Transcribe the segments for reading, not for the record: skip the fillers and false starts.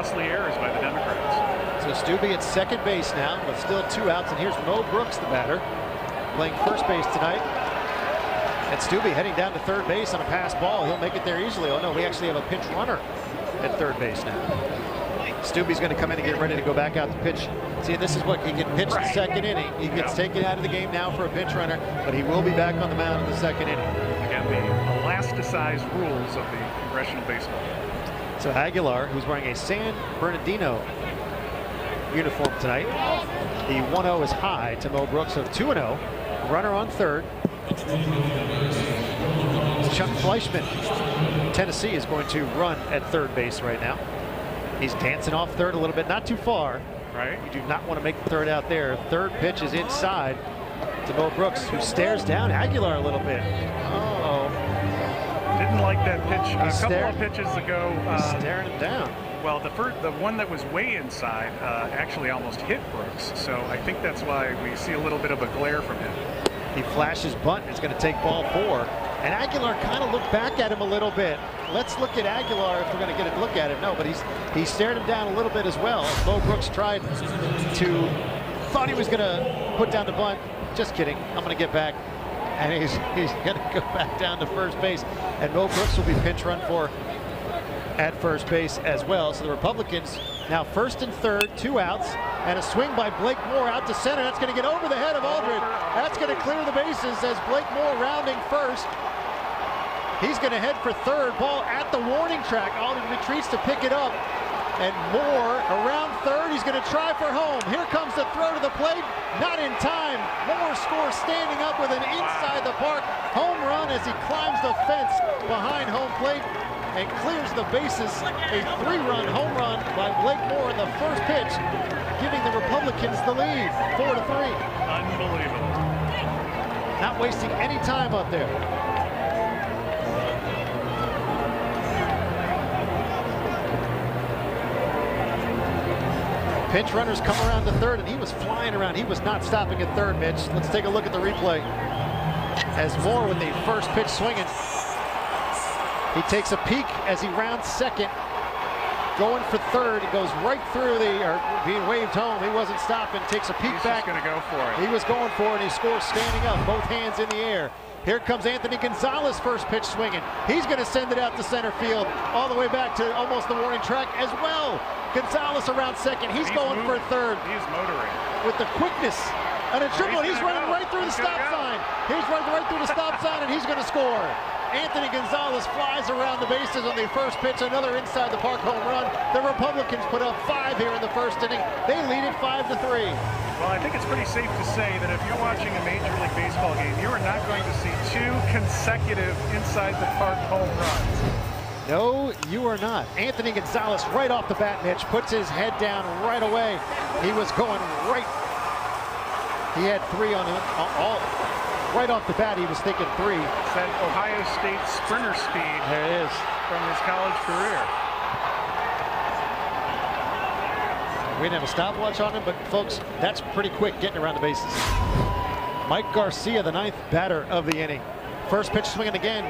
costly errors by the Democrats. So Stubbe at second base now with still 2 outs, and here's Mo Brooks, the batter, playing first base tonight. And Stubbe heading down to third base on a pass ball. He'll make it there easily. Oh no, we actually have a pinch runner at third base now. Stubbe's going to come in and get ready to go back out to pitch. See, this is what he can pitch the second inning. He gets taken out of the game now for a pinch runner, but he will be back on the mound in the second inning. Again, the elasticized rules of the Congressional Baseball Game. So Aguilar, who's wearing a San Bernardino uniform tonight, the 1-0 is high to Mo Brooks, so 2-0. Runner on third. Chuck Fleischman, Tennessee, is going to run at third base right now. He's dancing off third a little bit, not too far. Right. You do not want to make the third out there. Third pitch is inside to Mo Brooks, who stares down Aguilar a little bit. Oh. Didn't like that pitch a couple of pitches ago. Staring him down. Well, the one that was way inside actually almost hit Brooks, so I think that's why we see a little bit of a glare from him. He flashes bunt. It's going to take ball 4. And Aguilar kind of looked back at him a little bit. Let's look at Aguilar if we're going to get a look at him. No, but he stared him down a little bit as well. Mo Brooks thought he was going to put down the bunt. Just kidding. I'm going to get back. And he's going to go back down to first base. And Mo Brooks will be pinch run for at first base as well. So the Republicans now first and third, 2 outs, and a swing by Blake Moore out to center. That's going to get over the head of Aldred. That's going to clear the bases as Blake Moore rounding first. He's going to head for third. Ball at the warning track. Aldred retreats to pick it up. And Moore around third. He's going to try for home. Here comes the throw to the plate. Not in time. Moore scores standing up with an inside the park home run as he climbs the fence behind home plate and clears the bases. A 3-run home run by Blake Moore in the first pitch, giving the Republicans the lead, 4-3. Unbelievable. Not wasting any time up there. Pinch runners come around to third, and he was flying around. He was not stopping at third, Mitch. Let's take a look at the replay. As Moore with the first pitch swinging. He takes a peek as he rounds second. Going for third. He goes right through being waved home. He wasn't stopping. Takes a peek back. He's going to go for it. He was going for it, and he scores standing up, both hands in the air. Here comes Anthony Gonzalez, first pitch swinging. He's going to send it out to center field, all the way back to almost the warning track as well. Gonzalez around second. He's going moving. for third. He's motoring. With the quickness and a triple. He's running right through the stop sign. He's running right through the stop sign, and he's going to score. Anthony Gonzalez flies around the bases on the first pitch, another inside the park home run. The Republicans put up 5 here in the first inning. They lead it 5-3. Well, I think it's pretty safe to say that if you're watching a Major League Baseball game, you are not going to see 2 consecutive inside the park home runs. No, you are not. Anthony Gonzalez right off the bat, Mitch, puts his head down right away. He was going right. He had 3 on him. Right off the bat, he was thinking 3. That Ohio State sprinter speed. There it is. From his college career. We didn't have a stopwatch on him, but folks, that's pretty quick getting around the bases. Mike Garcia, the 9th batter of the inning. First pitch swinging again.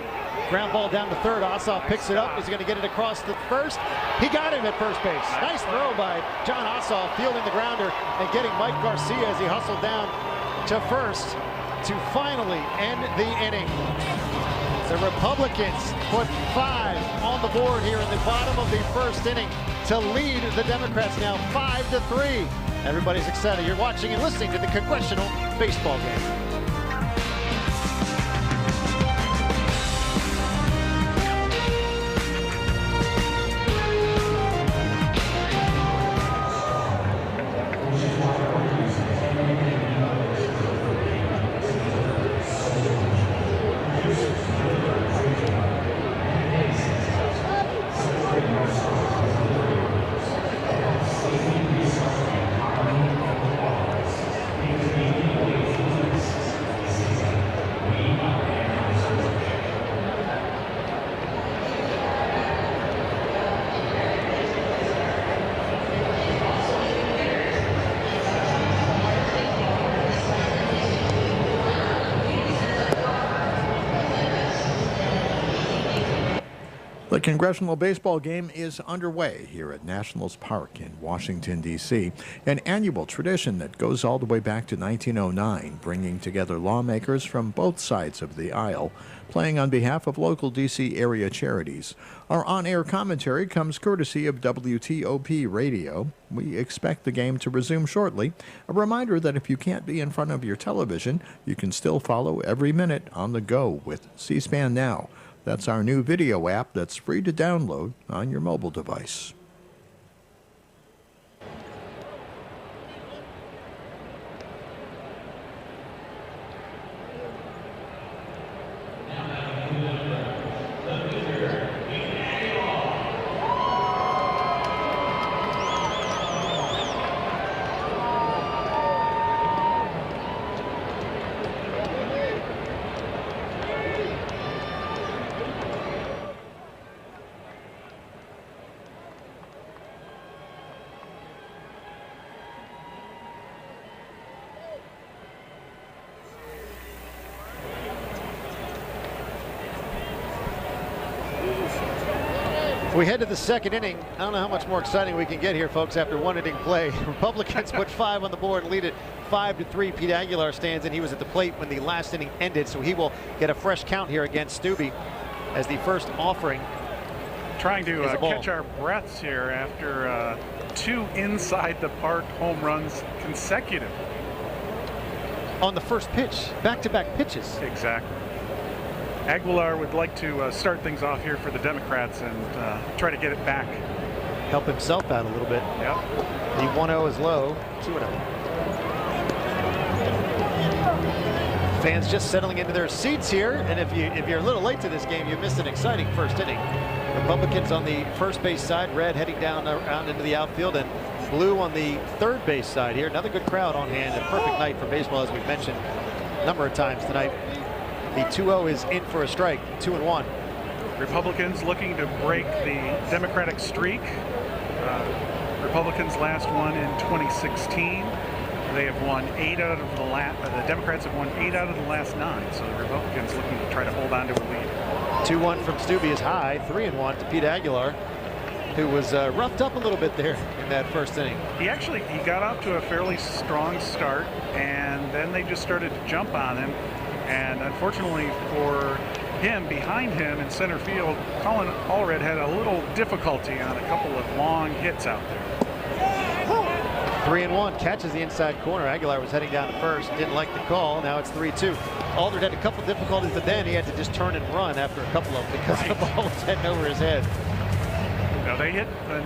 Ground ball down to third. Ossoff picks it up. He's going to get it across the first. He got him at first base. Nice throw by John Ossoff, fielding the grounder and getting Mike Garcia as he hustled down to first to finally end the inning. The Republicans put 5 on the board here in the bottom of the first inning to lead the Democrats now 5-3. Everybody's excited. You're watching and listening to the Congressional Baseball Game. The Congressional Baseball Game is underway here at Nationals Park in Washington, D.C., an annual tradition that goes all the way back to 1909, bringing together lawmakers from both sides of the aisle, playing on behalf of local D.C. area charities. Our on-air commentary comes courtesy of WTOP Radio. We expect the game to resume shortly. A reminder that if you can't be in front of your television, you can still follow every minute on the go with C-SPAN Now. That's our new video app that's free to download on your mobile device. We head to the second inning. I don't know how much more exciting we can get here, folks, after one inning play. Republicans put 5 on the board and lead it 5-3. Pete Aguilar stands, and he was at the plate when the last inning ended, so he will get a fresh count here against Stubbe as the first offering. Trying to catch our breaths here after 2 inside the park home runs consecutive. On the first pitch, back-to-back pitches. Exactly. Aguilar would like to start things off here for the Democrats and try to get it back. Help himself out a little bit. Yep. The 1-0 is low, 2-0. Fans just settling into their seats here, and if you're a little late to this game, you missed an exciting first inning. Republicans on the first base side, red heading down around into the outfield, and blue on the third base side here. Another good crowd on hand. A perfect night for baseball, as we've mentioned a number of times tonight. The 2-0 is in for a strike, 2-1. Republicans looking to break the Democratic streak. Republicans last won in 2016. They have won 8 out of the last. The Democrats have won 8 out of the last 9. So the Republicans looking to try to hold on to a lead. 2-1 from Stubbe is high. 3-1 to Pete Aguilar, who was roughed up a little bit there in that first inning. He got off to a fairly strong start, and then they just started to jump on him. And unfortunately for him, behind him in center field, Colin Allred had a little difficulty on a couple of long hits out there. 3-1, catches the inside corner. Aguilar was heading down to first, didn't like the call. Now it's 3-2. Allred had a couple of difficulties, but then he had to just turn and run after a couple of them because the ball was heading over his head. Now they hit the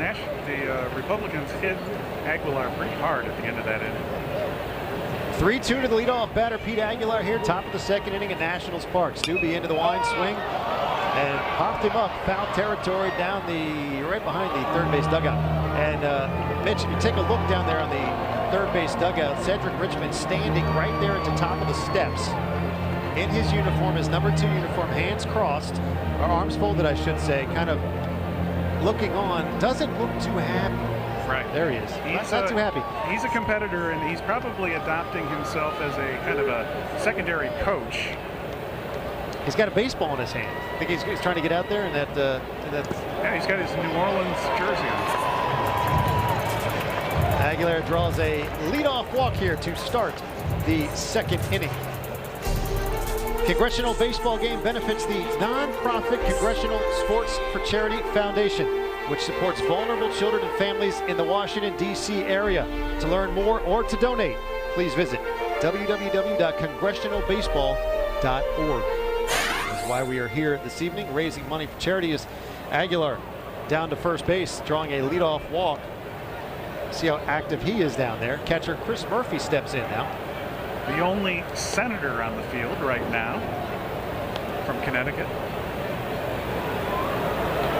Republicans hit Aguilar pretty hard at the end of that inning. 3-2 to the leadoff batter, Pete Aguilar here, top of the second inning at Nationals Park. Stubbe into the wind swing and popped him up, foul territory down right behind the third base dugout. And Mitch, if you take a look down there on the third base dugout, Cedric Richmond standing right there at the top of the steps in his uniform, his number 2 uniform, hands crossed, or arms folded, I should say, kind of looking on, doesn't look too happy. Right. There he is. He's not too happy. He's a competitor, and he's probably adopting himself as a kind of a secondary coach. He's got a baseball in his hand. I think he's trying to get out there, and that. Yeah, he's got his New Orleans jersey on. Aguilar draws a leadoff walk here to start the second inning. Congressional Baseball Game benefits the nonprofit Congressional Sports for Charity Foundation, which supports vulnerable children and families in the Washington, D.C. area. To learn more or to donate, please visit www.congressionalbaseball.org. That's why we are here this evening, raising money for charity. As Aguilar down to first base, drawing a leadoff walk. See how active he is down there. Catcher Chris Murphy steps in now. The only senator on the field right now from Connecticut.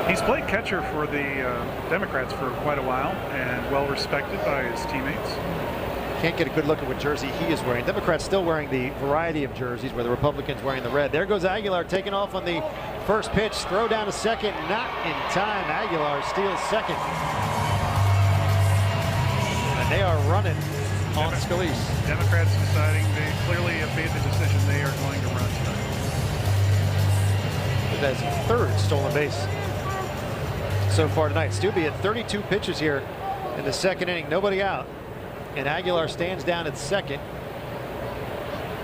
He's played catcher for the Democrats for quite a while and well respected by his teammates. Can't get a good look at what jersey he is wearing. Democrats still wearing the variety of jerseys, where the Republicans wearing the red. There goes Aguilar taking off on the first pitch. Throw down to second, not in time. Aguilar steals second. And they are running on Scalise. Democrats deciding they clearly have made the decision they are going to run tonight. That's his third stolen base so far tonight. Stubbe had 32 pitches here in the second inning, nobody out. And Aguilar stands down at second.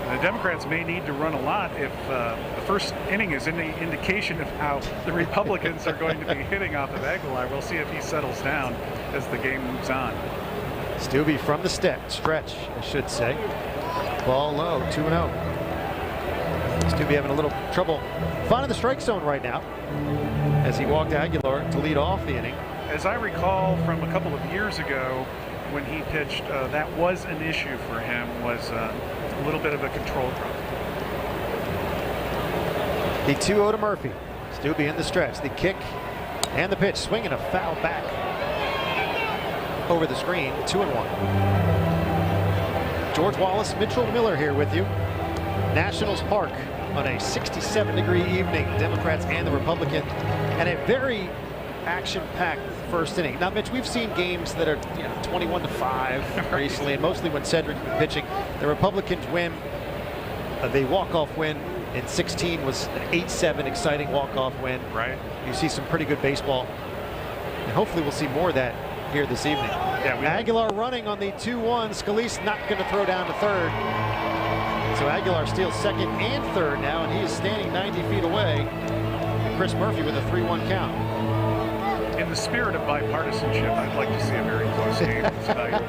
The Democrats may need to run a lot if the first inning is any indication of how the Republicans are going to be hitting off of Aguilar. We'll see if he settles down as the game moves on. Stubbe from the stretch, I should say. Ball low, 2-0. Stubbe having a little trouble finding the strike zone right now as he walked Aguilar to lead off the inning. As I recall from a couple of years ago when he pitched, that was an issue for him, was a little bit of a control problem. The 2-0 to Murphy. Stubbe in the stretch. The kick and the pitch. Swinging a foul back over the screen. 2-1. George Wallace, Mitchell Miller here with you. Nationals Park on a 67-degree evening. Democrats and the Republicans. And a very action-packed first inning. Now, Mitch, we've seen games that are 21-5 recently, and mostly when Cedric's been pitching. The Republicans win. The walk-off win in 16 was an 8-7 exciting walk-off win. Right. You see some pretty good baseball, and hopefully we'll see more of that here this evening. Yeah, Aguilar running on the 2-1. Scalise not going to throw down to third. So Aguilar steals second and third now, and he is standing 90 feet away. And Chris Murphy with a 3-1 count. In the spirit of bipartisanship, I'd like to see a very close game tonight,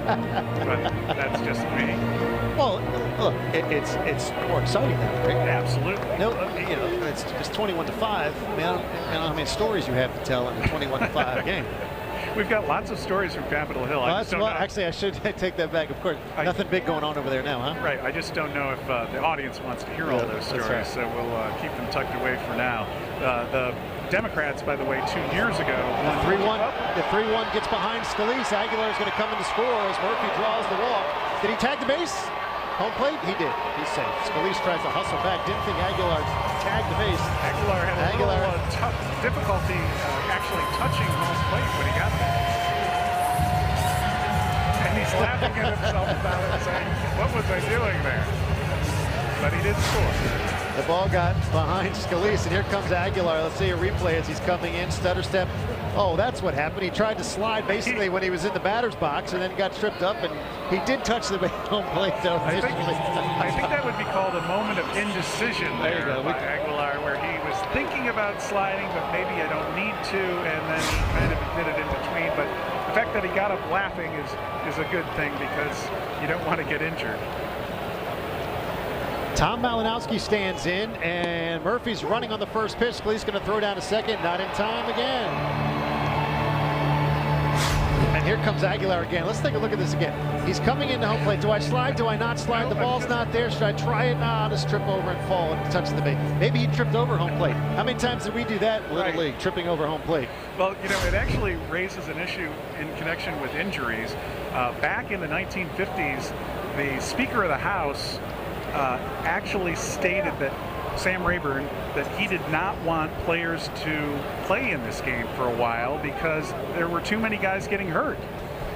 but that's just me. Well, look, it's more exciting now, right? Absolutely. No, it's 21-5. I mean, I don't know how many stories you have to tell in a 21-5 game. We've got lots of stories from Capitol Hill. Actually, I should take that back. Of course, nothing big going on over there now, huh? Right. I just don't know if the audience wants to hear all those stories, right. so we'll keep them tucked away for now. The Democrats, by the way, 2 years ago, won 3-1. The 3-1 gets behind Scalise. Aguilar is going to come in to score as Murphy draws the walk. Did he tag the base? Home plate? He did. He's safe. Scalise tries to hustle back. Didn't think Aguilar tagged the base. Aguilar had a little tough difficulty actually touching home plate when he got there. And he's laughing at himself about it, saying, "What was I doing there?" But he did score. The ball got behind Scalise, and here comes Aguilar. Let's see a replay as he's coming in. Stutter step. Oh, that's what happened. He tried to slide basically when he was in the batter's box, and then got tripped up, and he did touch the home plate, though. I think that would be called a moment of indecision there by Aguilar, where he was thinking about sliding, but maybe I don't need to, and then he kind of did it in between. But the fact that he got up laughing is a good thing, because you don't want to get injured. Tom Malinowski stands in, and Murphy's running on the first pitch. Scalise going to throw down a second. Not in time again. And here comes Aguilar again. Let's take a look at this again. He's coming into home plate. Do I slide? Do I not slide? The ball's not there. Should I try it? No, I'll just trip over and fall and touch the base. Maybe he tripped over home plate. How many times did we do that in Little League, tripping over home plate? Well, it actually raises an issue in connection with injuries. Back in the 1950s, the Speaker of the House actually stated that Sam Rayburn, that he did not want players to play in this game for a while because there were too many guys getting hurt.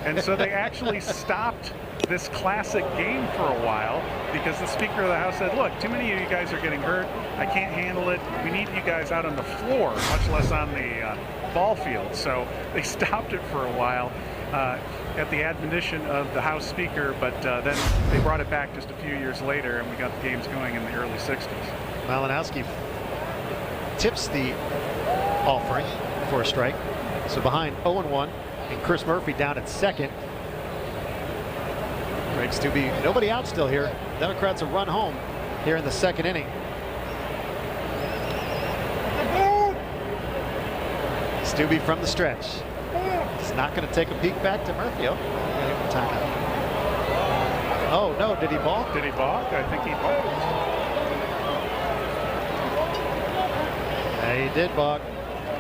And so they actually stopped this classic game for a while because the Speaker of the House said, look, too many of you guys are getting hurt. I can't handle it. We need you guys out on the floor, much less on the ball field. So they stopped it for a while at the admonition of the House Speaker, but then they brought it back just a few years later, and we got the games going in the early 60s. Malinowski tips the offering for a strike. So behind 0-1, and Chris Murphy down at second. Craig Stubbe, nobody out still here. Democrats a run home here in the second inning. Stubbe from the stretch. He's not going to take a peek back to Murphy. Oh, timeout. Oh, no, did he balk? Did he balk? I think he balked. He did balk.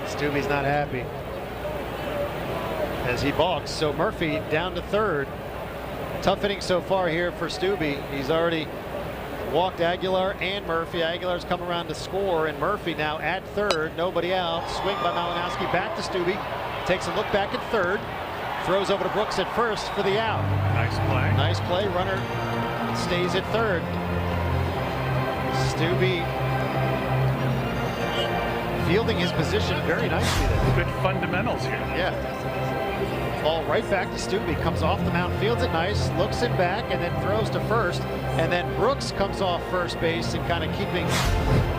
Stubbe's not happy as he balks. So Murphy down to third. Tough inning so far here for Stubbe. He's already walked Aguilar and Murphy. Aguilar's come around to score, and Murphy now at third. Nobody out. Swing by Malinowski back to Stubbe. Takes a look back at third. Throws over to Brooks at first for the out. Nice play. Nice play. Runner stays at third. Stubbe fielding his position very nicely there. Good fundamentals here. Yeah. Ball right back to Stubbe. Comes off the mound, fields it nice, looks it back, and then throws to first. And then Brooks comes off first base and kind of keeping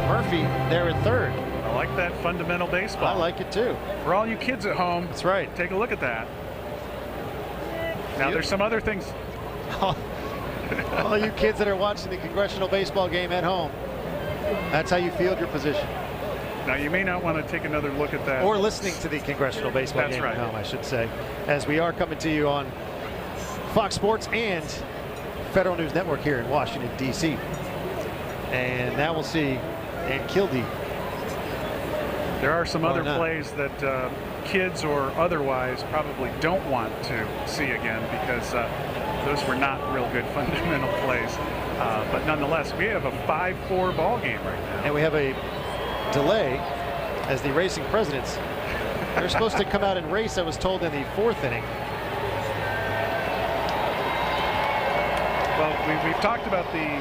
Murphy there at third. I like that fundamental baseball. I like it too. For all you kids at home, That's right. take a look at that. Now there's some other things. All you kids that are watching the Congressional Baseball Game at home, that's how you field your position. Now you may not want to take another look at that. Or listening to the Congressional Baseball That's Game right. at home, I should say, as we are coming to you on Fox Sports and Federal News Network here in Washington, D.C. And now we'll see and Kildy. There are some other not. plays that kids or otherwise probably don't want to see again because those were not real good fundamental plays. But nonetheless, we have a 5-4 ball game right now. And we have a delay as the racing presidents. They're supposed to come out and race, I was told, in the 4th inning. Well, we've talked about the...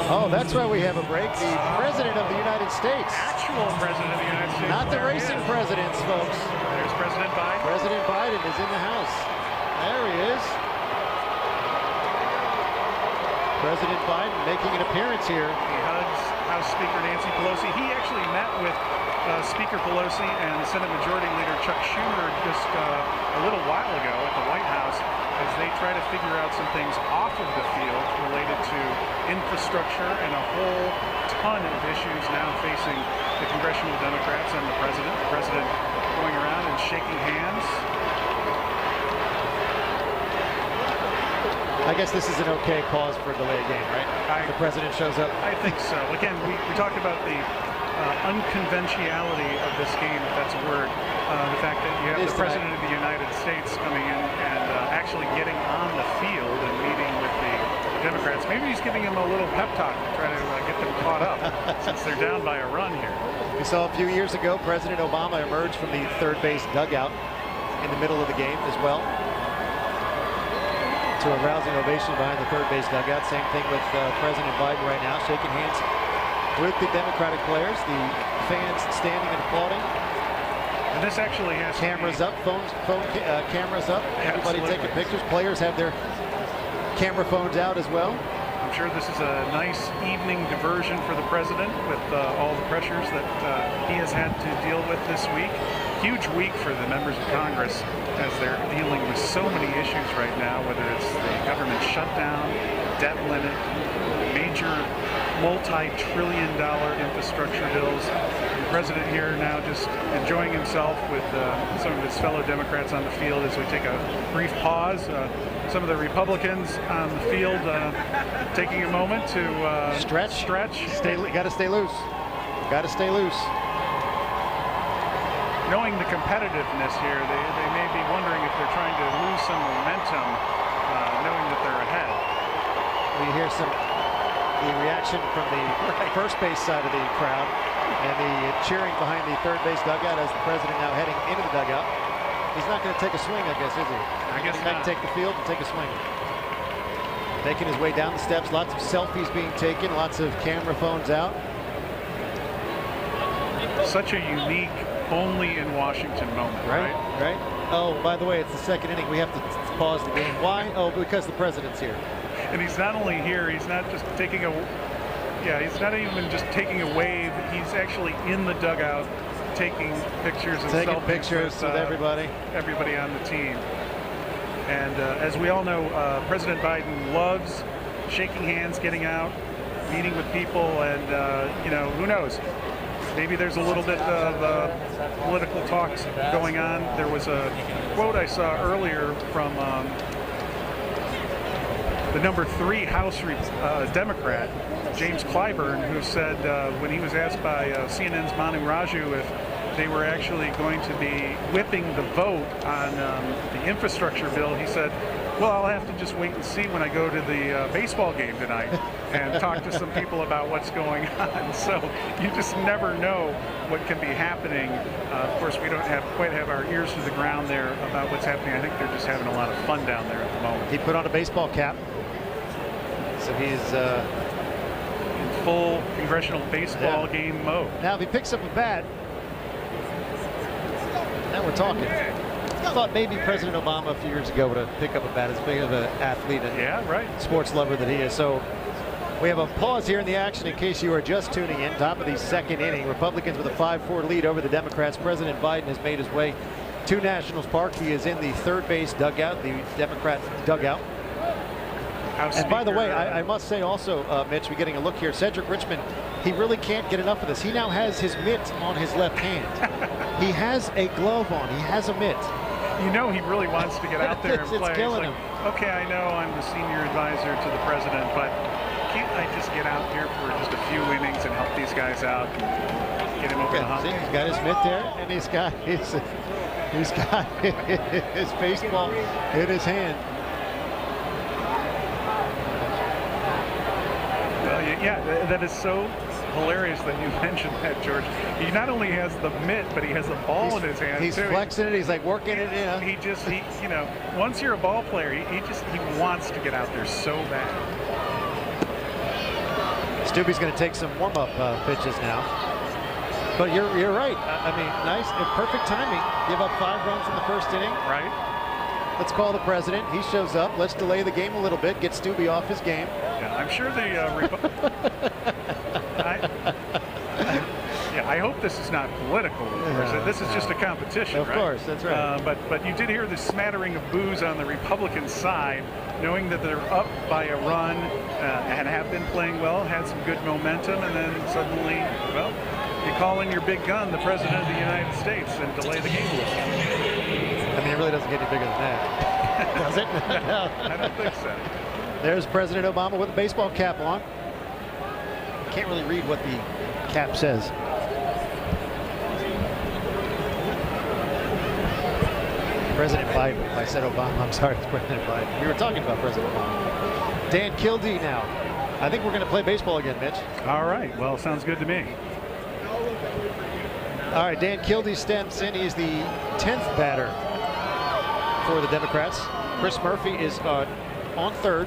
Oh, that's why we have a break. The President of the United States. Actual President of the United States. Not the There he racing is. presidents, folks. There's President Biden. President Biden is in the house. There he is. President Biden making an appearance here. He hugs House Speaker Nancy Pelosi. He actually met with Speaker Pelosi and Senate Majority Leader Chuck Schumer just a little while ago at the White House as they try to figure out some things off of the field related to infrastructure and a whole ton of issues now facing the congressional Democrats and the president. The president going around and shaking hands. I guess this is an okay cause for a delayed game, right? The president shows up. I think so. Again, we talked about the unconventionality of this game, if that's a word. The fact that you have the President of the United States coming in and actually getting on the field and meeting with the Democrats. Maybe he's giving them a little pep talk to try to get them caught up since they're down by a run here. We saw a few years ago President Obama emerge from the third base dugout in the middle of the game as well, to a rousing ovation behind the third base dugout. Same thing with President Biden right now, shaking hands with the Democratic players, the fans standing and applauding. And this actually has cameras up, cameras up. Everybody Absolutely. taking pictures. Players have their camera phones out as well. I'm sure this is a nice evening diversion for the president with all the pressures that he has had to deal with this week. Huge week for the members of Congress as they're dealing with so many issues right now, whether it's the government shutdown, debt limit, major multi-trillion-dollar infrastructure bills. The president here now just enjoying himself with some of his fellow Democrats on the field as we take a brief pause. Some of the Republicans on the field taking a moment to stretch. Got to stay loose. Got to stay loose. Knowing the competitiveness here, they may be wondering if they're trying to lose some momentum, knowing that they're ahead. We hear the reaction from the first base side of the crowd and the cheering behind the third base dugout as the president now heading into the dugout. He's not going to take a swing, I guess, is he? I guess not. Take the field and take a swing. Making his way down the steps, lots of selfies being taken, lots of camera phones out. Such a unique, only in Washington moment, right? Right. Oh, by the way, it's the second inning. We have to pause the game. Why? Oh, because the president's here. And he's not only here, he's not just taking he's not even just taking a wave. He's actually in the dugout taking pictures and taking selfies pictures with everybody on the team. And as we all know, President Biden loves shaking hands, getting out, meeting with people, and who knows? Maybe there's a little bit of political talks going on. There was a quote I saw earlier from the number 3 House Democrat, James Clyburn, who said when he was asked by CNN's Manu Raju if they were actually going to be whipping the vote on the infrastructure bill, he said, well, I'll have to just wait and see when I go to the baseball game tonight and talk to some people about what's going on. So you just never know what can be happening. Of course, we don't quite have our ears to the ground there about what's happening. I think they're just having a lot of fun down there at the moment. He put on a baseball cap. So he's in full Congressional Baseball Game mode. Now, if he picks up a bat, now we're talking. I thought maybe President Obama a few years ago would have picked up a bat, as big of an athlete and sports lover that he is. So we have a pause here in the action in case you are just tuning in. Top of the second inning. Republicans with a 5-4 lead over the Democrats. President Biden has made his way to Nationals Park. He is in the third base dugout, the Democrat dugout. And by the way, I must say also, Mitch, we're getting a look here. Cedric Richmond, he really can't get enough of this. He now has his mitt on his left hand. He has a glove on. He has a mitt. You know he really wants to get out there and play. It's killing him. Okay, I know I'm the senior advisor to the president, but can't I just get out here for just a few innings and help these guys out and get him over the hump? See, he's got his mitt there, and he's got his baseball in his hand. Well, yeah, that is so hilarious that you mentioned that, George. He not only has the mitt, but he has the ball in his hand. He's too. flexing it. He's like working it. He you know, once you're a ball player, he wants to get out there so bad. Stubbe's going to take some warm-up pitches now. But you're right. I mean, nice, perfect timing. Give up 5 runs in the first inning. Right. Let's call the president. He shows up. Let's delay the game a little bit. Get Stubbe off his game. Yeah, I'm sure I hope this is not political. This is just a competition, Of course, that's right. But you did hear the smattering of boos on the Republican side, knowing that they're up by a run and have been playing well, had some good momentum, and then suddenly, well, you call in your big gun, the President of the United States, and delay the game a little. I mean, it really doesn't get any bigger than that. Does it? No, I don't think so. There's President Obama with a baseball cap on. Can't really read what the cap says. President Biden. If I said Obama, I'm sorry, it's President Biden. We were talking about President Obama. Dan Kildee now. I think we're going to play baseball again, Mitch. All right. Well, sounds good to me. All right, Dan Kildee steps in. He's the 10th batter for the Democrats. Chris Murphy is on third.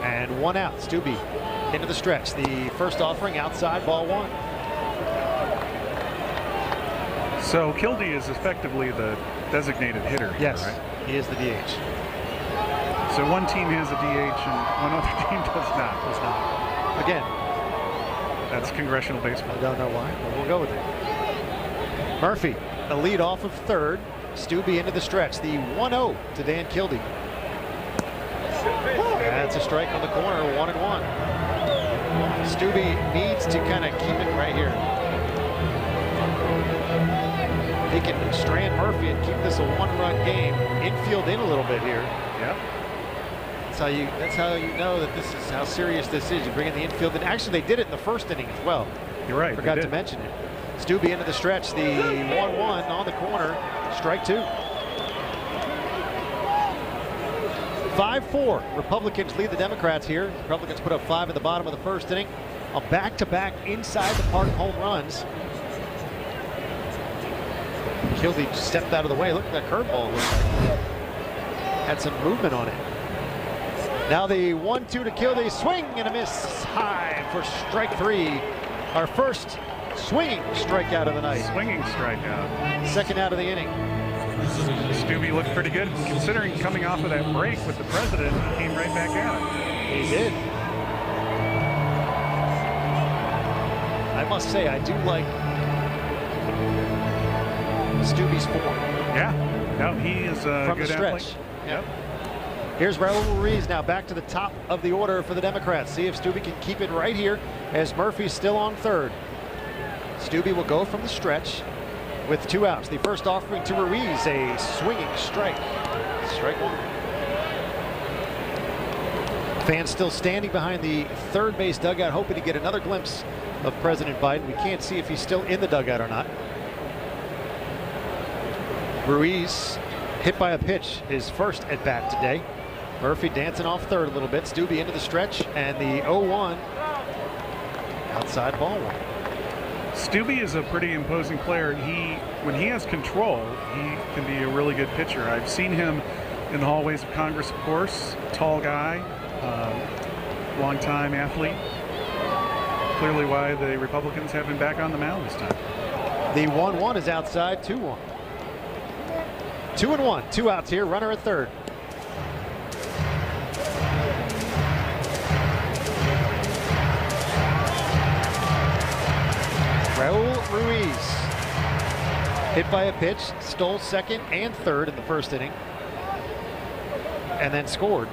And 1 out. Stubbe into the stretch. The first offering outside, ball 1. So Kildee is effectively the designated hitter here, yes, right? He is the DH. So one team has a DH and one other team does not. Does not. Again, that's Congressional Baseball. I don't know why, but we'll go with it. Murphy, a lead off of third. Stubbe into the stretch. The 1-0 to Dan Kildee. That's a strike on the corner, 1-1. Stubbe needs to kind of keep it right here. He can strand Murphy and keep this a 1-run game. Infield in a little bit here. Yep. That's how you know that this is how serious this is. You bring in the infield, and actually they did it in the first inning as well. You're right. Forgot to mention it. Stubbe into the stretch. The 1-1 on the corner. Strike 2. 5-4. Republicans lead the Democrats here. Republicans put up 5 in the bottom of the first inning. A back-to-back inside the park home runs. Kildee stepped out of the way. Look at that curveball. Had some movement on it. Now the 1-2 to Kildee. Swing and a miss. High for strike 3. Our first swinging strikeout of the night. Swinging strikeout. Second out of the inning. Stubbe looked pretty good considering coming off of that break with the president. He came right back at it. He did. I must say, I do like Stubbe's form. Yeah. No, he is a from good the stretch. athlete. Yep. Here's Raul Ruiz now back to the top of the order for the Democrats. See if Stubbe can keep it right here as Murphy's still on third. Stubbe will go from the stretch with 2 outs. The first offering to Ruiz, a swinging strike. Strike 1. Fans still standing behind the third base dugout, hoping to get another glimpse of President Biden. We can't see if he's still in the dugout or not. Ruiz hit by a pitch, his first at bat today. Murphy dancing off third a little bit. Stubbe into the stretch, and the 0-1 outside, ball 1. Stubbe is a pretty imposing player. When he has control, he can be a really good pitcher. I've seen him in the hallways of Congress, of course. Tall guy, long-time athlete. clearly why the Republicans have him back on the mound this time. The 1-1 is outside, 2-1. 2-1, 2 outs here, runner at third. Raul Ruiz hit by a pitch, stole second and third in the first inning, and then scored.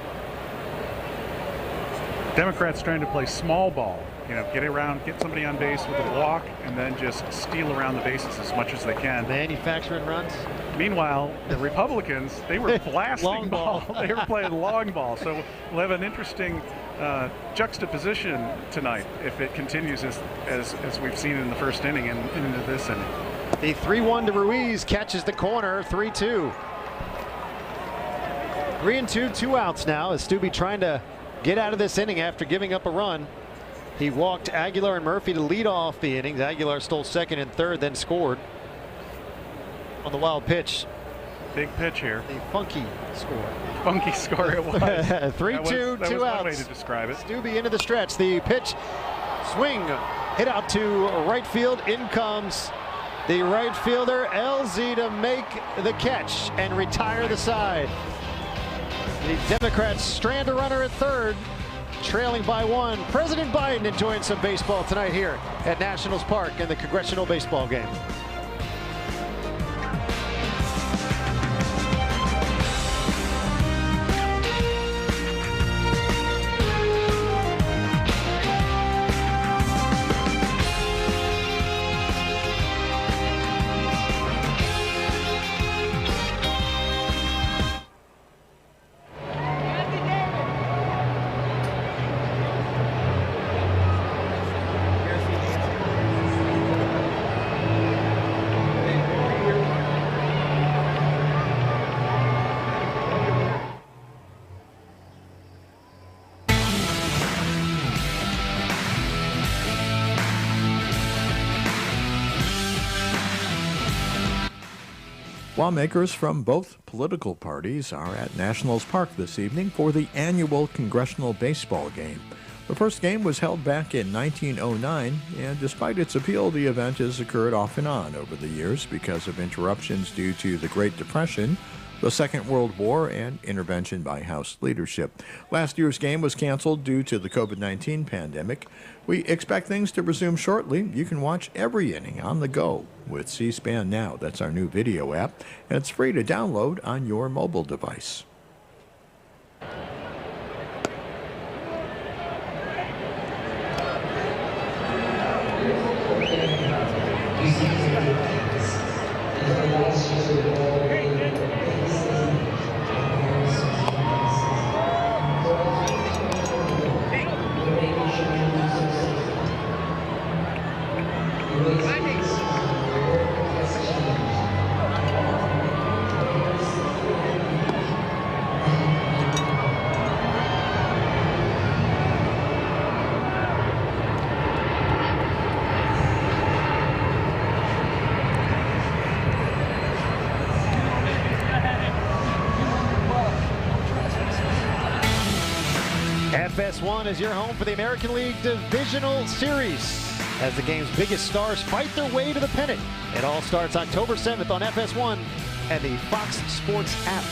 Democrats trying to play small ball, get around, get somebody on base with a walk, and then just steal around the bases as much as they can. Manufacturing runs. Meanwhile, the Republicans, they were blasting long ball. They were playing long ball. So we'll have an interesting juxtaposition tonight if it continues as we've seen in the first inning and into this inning. The 3-1 to Ruiz catches the corner, 3-2. 3-2, 2 outs now as Stubbe trying to get out of this inning after giving up a run. He walked Aguilar and Murphy to lead off the innings. Aguilar stole second and third, then scored on the wild pitch. Big pitch here. The funky score. Funky score it was. 3-2, 2 outs. One way to describe it. Stubbe into the stretch. The pitch, swing, hit out to right field. In comes the right fielder, LZ, to make the catch and retire the side. The Democrats strand a runner at third, trailing by 1. President Biden enjoying some baseball tonight here at Nationals Park in the Congressional Baseball Game. Lawmakers from both political parties are at Nationals Park this evening for the annual Congressional Baseball Game. The first game was held back in 1909, and despite its appeal, the event has occurred off and on over the years because of interruptions due to the Great Depression, the Second World War, and intervention by House leadership. Last year's game was canceled due to the COVID-19 pandemic. We expect things to resume shortly. You can watch every inning on the go with C-SPAN Now. That's our new video app, and it's free to download on your mobile device. FS1 is your home for the American League Divisional Series as the game's biggest stars fight their way to the pennant. It all starts October 7th on FS1 and the Fox Sports app.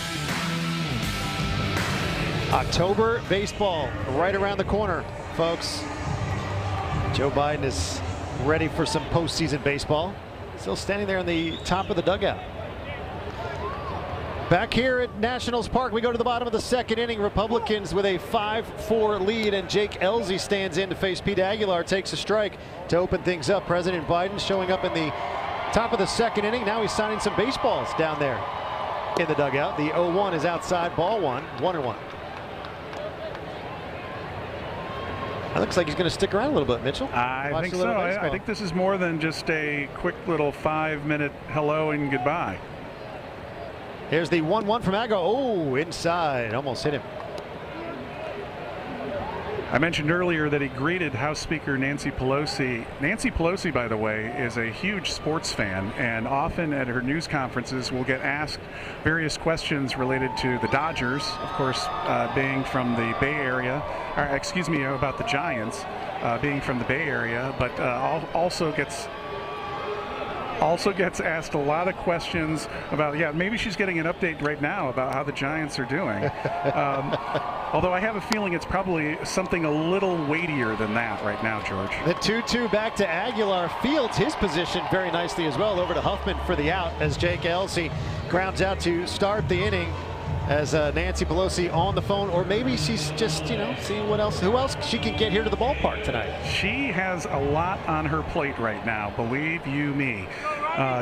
October baseball right around the corner, folks. Joe Biden is ready for some postseason baseball. Still standing there in the top of the dugout. Back here at Nationals Park, we go to the bottom of the second inning. Republicans with a 5-4 lead, and Jake Elzy stands in to face Pete Aguilar, takes a strike to open things up. President Biden showing up in the top of the second inning. Now he's signing some baseballs down there in the dugout. The 0-1 is outside, ball 1, 1-1. It looks like he's going to stick around a little bit, Mitchell. I think so. I think this is more than just a quick little 5-minute hello and goodbye. Here's the 1-1 from Aggo. Oh, inside. Almost hit him. I mentioned earlier that he greeted House Speaker Nancy Pelosi. Nancy Pelosi, by the way, is a huge sports fan, and often at her news conferences will get asked various questions related to the Dodgers, of course, being from the Bay Area, or excuse me, about the Giants, being from the Bay Area, but also gets asked a lot of questions about, maybe she's getting an update right now about how the Giants are doing. Although I have a feeling it's probably something a little weightier than that right now, George. The 2-2 back to Aguilar. Fields his position very nicely as well. Over to Huffman for the out as Jake Elsey grounds out to start the inning. As Nancy Pelosi on the phone, or maybe she's just, seeing who else she can get here to the ballpark tonight. She has a lot on her plate right now, believe you me.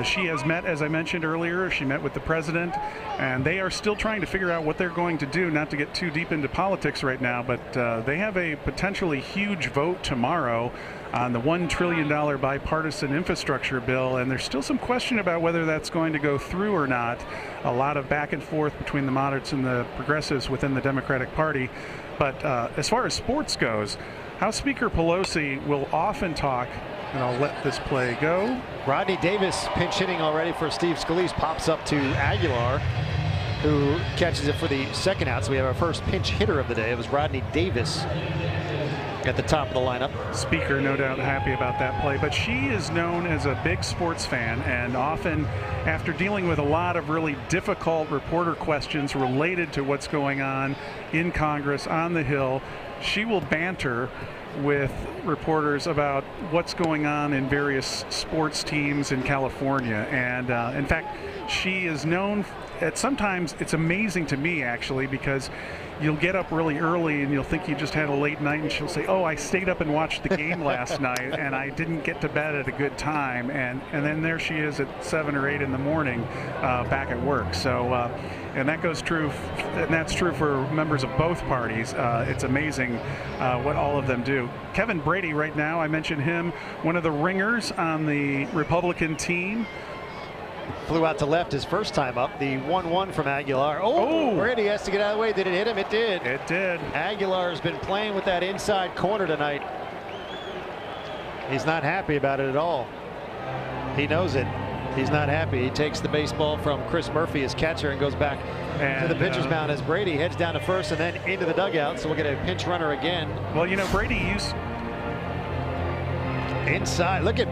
She has met, as I mentioned earlier, she met with the president, and they are still trying to figure out what they're going to do, not to get too deep into politics right now, but they have a potentially huge vote tomorrow on the $1 trillion bipartisan infrastructure bill, and there's still some question about whether that's going to go through or not. A lot of back and forth between the moderates and the progressives within the Democratic Party. But as far as sports goes, House Speaker Pelosi will often talk, and I'll let this play go. Rodney Davis pinch hitting already for Steve Scalise, pops up to Aguilar, who catches it for the second out. So we have our first pinch hitter of the day. It was Rodney Davis at the top of the lineup. Speaker no doubt happy about that play, but she is known as a big sports fan, and often after dealing with a lot of really difficult reporter questions related to what's going on in Congress, on the Hill, she will banter with reporters about what's going on in various sports teams in California. And in fact, she is known at sometimes, it's amazing to me actually, because you'll get up really early and you'll think you just had a late night, and she'll say, oh, I stayed up and watched the game last night and I didn't get to bed at a good time, and then there she is at 7 or 8 in the morning back at work. So and that goes true, and that's true for members of both parties. It's amazing what all of them do. Kevin Brady right now, I mentioned him, one of the ringers on the Republican team. Flew out to left his first time up. The 1-1 from Aguilar. Oh, Brady has to get out of the way. Did it hit him? It did. It did. Aguilar has been playing with that inside corner tonight. He's not happy about it at all. He knows it. He's not happy. He takes the baseball from Chris Murphy, his catcher, and goes back to the pitcher's mound as Brady heads down to first and then into the dugout. So we'll get a pinch runner again. Well, Brady used inside. Look at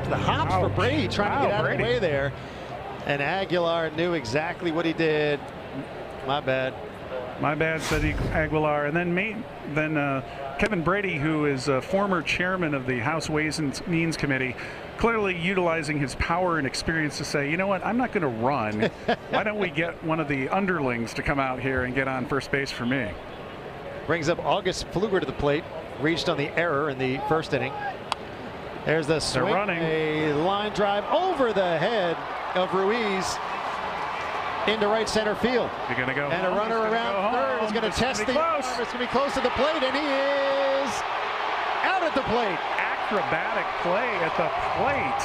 the hops for Brady trying to get out of the way there. And Aguilar knew exactly what he did. My bad. My bad, said Aguilar. And then Kevin Brady, who is a former chairman of the House Ways and Means Committee, clearly utilizing his power and experience to say, you know what, I'm not going to run. Why don't we get one of the underlings to come out here and get on first base for me? Brings up August Pfluger to the plate. Reached on the error in the first inning. There's the swing. They're running. A line drive over the head of Ruiz into right center field. You're going to go. And a runner around third is going to test the arm. It's going to be close to the plate, and he is out at the plate. Acrobatic play at the plate.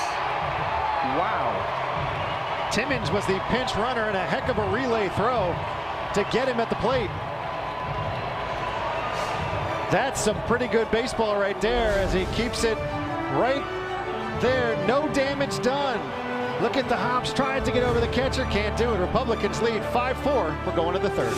Wow. Timmons was the pinch runner, and a heck of a relay throw to get him at the plate. That's some pretty good baseball right there as he keeps it right there. No damage done. Look at the hops trying to get over the catcher. Can't do it. Republicans lead 5-4. We're going to the third.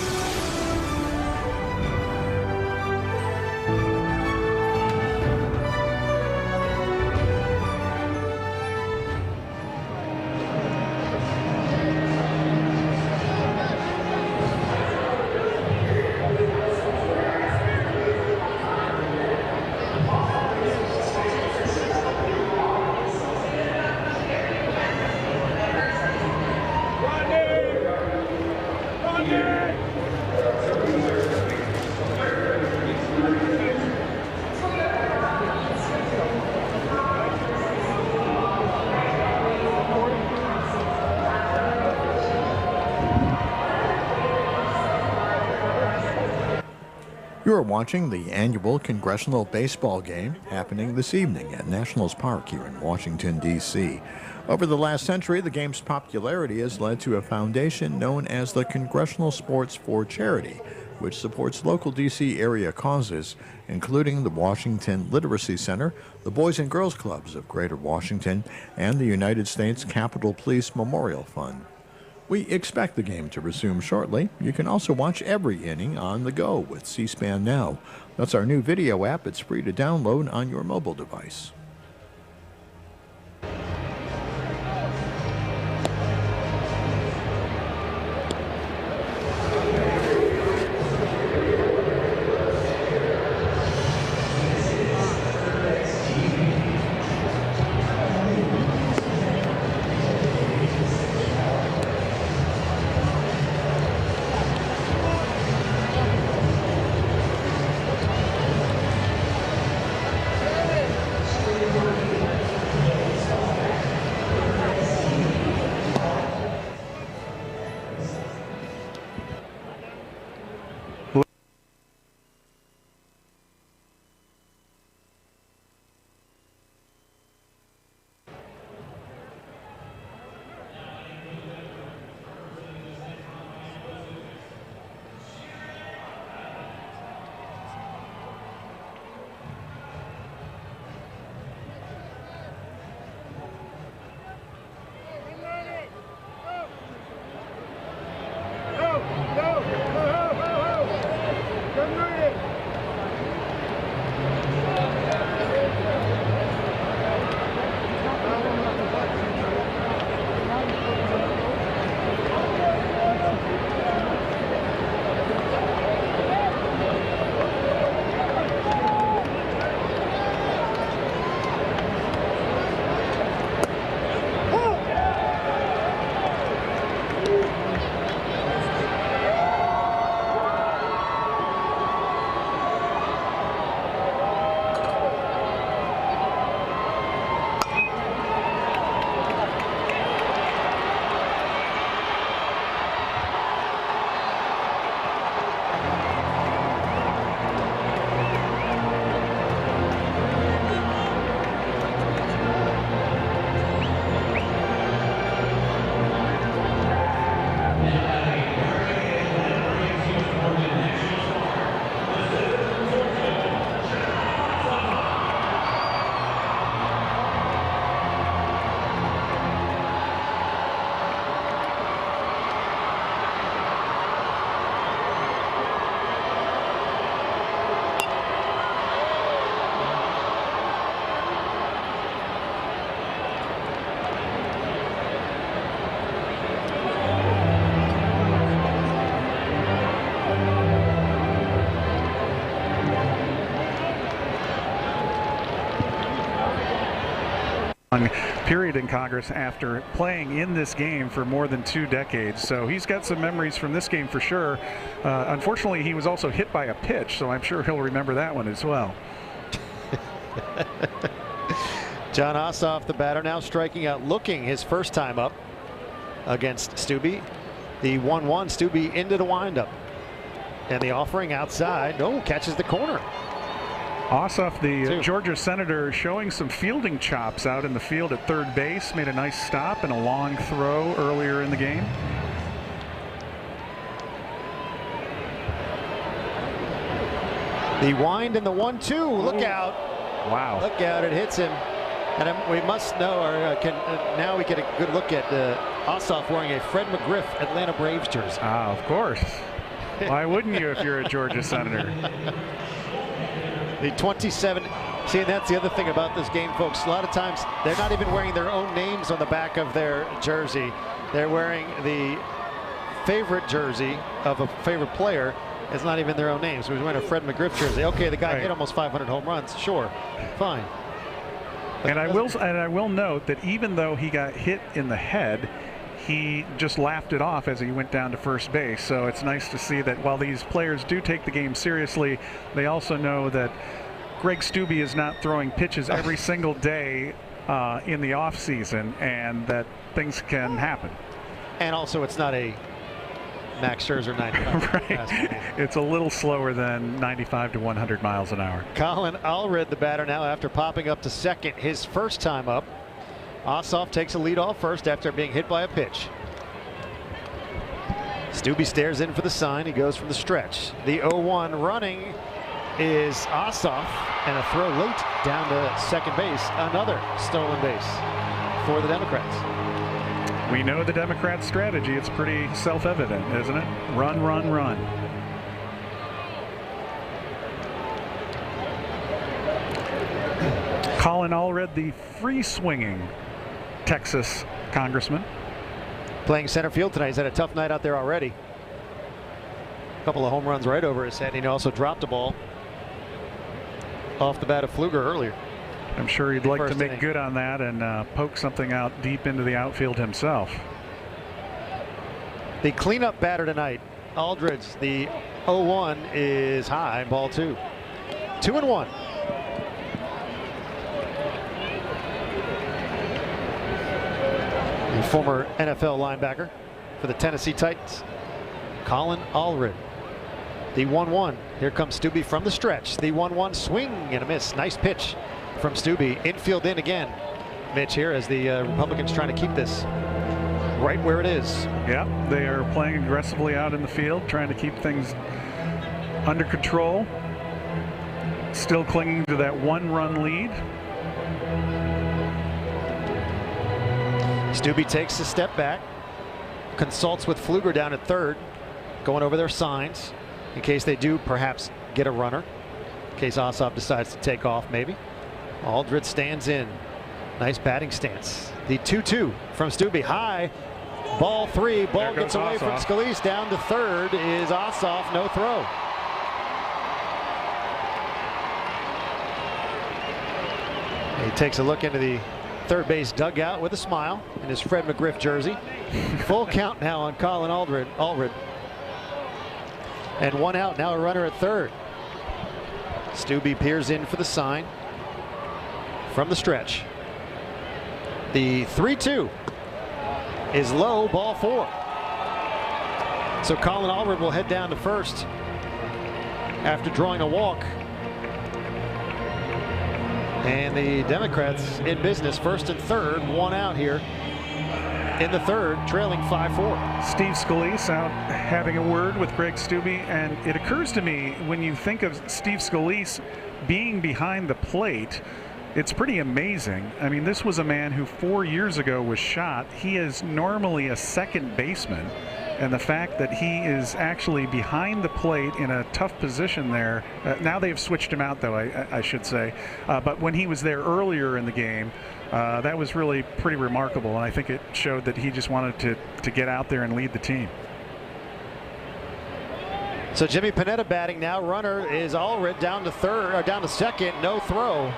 You are watching the annual Congressional Baseball Game happening this evening at Nationals Park here in Washington, D.C. Over the last century, the game's popularity has led to a foundation known as the Congressional Sports for Charity. which supports local D.C. area causes, including the Washington Literacy Center, the Boys and Girls Clubs of Greater Washington, and the United States Capitol Police Memorial Fund. We expect the game to resume shortly. You can also watch every inning on the go with C-SPAN Now. That's our new video app. It's free to download on your mobile device. Period in Congress after playing in this game for more than 2 decades. So he's got some memories from this game for sure. Unfortunately, he was also hit by a pitch, so I'm sure he'll remember that one as well. John Ossoff, the batter, now striking out, looking his first time up against Stubbe. The 1-1, Stubbe into the windup. And the offering outside, catches the corner. Ossoff, the Georgia Senator, showing some fielding chops out in the field at third base. Made a nice stop and a long throw earlier in the game. The wind and the 1-2. Look out. Wow. Look out. It hits him. And we must know, or now we get a good look at Ossoff wearing a Fred McGriff Atlanta Braves jersey. Ah, of course. Why wouldn't you if you're a Georgia Senator? The 27. See, and that's the other thing about this game, folks. A lot of times they're not even wearing their own names on the back of their jersey. They're wearing the favorite jersey of a favorite player. It's not even their own name. So he's wearing a Fred McGriff jersey. Okay, the guy hit almost 500 home runs. Sure, fine. And I will note that even though he got hit in the head, he just laughed it off as he went down to first base. So it's nice to see that while these players do take the game seriously, they also know that Greg Stubbe is not throwing pitches every single day in the off season, and that things can happen. And also, it's not a Max Scherzer 95. Right. It's a little slower than 95 to 100 miles an hour. Colin Allred, the batter, now after popping up to second his first time up. Ossoff takes a lead off first after being hit by a pitch. Stubbe stares in for the sign. He goes from the stretch. The 0-1 running is Ossoff, and a throw late down to second base. Another stolen base for the Democrats. We know the Democrats' strategy. It's pretty self-evident, isn't it? Run, run, run. Colin Allred, the free-swinging Texas congressman. Playing center field tonight. He's had a tough night out there already. A couple of home runs right over his head. He also dropped a ball off the bat of Pfluger earlier. I'm sure he'd like to make good on that and poke something out deep into the outfield himself. The cleanup batter tonight, Aldridge. The 0-1 is high, ball 2. 2-1. The former NFL linebacker for the Tennessee Titans, Colin Allred. The 1-1. Here comes Stubbe from the stretch. The 1-1 swing and a miss. Nice pitch from Stubbe. Infield in again. Mitch here as the Republicans trying to keep this right where it is. Yeah, they are playing aggressively out in the field, trying to keep things under control. Still clinging to that 1-run lead. Stubbe takes a step back, consults with Pfluger down at third, going over their signs in case they do perhaps get a runner, in case Ossoff decides to take off maybe. Aldridge stands in. Nice batting stance. The 2-2 from Stubbe. High. Ball 3. Ball gets away from Scalise. Down to third is Ossoff. No throw. He takes a look into the third base dugout with a smile in his Fred McGriff jersey. Full count now on Colin Allred. And 1 out. Now a runner at third. Stubbe peers in for the sign from the stretch. The 3-2 is low, ball 4. So Colin Allred will head down to first after drawing a walk. And the Democrats in business, first and third, 1 out here in the third, trailing 5-4. Steve Scalise out having a word with Greg Stubbe, and it occurs to me when you think of Steve Scalise being behind the plate, it's pretty amazing. I mean, this was a man who 4 years ago was shot. He is normally a second baseman, and the fact that he is actually behind the plate in a tough position there. Now they've switched him out, though, I should say. But when he was there earlier in the game, that was really pretty remarkable, and I think it showed that he just wanted to get out there and lead the team. So Jimmy Panetta batting now. Runner is Allred down to third, or down to second. No throw.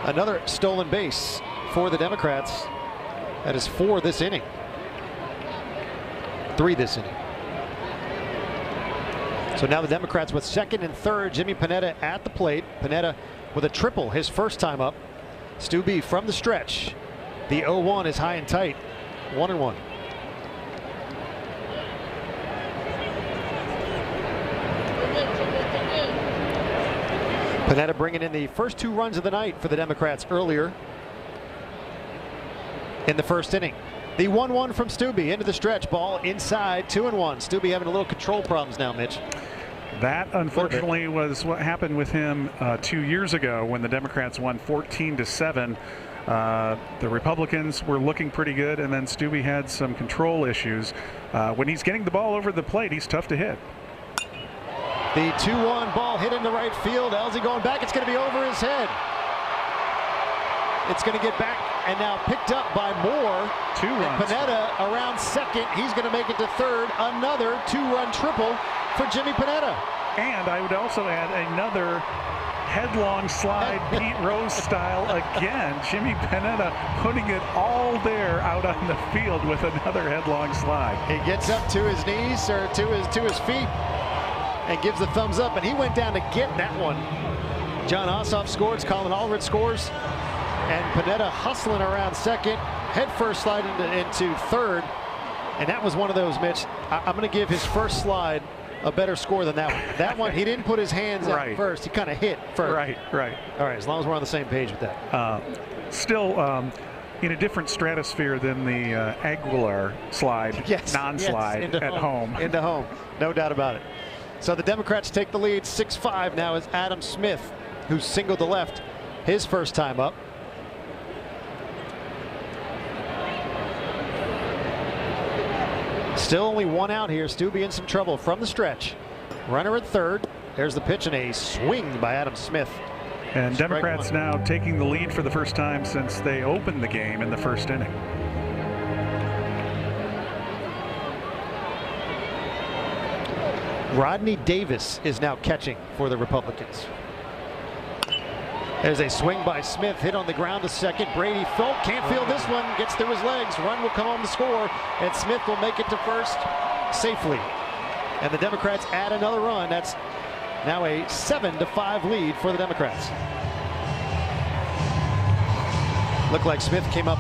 Another stolen base for the Democrats. That is 4 this inning. 3 this inning. So now the Democrats with second and third. Jimmy Panetta at the plate. Panetta with a triple his first time up. Stubbe from the stretch. The 0-1 is high and tight. 1-1. Panetta bringing in the first 2 runs of the night for the Democrats earlier in the first inning. The 1-1 from Stubbe into the stretch. Ball inside. 2-1. Stubbe having a little control problems now, Mitch. That, unfortunately, was what happened with him 2 years ago when the Democrats won 14-7. The Republicans were looking pretty good, and then Stubbe had some control issues. When he's getting the ball over the plate, he's tough to hit. The 2-1 ball hit into right field. Elsie going back. It's going to be over his head. It's going to get back and now picked up by Moore. 2 runs. Panetta around second. He's going to make it to third. Another 2-run triple for Jimmy Panetta. And I would also add another headlong slide, Pete Rose style again. Jimmy Panetta putting it all there out on the field with another headlong slide. He gets up to his knees or to his feet and gives the thumbs up, and he went down to get that one. John Ossoff scores, Colin Allred scores, and Panetta hustling around second, head first slide into third, and that was one of those, Mitch. I'm going to give his first slide a better score than that one. That one, he didn't put his hands out first. He kind of hit first. Right. All right, as long as we're on the same page with that. Still, in a different stratosphere than the Aguilar slide, yes, non-slide yes, at home. Into home, no doubt about it. So the Democrats take the lead 6-5 now as Adam Smith, who singled to left his first time up. Still only one out here. Stubbe in some trouble from the stretch. Runner at third. There's the pitch and a swing by Adam Smith. And Democrats now taking the lead for the first time since they opened the game in the first inning. Rodney Davis is now catching for the Republicans. There's a swing by Smith, hit on the ground to second. Brady can't field this one, gets through his legs. Run will come home to score, and Smith will make it to first safely. And the Democrats add another run. That's now a 7-5 lead for the Democrats. Looked like Smith came up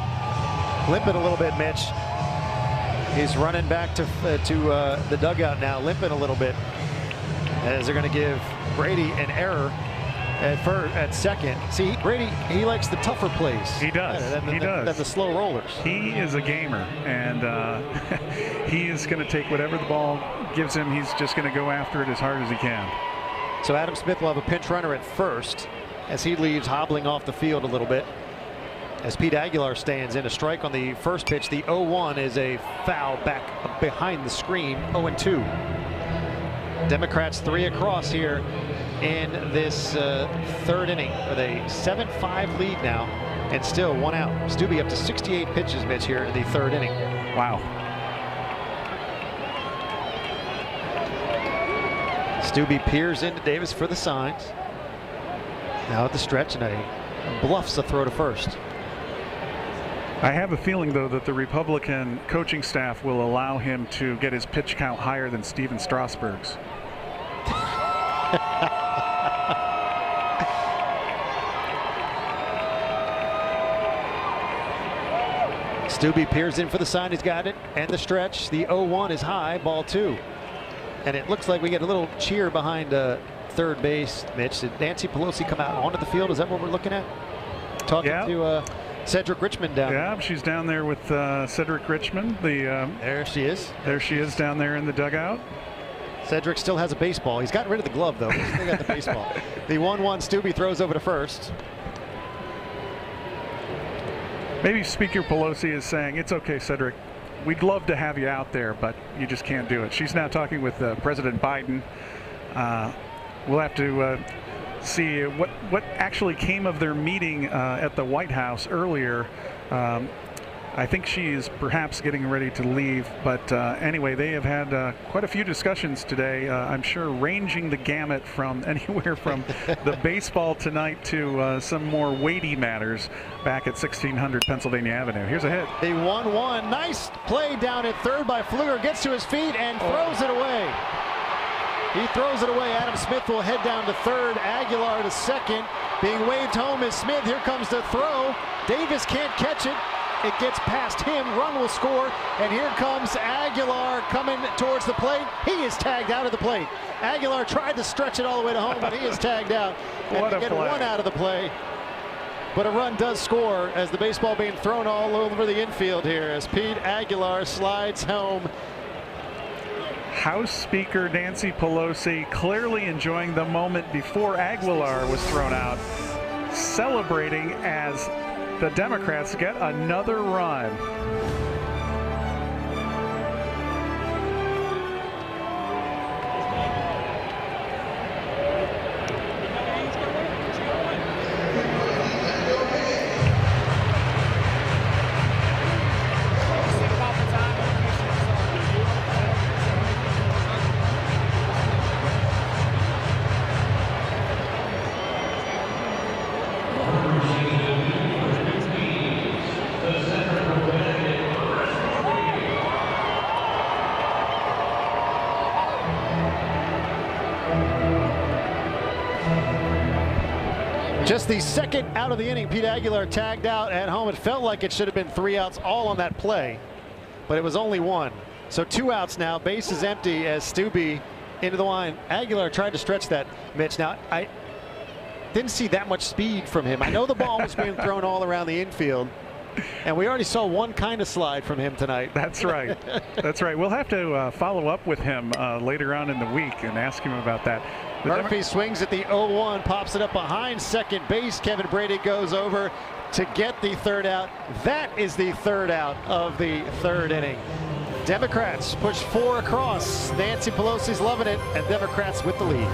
limping a little bit, Mitch. He's running back to the dugout now, limping a little bit, as they're going to give Brady an error at second. See, Brady, he likes the tougher plays. He does. Than the slow rollers. He is a gamer, and he is going to take whatever the ball gives him. He's just going to go after it as hard as he can. So Adam Smith will have a pinch runner at first as he leaves hobbling off the field a little bit. As Pete Aguilar stands in, a strike on the first pitch. The 0-1 is a foul back behind the screen. 0-2. Democrats 3 across here in this third inning with a 7-5 lead now, and still 1 out. Stubbe up to 68 pitches, Mitch, here in the third inning. Wow. Stubbe peers into Davis for the signs. Now at the stretch, and bluffs a throw to first. I have a feeling, though, that the Republican coaching staff will allow him to get his pitch count higher than Steven Strasburg's. Stubbe peers in for the sign. He's got it. And the stretch. The 0-1 is high. Ball 2. And it looks like we get a little cheer behind third base, Mitch. Did Nancy Pelosi come out onto the field? Is that what we're looking at? Talking to Cedric Richmond down there. Yeah, she's down there with Cedric Richmond. There she is. There she is down there in the dugout. Cedric still has a baseball. He's gotten rid of the glove, though. He's still got the baseball. The 1-1, Stubbe throws over to first. Maybe Speaker Pelosi is saying, it's okay, Cedric. We'd love to have you out there, but you just can't do it. She's now talking with President Biden. We'll have to see what actually came of their meeting at the White House earlier. I think she is perhaps getting ready to leave, but anyway, they have had quite a few discussions today. I'm sure ranging the gamut from anywhere from the baseball tonight to some more weighty matters back at 1600 Pennsylvania Avenue. Here's a hit. The 1-1, nice play down at third by Pfluger, gets to his feet and throws it away. He throws it away. Adam Smith will head down to third. Aguilar to second. Being waved home is Smith. Here comes the throw. Davis can't catch it. It gets past him. Run will score. And here comes Aguilar coming towards the plate. He is tagged out of the plate. Aguilar tried to stretch it all the way to home, but he is tagged out. And What to a get play. one out of the play. But a run does score as the baseball being thrown all over the infield here as Pete Aguilar slides home. House Speaker Nancy Pelosi clearly enjoying the moment before Aguilar was thrown out, celebrating as the Democrats get another run. Just the second out of the inning. Pete Aguilar tagged out at home. It felt like it should have been 3 outs all on that play, but it was only 1. So 2 outs now. Base is empty as Stubbe into the line. Aguilar tried to stretch that, Mitch. Now, I didn't see that much speed from him. I know the ball was being thrown all around the infield, And we already saw one kind of slide from him tonight. That's right. That's right. We'll have to follow up with him later on in the week and ask him about that. Murphy swings at the 0-1, pops it up behind second base. Kevin Brady goes over to get the third out. That is the third out of the third inning. Democrats push 4 across. Nancy Pelosi's loving it, and Democrats with the lead.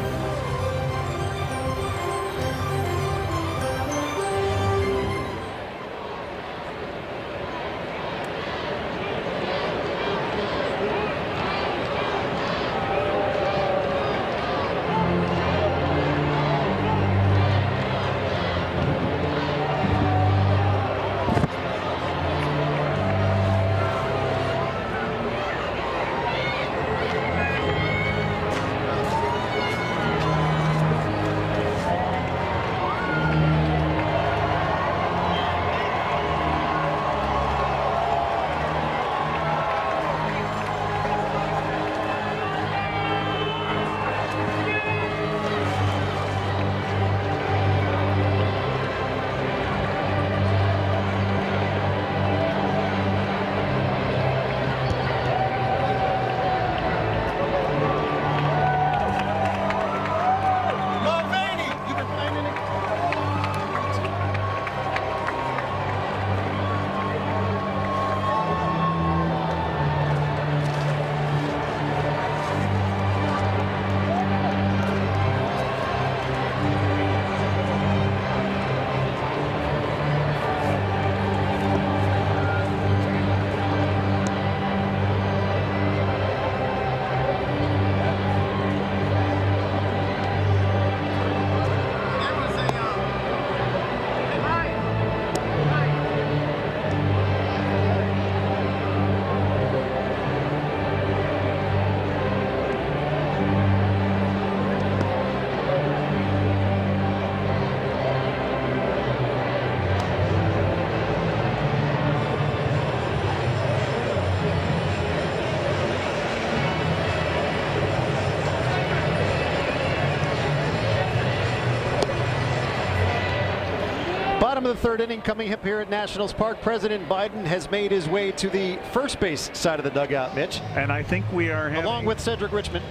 Bottom of the third inning coming up here at Nationals Park. President Biden has made his way to the first base side of the dugout, Mitch. And I think we are having, along with Cedric Richmond,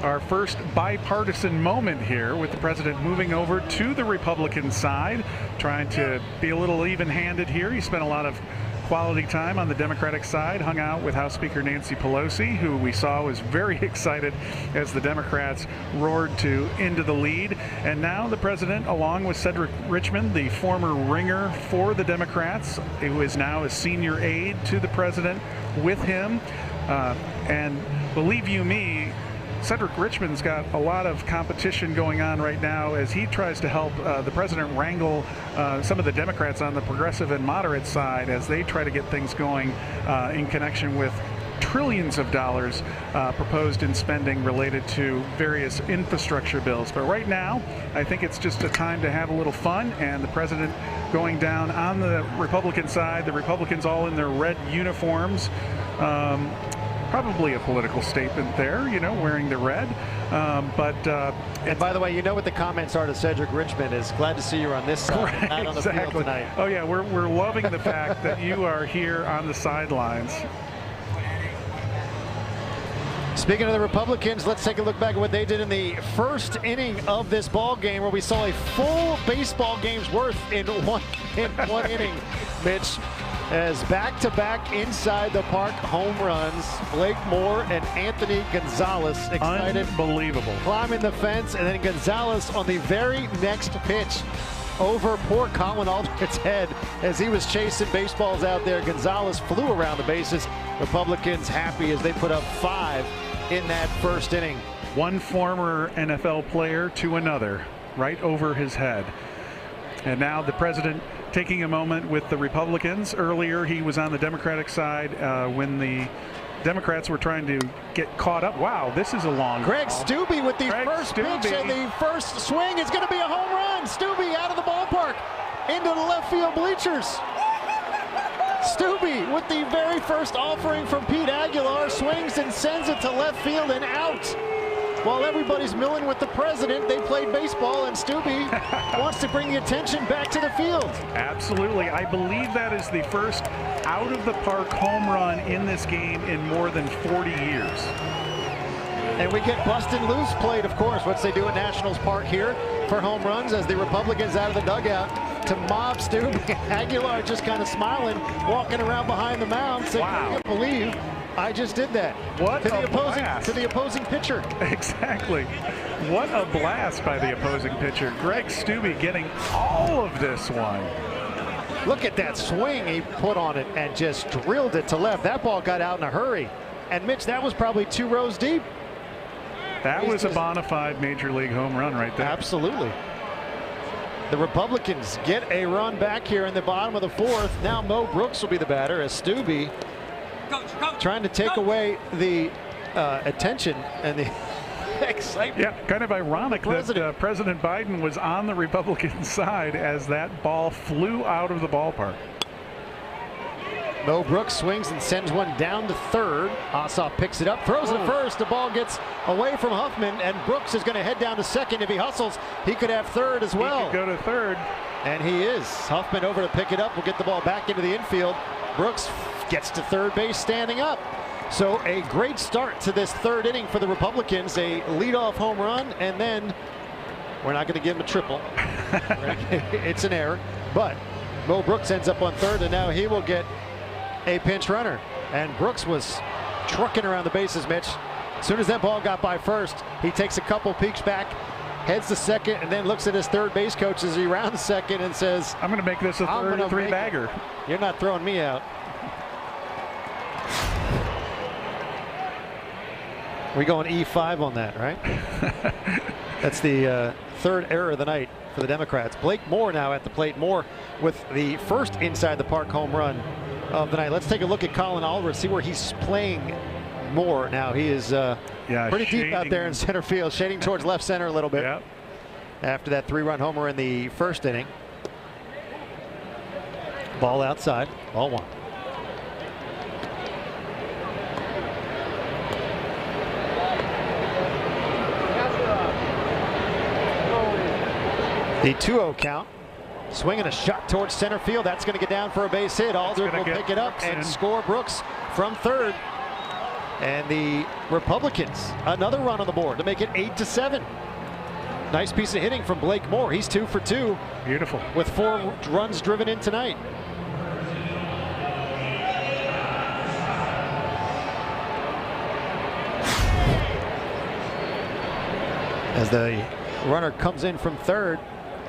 our first bipartisan moment here, with the president moving over to the Republican side, trying to be a little even-handed here. He spent a lot of quality time on the Democratic side, hung out with House Speaker Nancy Pelosi, who we saw was very excited as the Democrats roared to into the lead. And now the president, along with Cedric Richmond, the former ringer for the Democrats, who is now a senior aide to the president, with him. And believe you me, Cedric Richmond's got a lot of competition going on right now as he tries to help the president wrangle some of the Democrats on the progressive and moderate side as they try to get things going in connection with trillions of dollars proposed in spending related to various infrastructure bills. But right now, I think it's just a time to have a little fun, and the president going down on the Republican side, the Republicans all in their red uniforms. Probably a political statement there, you know, wearing the red. And by the way, you know what the comments are to Cedric Richmond is, glad to see you on this side, right, not on the exactly. field tonight. Oh yeah, we're loving the fact that you are here on the sidelines. Speaking of the Republicans, let's take a look back at what they did in the first inning of this ball game, where we saw a full baseball game's worth in one inning, Mitch. As back-to-back inside the park home runs, Blake Moore and Anthony Gonzalez, excited, unbelievable, climbing the fence, and then Gonzalez on the very next pitch over poor Colin Aldrich's head as he was chasing baseballs out there. Gonzalez flew around the bases. Republicans happy as they put up 5 in that first inning. One former NFL player to another, right over his head. And now the president taking a moment with the Republicans. Earlier, he was on the Democratic side when the Democrats were trying to get caught up. Wow, this is a long Greg ball. Stubbe with the first pitch, and the first swing is going to be a home run. Stubbe out of the ballpark into the left field bleachers. Stubbe with the very first offering from Pete Aguilar swings and sends it to left field and out. while everybody's milling with the president, they played baseball, and Stubbe wants to bring the attention back to the field. Absolutely. I believe that is the first out-of-the-park home run in this game in more than 40 years. And we get bustin' loose played, of course. What's they do at Nationals Park here for home runs as the Republicans out of the dugout to mob Stubbe. Aguilar just kind of smiling, walking around behind the mound, saying, wow. I can't believe I just did that. What to a blast. To the opposing pitcher. Exactly. What a blast by the opposing pitcher. Greg Stubbe getting all of this one. Look at that swing he put on it and just drilled it to left. That ball got out in a hurry. And Mitch, that was probably 2 rows deep. That was a bona fide major league home run right there. Absolutely. The Republicans get a run back here in the bottom of the 4th. Now Mo Brooks will be the batter as Stubbe trying to take away the attention and the excitement. Yeah, kind of ironic that President Biden was on the Republican side as that ball flew out of the ballpark. Mo Brooks swings and sends one down to third. Ossoff picks it up, throws it to first. The ball gets away from Huffman, and Brooks is going to head down to second. If he hustles, he could have third as well. He could go to third. And he is. Huffman over to pick it up. Will get the ball back into the infield. Brooks gets to third base standing up. So a great start to this 3rd inning for the Republicans. A leadoff home run, and then we're not going to give him a triple. It's an error. But Mo Brooks ends up on third, and now he will get a pinch runner. And Brooks was trucking around the bases, Mitch. As soon as that ball got by first, he takes a couple peeks back, heads to second, and then looks at his third base coach as he rounds second and says, I'm going to make this a third 3-bagger. You're not throwing me out. We going E5 on that, right? That's the 3rd error of the night for the Democrats. Blake Moore now at the plate. Moore with the first inside the park home run of the night. Let's take a look at Colin Allred, see where he's playing more now. He is pretty deep out there in center field, shading towards left center a little bit. Yep. After that 3-run homer in the 1st inning. Ball outside, ball 1. The 2-0 count. Swinging a shot towards center field. That's going to get down for a base hit. Allred will pick it up and score Brooks from third. And the Republicans, another run on the board to make it 8-7. Nice piece of hitting from Blake Moore. He's 2 for 2. Beautiful. With 4 runs driven in tonight. As the runner comes in from third,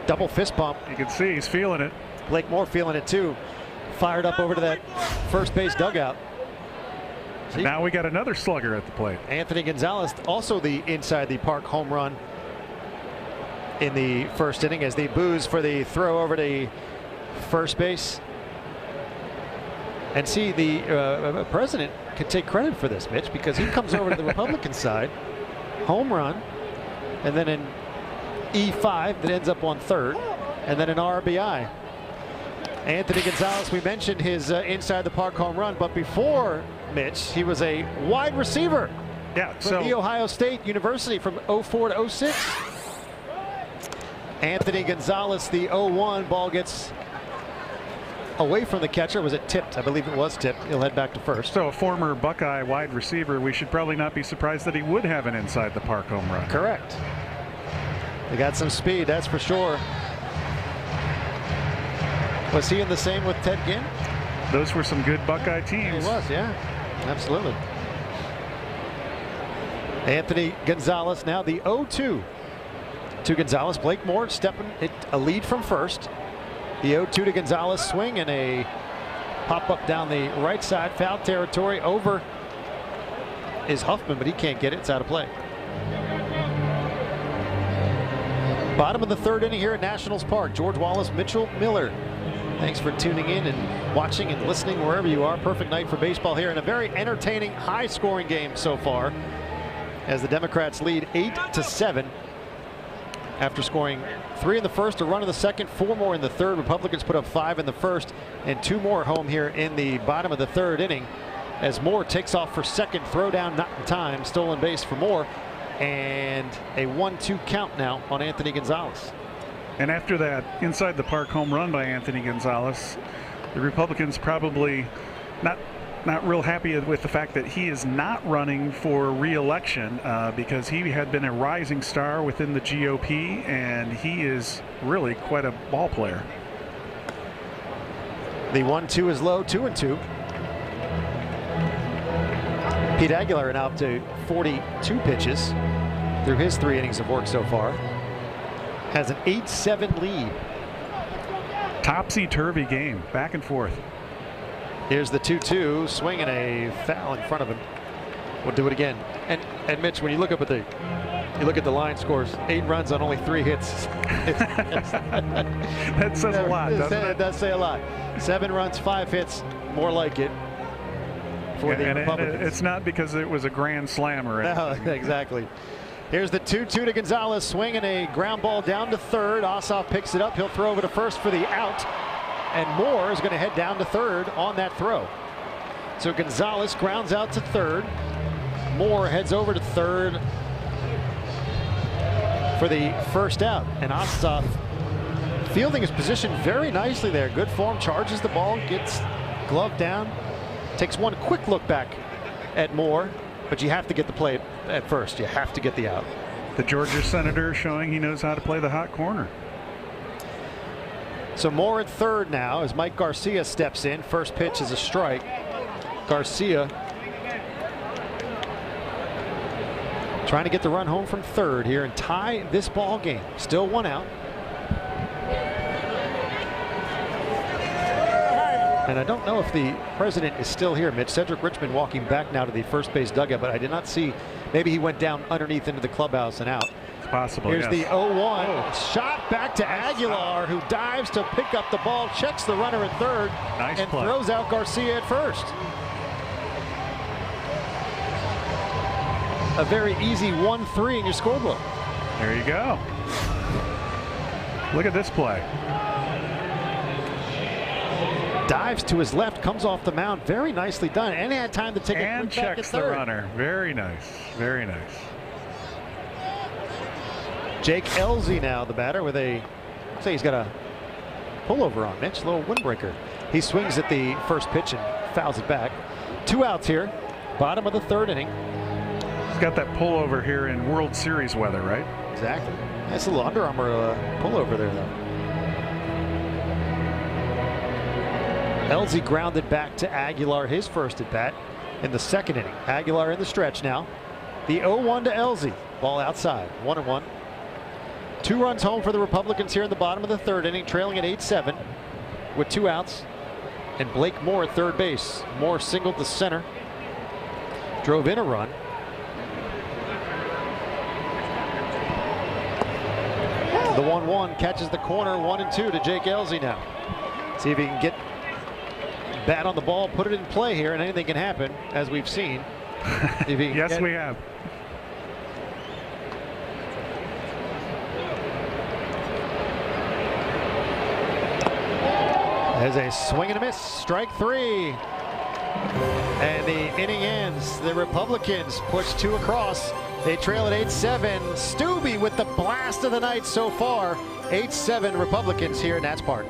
double fist bump. You can see he's feeling it. Blake Moore feeling it too. Fired up over to that first base dugout. See? Now we got another slugger at the plate. Anthony Gonzalez, also the inside the park home run in the 1st inning as they booze for the throw over to first base. And see, the president can take credit for this, Mitch, because he comes over to the Republican side, home run, and then an E5 that ends up on third, and then an RBI. Anthony Gonzalez, we mentioned his inside the park home run, but before, Mitch, he was a wide receiver. Yeah, from the Ohio State University from 04 to 06. Anthony Gonzalez, the 0-1 ball gets away from the catcher. Was it tipped? I believe it was tipped. He'll head back to first. So a former Buckeye wide receiver, we should probably not be surprised that he would have an inside the park home run. Correct. They got some speed, that's for sure. Was he in the same with Ted Ginn? Those were some good Buckeye teams. He was, yeah, absolutely. Anthony Gonzalez now the 0-2 to Gonzalez. Blake Moore stepping a lead from first. The 0-2 to Gonzalez, swing and a pop up down the right side, foul territory. Over is Huffman, but he can't get it. It's out of play. Bottom of the 3rd inning here at Nationals Park. George Wallace, Mitchell Miller. Thanks for tuning in and watching and listening wherever you are. Perfect night for baseball here, and a very entertaining, high-scoring game so far, as the Democrats lead 8-7 after scoring 3 in the 1st, a run in the 2nd, 4 more in the 3rd. Republicans put up 5 in the 1st, and 2 more home here in the bottom of the 3rd inning, as Moore takes off for second. Throw down not in time. Stolen base for Moore. And a 1-2 count now on Anthony Gonzalez. And after that inside the park home run by Anthony Gonzalez, the Republicans probably not real happy with the fact that he is not running for re-election because he had been a rising star within the GOP, and he is really quite a ball player. The 1-2 is low, 2-2. Pete Aguilar now up to 42 pitches through his 3 innings of work so far. Has an 8-7 lead. Topsy-turvy game, back and forth. Here's the 2-2, swinging a foul in front of him. We'll do it again. And Mitch, when you look up at the line scores, 8 runs on only 3 hits. That says a lot, doesn't it? It does say a lot. 7 runs, 5 hits, more like it. For the Republicans. It's not because it was a grand slam or anything. No, exactly. Here's the 2-2 to Gonzalez, swinging a ground ball down to third. Ossoff picks it up. He'll throw over to first for the out. And Moore is going to head down to third on that throw. So Gonzalez grounds out to third. Moore heads over to third for the first out. And Ossoff fielding his position very nicely there. Good form, charges the ball, gets glove down. Takes one quick look back at Moore, but you have to get the play at first. You have to get the out. The Georgia Senator showing he knows how to play the hot corner. So Moore at third now as Mike Garcia steps in. First pitch is a strike. Garcia trying to get the run home from third here and tie this ball game. Still 1 out. And I don't know if the president is still here, Mitch. Cedric Richmond walking back now to the first base dugout, but I did not see. Maybe he went down underneath into the clubhouse and out. It's possible. Here's yes. the 0-1 shot back to Aguilar, who dives to pick up the ball, checks the runner at third, nice and play. throws out Garcia at first. A very easy 1-3 in your scorebook. There you go. Look at this play. Dives to his left, comes off the mound. Very nicely done. And he had time to take a and quick back at checks the third. runner. Very nice. Very nice. Jake Elzy now the batter with a, I'd say he's got a pullover on, Mitch, a little windbreaker. He swings at the first pitch and fouls it back. 2 outs here, bottom of the 3rd inning. He's got that pullover here in World Series weather, right? Exactly. Nice little Under Armour pullover there, though. Elzy grounded back to Aguilar, his first at bat in the 2nd inning. Aguilar in the stretch now. The 0-1 to Elzy. Ball outside, 1-1. 2 runs home for the Republicans here in the bottom of the 3rd inning, trailing at 8-7 with 2 outs. And Blake Moore at third base. Moore singled to center. Drove in a run. The 1-1 catches the corner, 1-2 to Jake Elzy now. See if he can get bat on the ball, put it in play here, and anything can happen, as we've seen. Yes, we have. There's a swing and a miss, strike 3. And the inning ends. The Republicans push 2 across. They trail at 8-7. Stubbe with the blast of the night so far. 8-7 Republicans here in Nats Park.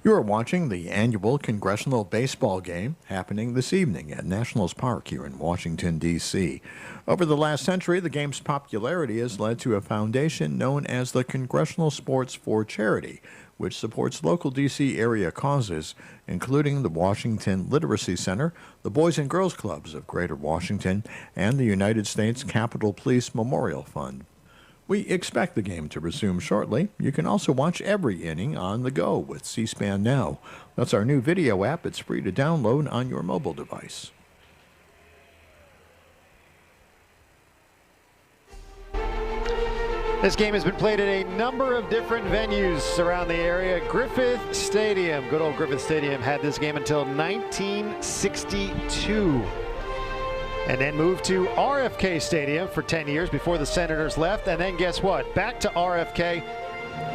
You are watching the annual Congressional Baseball Game happening this evening at Nationals Park here in Washington, D.C. Over the last century, the game's popularity has led to a foundation known as the Congressional Sports for Charity, which supports local D.C. area causes, including the Washington Literacy Center, the Boys and Girls Clubs of Greater Washington, and the United States Capitol Police Memorial Fund. We expect the game to resume shortly. You can also watch every inning on the go with C-SPAN Now. That's our new video app. It's free to download on your mobile device. This game has been played at a number of different venues around the area. Griffith Stadium, good old Griffith Stadium, had this game until 1962. And then moved to RFK Stadium for 10 years before the Senators left. And then guess what? Back to RFK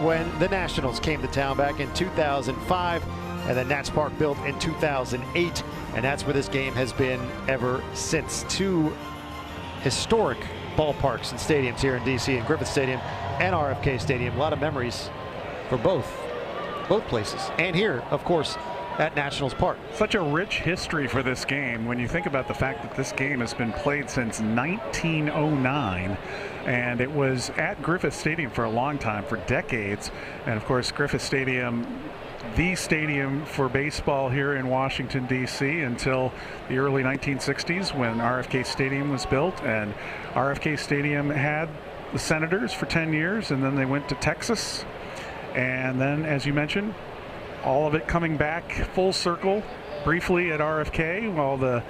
when the Nationals came to town back in 2005. And then Nats Park built in 2008. And that's where this game has been ever since. Two historic ballparks and stadiums here in D.C. in Griffith Stadium and RFK Stadium. A lot of memories for both places. And here, of course, at Nationals Park. Such a rich history for this game when you think about the fact that this game has been played since 1909, and it was at Griffith Stadium for a long time, for decades. And of course, Griffith Stadium, the stadium for baseball here in Washington, D.C. until the early 1960s when RFK Stadium was built. And RFK Stadium had the Senators for 10 years, and then they went to Texas. And then, as you mentioned, all of it coming back full circle briefly at RFK while the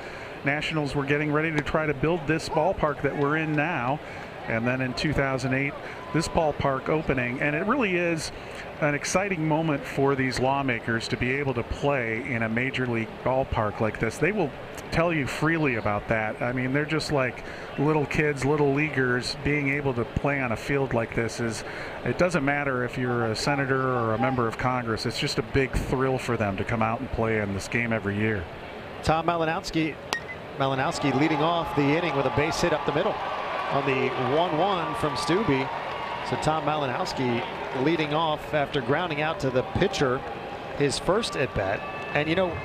Nationals were getting ready to try to build this ballpark that we're in now. And then in 2008, this ballpark opening. And it really is an exciting moment for these lawmakers to be able to play in a major league ballpark like this. They will tell you freely about that. I mean, they're just like little kids, little leaguers. Being able to play on a field like this it doesn't matter if you're a senator or a member of Congress. It's just a big thrill for them to come out and play in this game every year. Tom Malinowski leading off the inning with a base hit up the middle on the 1-1 from Stubbe. So Tom Malinowski leading off after grounding out to the pitcher his first at bat. And you know,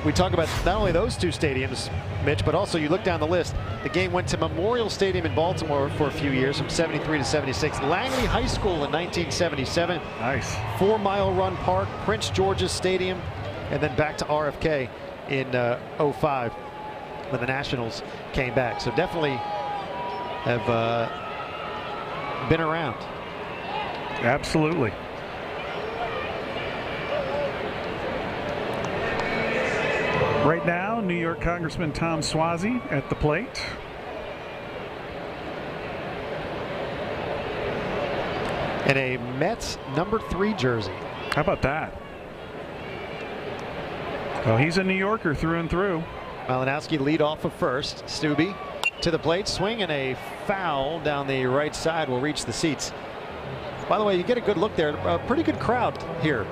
we talk about not only those two stadiums, Mitch, but also you look down the list. The game went to Memorial Stadium in Baltimore for a few years, from 73 to 76. Langley High School in 1977. Nice. 4 Mile Run Park, Prince George's Stadium, and then back to RFK in 05 when the Nationals came back. So definitely have been around. Absolutely. Right now, New York Congressman Tom Suozzi at the plate. And a Mets #3 jersey. How about that? Well, he's a New Yorker through and through. Malinowski lead off of first. Stubbe to the plate, swing, and a foul down the right side will reach the seats. By the way, you get a good look there. A pretty good crowd here.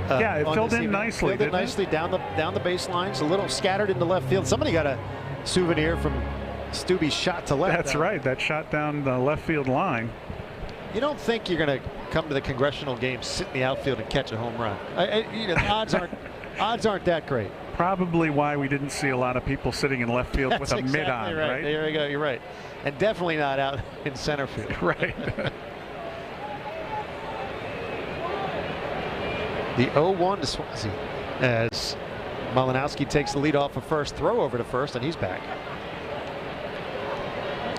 Yeah, it filled in nicely. Filled in nicely down the baselines, a little scattered into left field. Somebody got a souvenir from Stubbe's shot to left. That's right. That shot down the left field line. You don't think you're going to come to the congressional game, sit in the outfield, and catch a home run? You know, the odds aren't that great. Probably why we didn't see a lot of people sitting in left field with a mid on, right? There you go. You're right, and definitely not out in center field. Right. The 0-1 to Suozzi as Malinowski takes the lead off of first, throw over to first, and he's back.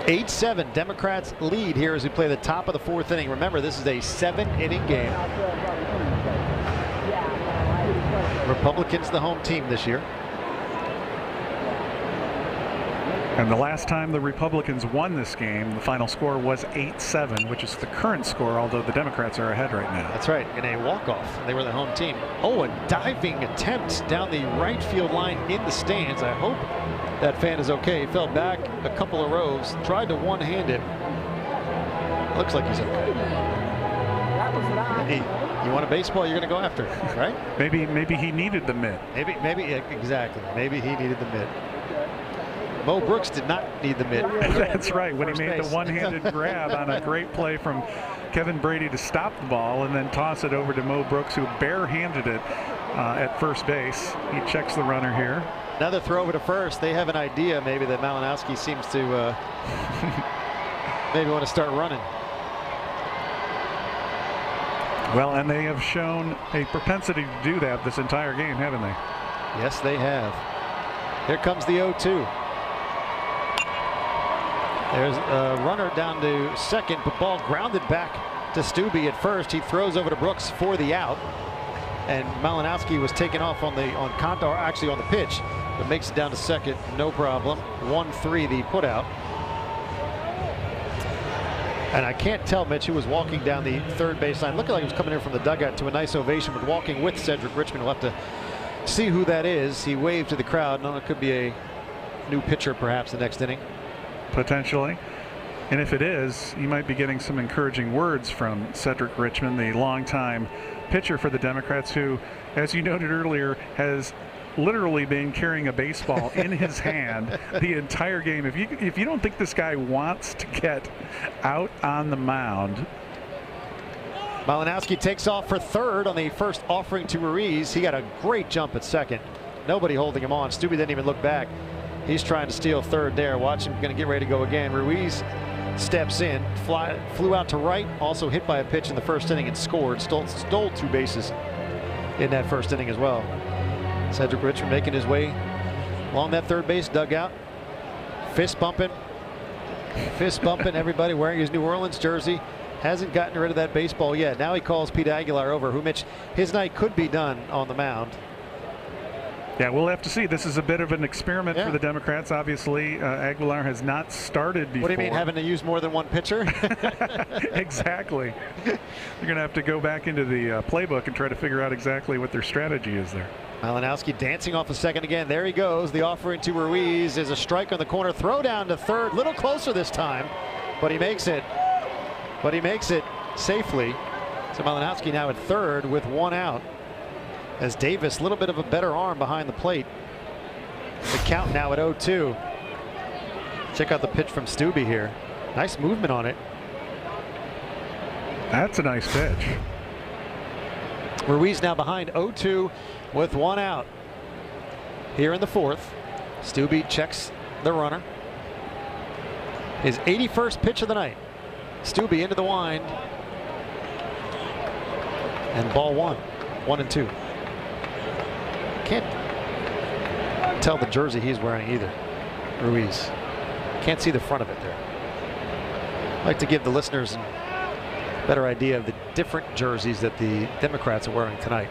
8-7 Democrats lead here as we play the top of the 4th inning. Remember, this is a 7-inning game. Republicans the home team this year. And the last time the Republicans won this game, the final score was 8-7, which is the current score, although the Democrats are ahead right now. That's right, in a walk-off. They were the home team. Oh, a diving attempt down the right field line in the stands. I hope that fan is okay. He fell back a couple of rows, tried to one-hand it. Looks like he's okay. You want a baseball, you're going to go after it, right? Maybe he needed the mitt. Maybe exactly. Maybe he needed the mitt. Mo Brooks did not need the mitt. That's right. When he made the one-handed grab on a great play from Kevin Brady to stop the ball and then toss it over to Mo Brooks, who barehanded it at first base. He checks the runner here. Another throw over to first. They have an idea maybe that Malinowski seems to maybe want to start running. Well, and they have shown a propensity to do that this entire game, haven't they? Yes, they have. Here comes the 0-2. There's a runner down to second, but ball grounded back to Stubbe at first. He throws over to Brooks for the out, and Malinowski was taken off on actually on the pitch, but makes it down to second, no problem. 1-3 the put out. And I can't tell, Mitch, who was walking down the third baseline. Looked like he was coming in from the dugout to a nice ovation, but walking with Cedric Richmond. We'll have to see who that is. He waved to the crowd. No, it could be a new pitcher perhaps the next inning. Potentially. And if it is, you might be getting some encouraging words from Cedric Richmond, the longtime pitcher for the Democrats, who, as you noted earlier, has literally been carrying a baseball in his hand the entire game. If you don't think this guy wants to get out on the mound. Malinowski takes off for third on the first offering to Ruiz. He got a great jump at second. Nobody holding him on. Stubbe didn't even look back. He's trying to steal third there. Watch him, going to get ready to go again. Ruiz steps in, flew out to right, also hit by a pitch in the first inning and scored. Stole 2 bases in that first inning as well. Cedric Richmond making his way along that third base dugout. Fist bumping, everybody wearing his New Orleans jersey. Hasn't gotten rid of that baseball yet. Now he calls Pete Aguilar over, who, Mitch, his night could be done on the mound. Yeah, we'll have to see. This is a bit of an experiment for the Democrats. Obviously, Aguilar has not started before. What do you mean, having to use more than one pitcher? Exactly. They're going to have to go back into the playbook and try to figure out exactly what their strategy is there. Malinowski dancing off a second again. There he goes. The offering to Ruiz is a strike on the corner. Throw down to third. Little closer this time, but he makes it. Safely. So Malinowski now at third with 1 out. As Davis, a little bit of a better arm behind the plate. The count now at 0-2. Check out the pitch from Stubbe here. Nice movement on it. That's a nice pitch. Ruiz now behind 0-2 with 1 out. Here in the fourth, Stubbe checks the runner. His 81st pitch of the night. Stubbe into the wind. And ball 1. 1-2. Can't tell the jersey he's wearing either. Ruiz. Can't see the front of it there. I'd like to give the listeners a better idea of the different jerseys that the Democrats are wearing tonight.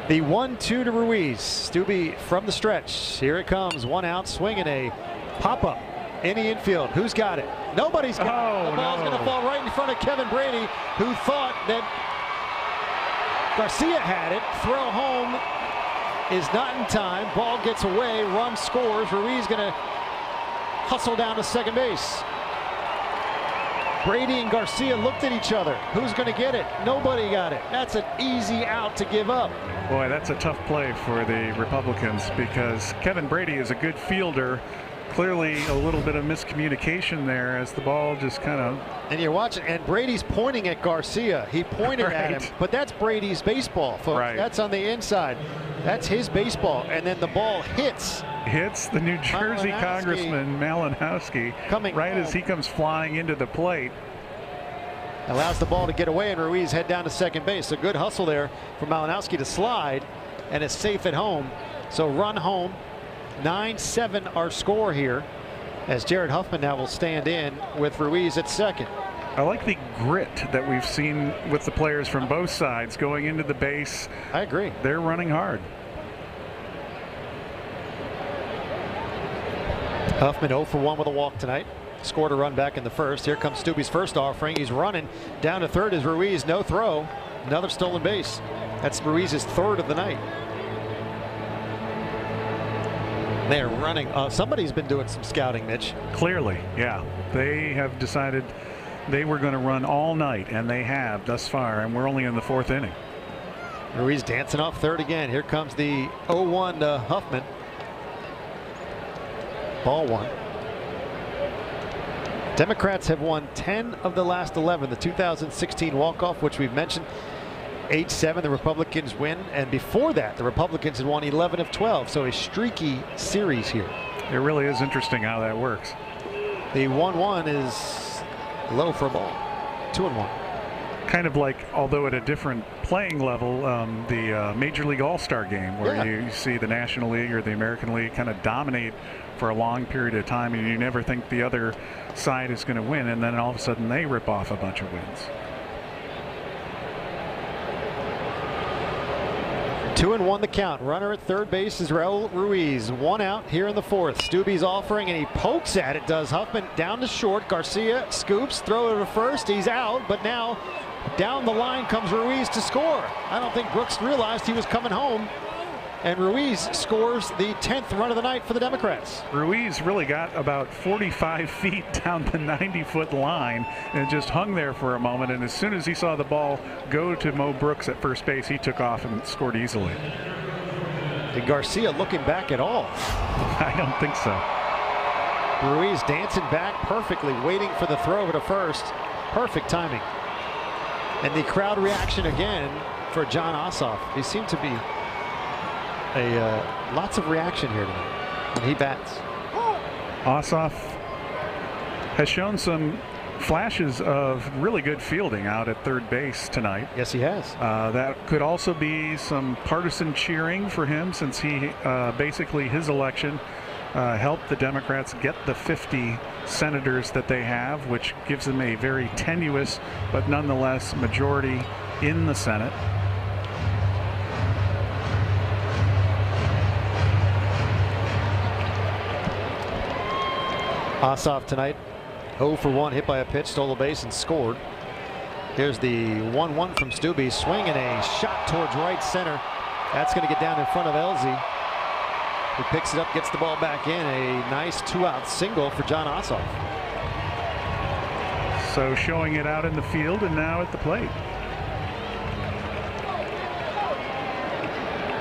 The 1-2 to Ruiz. Stubbe from the stretch. Here it comes. 1 out. Swinging a pop-up in the infield. Who's got it? Nobody's got it. The ball's going to fall right in front of Kevin Brady, who thought that Garcia had it. Throw home is not in time. Ball gets away. Run scores. Ruiz going to hustle down to second base. Brady and Garcia looked at each other. Who's going to get it? Nobody got it. That's an easy out to give up. Boy, that's a tough play for the Republicans because Kevin Brady is a good fielder. Clearly a little bit of miscommunication there as the ball just kind of. And you're watching, and Brady's pointing at Garcia. He pointed at him, but that's Brady's baseball, folks. Right. That's on the inside. That's his baseball, and then the ball hits the New Jersey Congressman Malinowski coming right as he comes flying into the plate. Allows the ball to get away, and Ruiz head down to second base. A good hustle there for Malinowski to slide, and it's safe at home. So run home. 9-7 our score here, as Jared Huffman now will stand in with Ruiz at second. I like the grit that we've seen with the players from both sides going into the base. I agree. They're running hard. Huffman 0 for 1 with a walk tonight. Scored a run back in the first. Here comes Stubbe's first offering. He's running down to third as Ruiz. No throw. Another stolen base. That's Ruiz's third of the night. They're running. Somebody's been doing some scouting, Mitch. Clearly, yeah. They have decided they were going to run all night, and they have thus far, and we're only in the fourth inning. Ruiz dancing off third again. Here comes the 0-1 to Huffman. Ball 1. Democrats have won 10 of the last 11. The 2016 walk-off, which we've mentioned, 8-7, the Republicans win, and before that, the Republicans had won 11 of 12, so a streaky series here. It really is interesting how that works. The 1-1 is low for a ball. 2-1. Kind of like, although at a different playing level, the Major League All-Star game, where you see the National League or the American League kind of dominate for a long period of time, and you never think the other side is going to win, and then all of a sudden they rip off a bunch of wins. 2-1 the count. Runner at third base is Raul Ruiz. 1 out here in the fourth. Stubbe's offering, and he pokes at it. Does Huffman down to short. Garcia scoops, throw it to first. He's out, but now down the line comes Ruiz to score. I don't think Brooks realized he was coming home, and Ruiz scores the 10th run of the night for the Democrats. Ruiz really got about 45 feet down the 90-foot line and just hung there for a moment, and as soon as he saw the ball go to Mo Brooks at first base, he took off and scored easily. Did Garcia looking back at all? I don't think so. Ruiz dancing back perfectly, waiting for the throw to first. Perfect timing. And the crowd reaction again for John Ossoff. He seemed to be lots of reaction here tonight when he bats. Ossoff has shown some flashes of really good fielding out at third base tonight. Yes, he has. That could also be some partisan cheering for him, since he basically his election helped the Democrats get the 50 senators that they have, which gives them a very tenuous but nonetheless majority in the Senate. Ossoff tonight 0 for 1, hit by a pitch, stole a base and scored. Here's the 1-1 from Stubbe, swing and a shot towards right center. That's going to get down in front of Elzy, who picks it up, gets the ball back in. A nice 2-out single for John Ossoff. So showing it out in the field and now at the plate.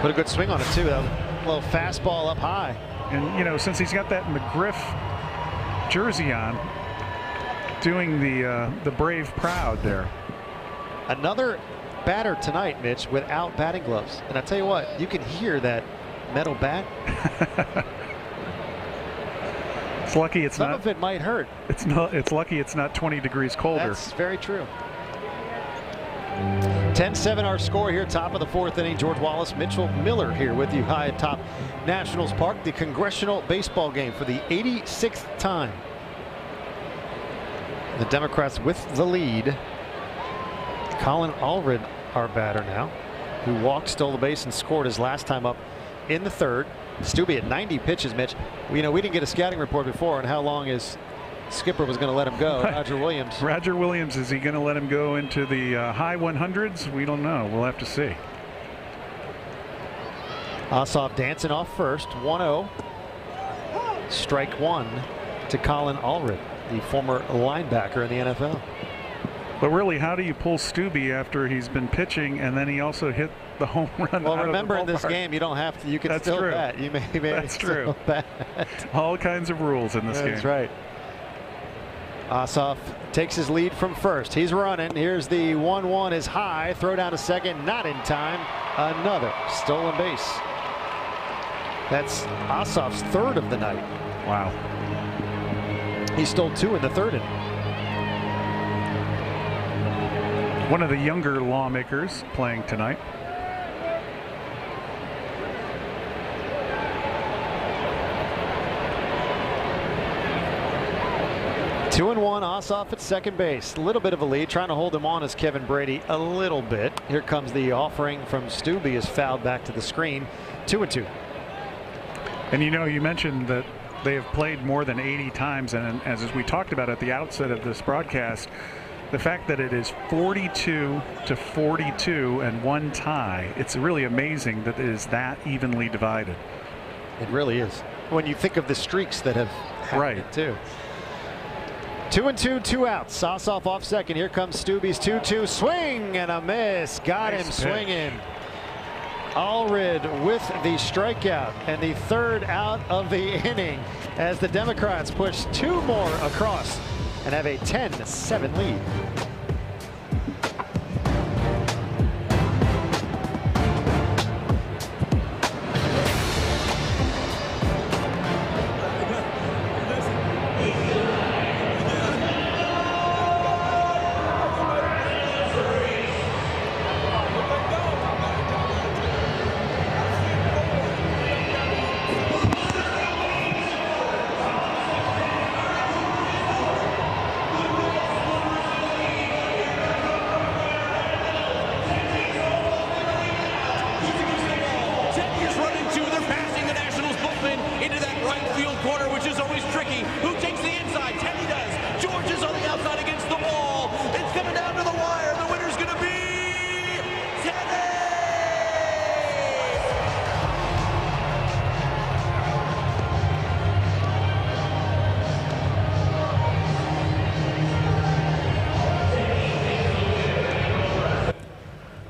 Put a good swing on it too. A little fastball up high. And you know, since he's got that McGriff jersey on, doing the brave proud there. Another batter tonight, Mitch, without batting gloves. And I tell you what, you can hear that metal bat. It's lucky it's Some not. of it might hurt. It's not. It's lucky it's not 20 degrees colder. That's very true. 10-7 our score here, top of the fourth inning. George Wallace, Mitchell Miller here with you high atop Nationals Park, the Congressional Baseball Game for the 86th time. The Democrats with the lead. Colin Allred, our batter now, who walked, stole the base, and scored his last time up in the third. Stubbe at 90 pitches, Mitch. We didn't get a scouting report before on how long his skipper was going to let him go. Roger Williams. Roger Williams, is he going to let him go into the high 100s? We don't know. We'll have to see. Ossoff dancing off first. 1-0. Strike one to Colin Allred, the former linebacker in the NFL. But really, how do you pull Stubbe after he's been pitching and then he also hit the home run? Well, out remember, of in the this ballpark? game, you don't have to. You can That's still true. bat. You may That's true. bat. All kinds of rules in this game. That's right. Ossoff takes his lead from first. He's running. Here's the 1-1 is high. Throw down to second. Not in time. Another stolen base. That's Ossoff's third of the night. Wow. He stole two in the third inning. One of the younger lawmakers playing tonight. Two and one, Ossoff at second base. A little bit of a lead. Trying to hold him on is Kevin Brady a little bit. Here comes the offering from Stubbe, is fouled back to the screen. 2-2. And you know, you mentioned that they have played more than 80 times, and as we talked about at the outset of this broadcast, the fact that it is 42-42 and one tie, it's really amazing that it is that evenly divided. It really is. When you think of the streaks that have happened, Right. too. 2-2, 2 outs. Ossoff off second. Here comes Stubbe's 2-2 swing and a miss. Got him Nice swinging. Allred with the strikeout and the third out of the inning as the Democrats push two more across and have a 10-7 lead.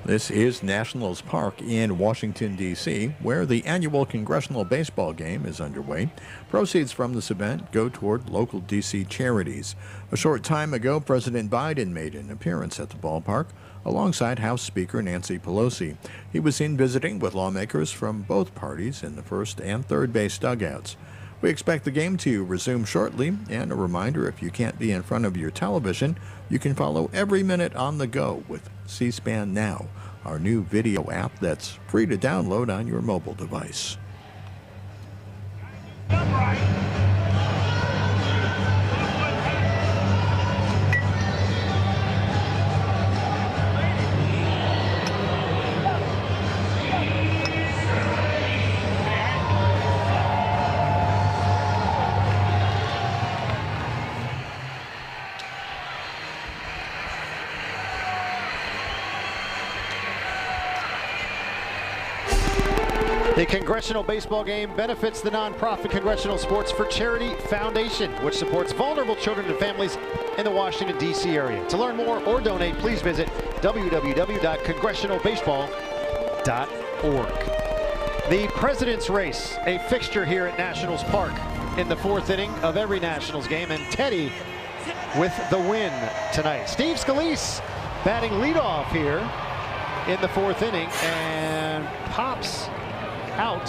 This is Nationals Park in Washington, D.C., where the annual Congressional Baseball Game is underway. Proceeds from this event go toward local D.C. charities. A short time ago, President Biden made an appearance at the ballpark alongside House Speaker Nancy Pelosi. He was seen visiting with lawmakers from both parties in the first and third base dugouts. We expect the game to resume shortly, and a reminder, if you can't be in front of your television, you can follow every minute on the go with C-SPAN Now, our new video app that's free to download on your mobile device. The Congressional Baseball Game benefits the nonprofit Congressional Sports for Charity Foundation, which supports vulnerable children and families in the Washington, D.C. area. To learn more or donate, please visit www.congressionalbaseball.org. The President's Race, a fixture here at Nationals Park in the fourth inning of every Nationals game, and Teddy with the win tonight. Steve Scalise batting leadoff here in the fourth inning and pops out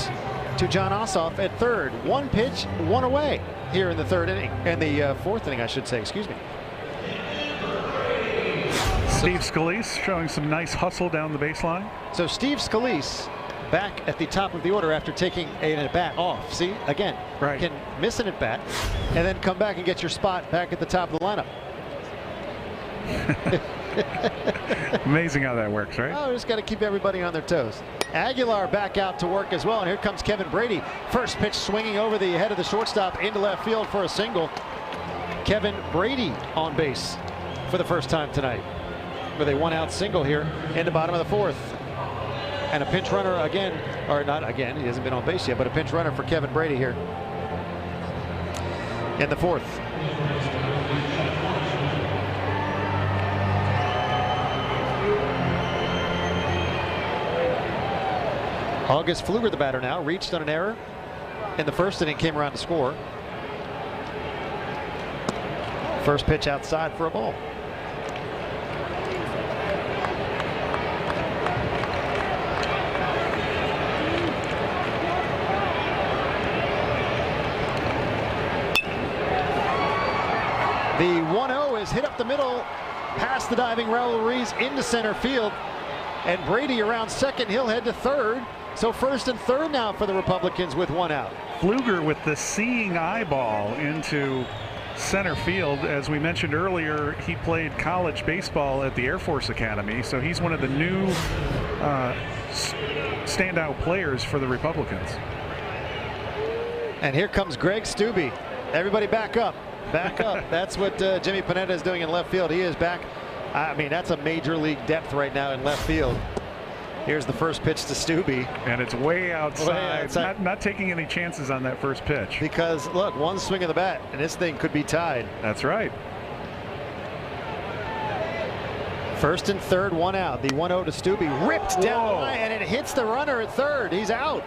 to John Ossoff at third. One pitch, one away here in the third inning, and the fourth inning, I should say, excuse me. Steve Scalise showing some nice hustle down the baseline. So Steve Scalise back at the top of the order after taking an at-bat off. See, again, right. You can miss an at-bat and then come back and get your spot back at the top of the lineup. Amazing how that works, right? Oh, just got to keep everybody on their toes. Aguilar back out to work as well, and here comes Kevin Brady. First pitch swinging over the head of the shortstop into left field for a single. Kevin Brady on base for the first time tonight with a one-out single here in the bottom of the fourth. And a pinch runner again, or not again, he hasn't been on base yet, but a pinch runner for Kevin Brady here in the fourth. August Pfluger, the batter now, reached on an error in the first inning, came around to score. First pitch outside for a ball. The 1-0 is hit up the middle, past the diving Raul Ruiz into center field, and Brady around second. He'll head to third. So first and third now for the Republicans with one out. Pfluger with the seeing eyeball into center field. As we mentioned earlier, he played college baseball at the Air Force Academy, so he's one of the new standout players for the Republicans. And here comes Greg Stubbe. Everybody back up. Back up. That's what Jimmy Panetta is doing in left field. He is back. I mean, that's a major league depth right now in left field. Here's the first pitch to Stubbe. And it's way outside. Way outside. Not taking any chances on that first pitch. Because, look, one swing of the bat, and this thing could be tied. That's right. First and third, one out. The 1-0 to Stubbe. Ripped down the line, and it hits the runner at third. He's out.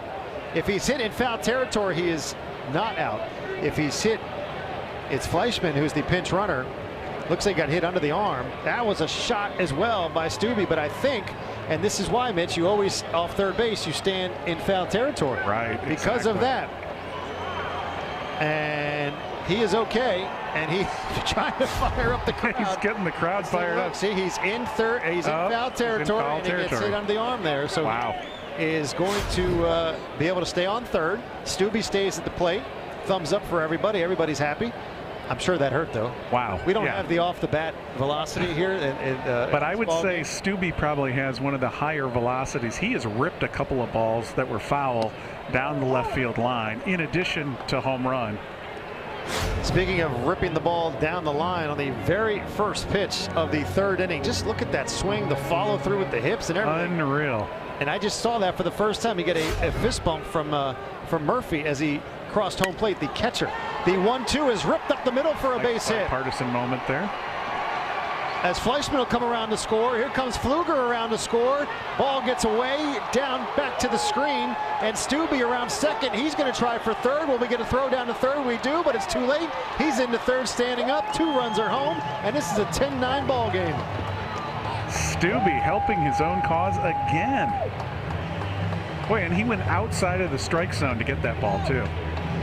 If he's hit in foul territory, he is not out. If he's hit, it's Fleischman who's the pinch runner. Looks like he got hit under the arm. That was a shot as well by Stubbe, but I think, and this is why, Mitch, you always, off third base, you stand in foul territory. Right, because of that. And he is okay, and he's trying to fire up the crowd. He's getting the crowd fired up. See, he's in third, he's in foul territory, and he gets hit under the arm there. So wow. Is going to be able to stay on third. Stubbe stays at the plate. Thumbs up for everybody. Everybody's happy. I'm sure that hurt, though. Wow. We don't have the off-the-bat velocity here. But I would say Stubbe probably has one of the higher velocities. He has ripped a couple of balls that were foul down the left field line, in addition to home run. Speaking of ripping the ball down the line on the very first pitch of the third inning, just look at that swing, the follow-through with the hips and everything. Unreal. And I just saw that for the first time. He got a fist bump from Murphy as he crossed home plate, the catcher. The 1-2 is ripped up the middle for a base hit. Partisan moment there. as Fleischman will come around to score. Here comes Pfluger around to score. Ball gets away, down back to the screen, and Stubbe around second. He's going to try for third. Will we get a throw down to third? We do, but it's too late. He's into third standing up. 2 runs are home, and this is a 10-9 ball game. Stubbe helping his own cause again. Boy, and he went outside of the strike zone to get that ball, too.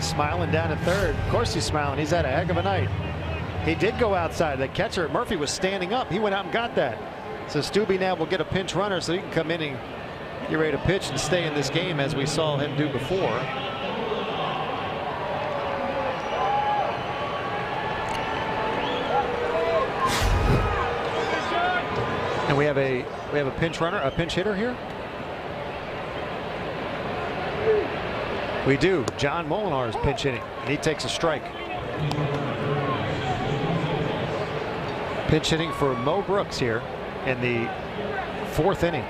Smiling down at third. Of course he's smiling. He's had a heck of a night. He did go outside. The catcher, Murphy, was standing up. He went out and got that. So Stubbe now will get a pinch runner so he can come in and get ready to pitch and stay in this game as we saw him do before. And we have a pinch runner, a pinch hitter here. We do. John Molinar is pinch hitting, and he takes a strike. Pinch hitting for Mo Brooks here in the 4th inning.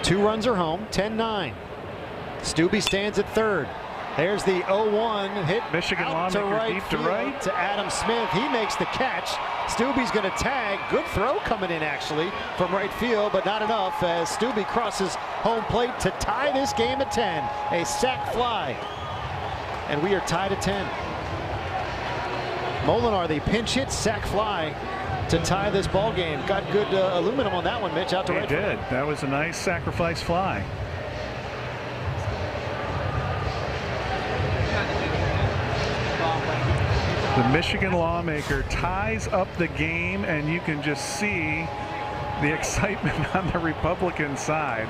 2 runs are home, 10-9. Stubbe stands at third. There's the 0-1 hit. Michigan out to Lawmaker right deep to field right. to Adam Smith. He makes the catch. Stubbe's going to tag. Good throw coming in actually from right field, but not enough as Stubbe crosses home plate to tie this game at 10. A sac fly, and we are tied at 10. Molinar, the pinch hit sac fly to tie this ball game. Got good aluminum on that one, Mitch, out to right. He did. That was a nice sacrifice fly. The Michigan Lawmaker ties up the game, and you can just see the excitement on the Republican side.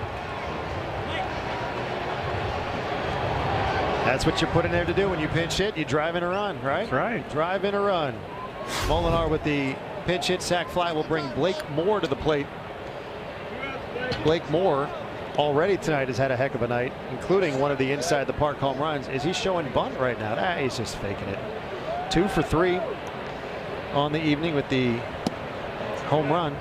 That's what you're put in there to do when you pinch hit. You drive in a run, right? That's right. Drive in a run. Molinar with the pinch hit sac fly will bring Blake Moore to the plate. Blake Moore already tonight has had a heck of a night, including one of the inside the park home runs. Is he showing bunt right now? He's just faking it. 2 for 3 on the evening with the home run.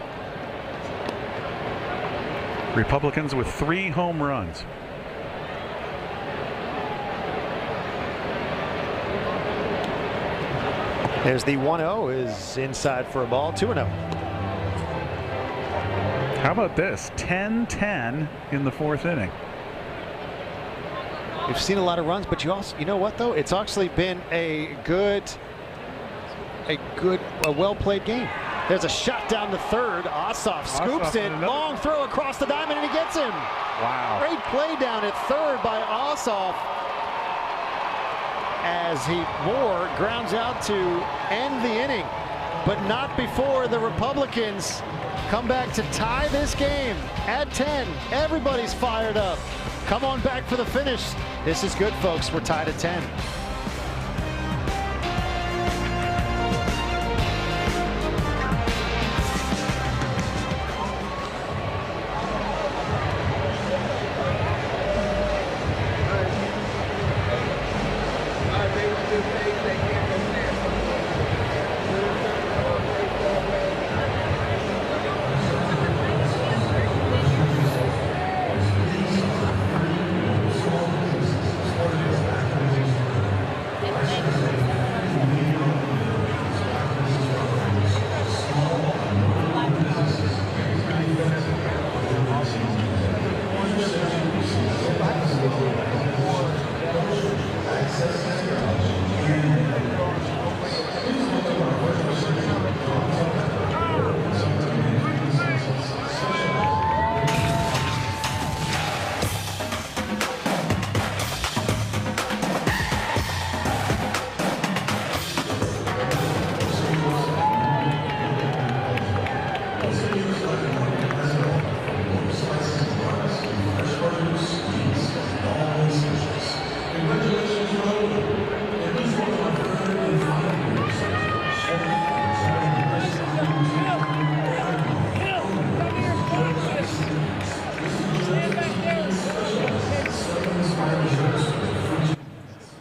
Republicans with 3 home runs. There's the 1-0 is inside for a ball. 2-0. How about this? 10-10 in the 4th inning. We've seen a lot of runs, but you know what though? It's actually been a well-played game. There's a shot down to third. Ossoff scoops it. Long throw across the diamond, and he gets him. Wow. Great play down at third by Ossoff as Moore grounds out to end the inning, but not before the Republicans come back to tie this game at 10. Everybody's fired up. Come on back for the finish. This is good, folks. We're tied at 10.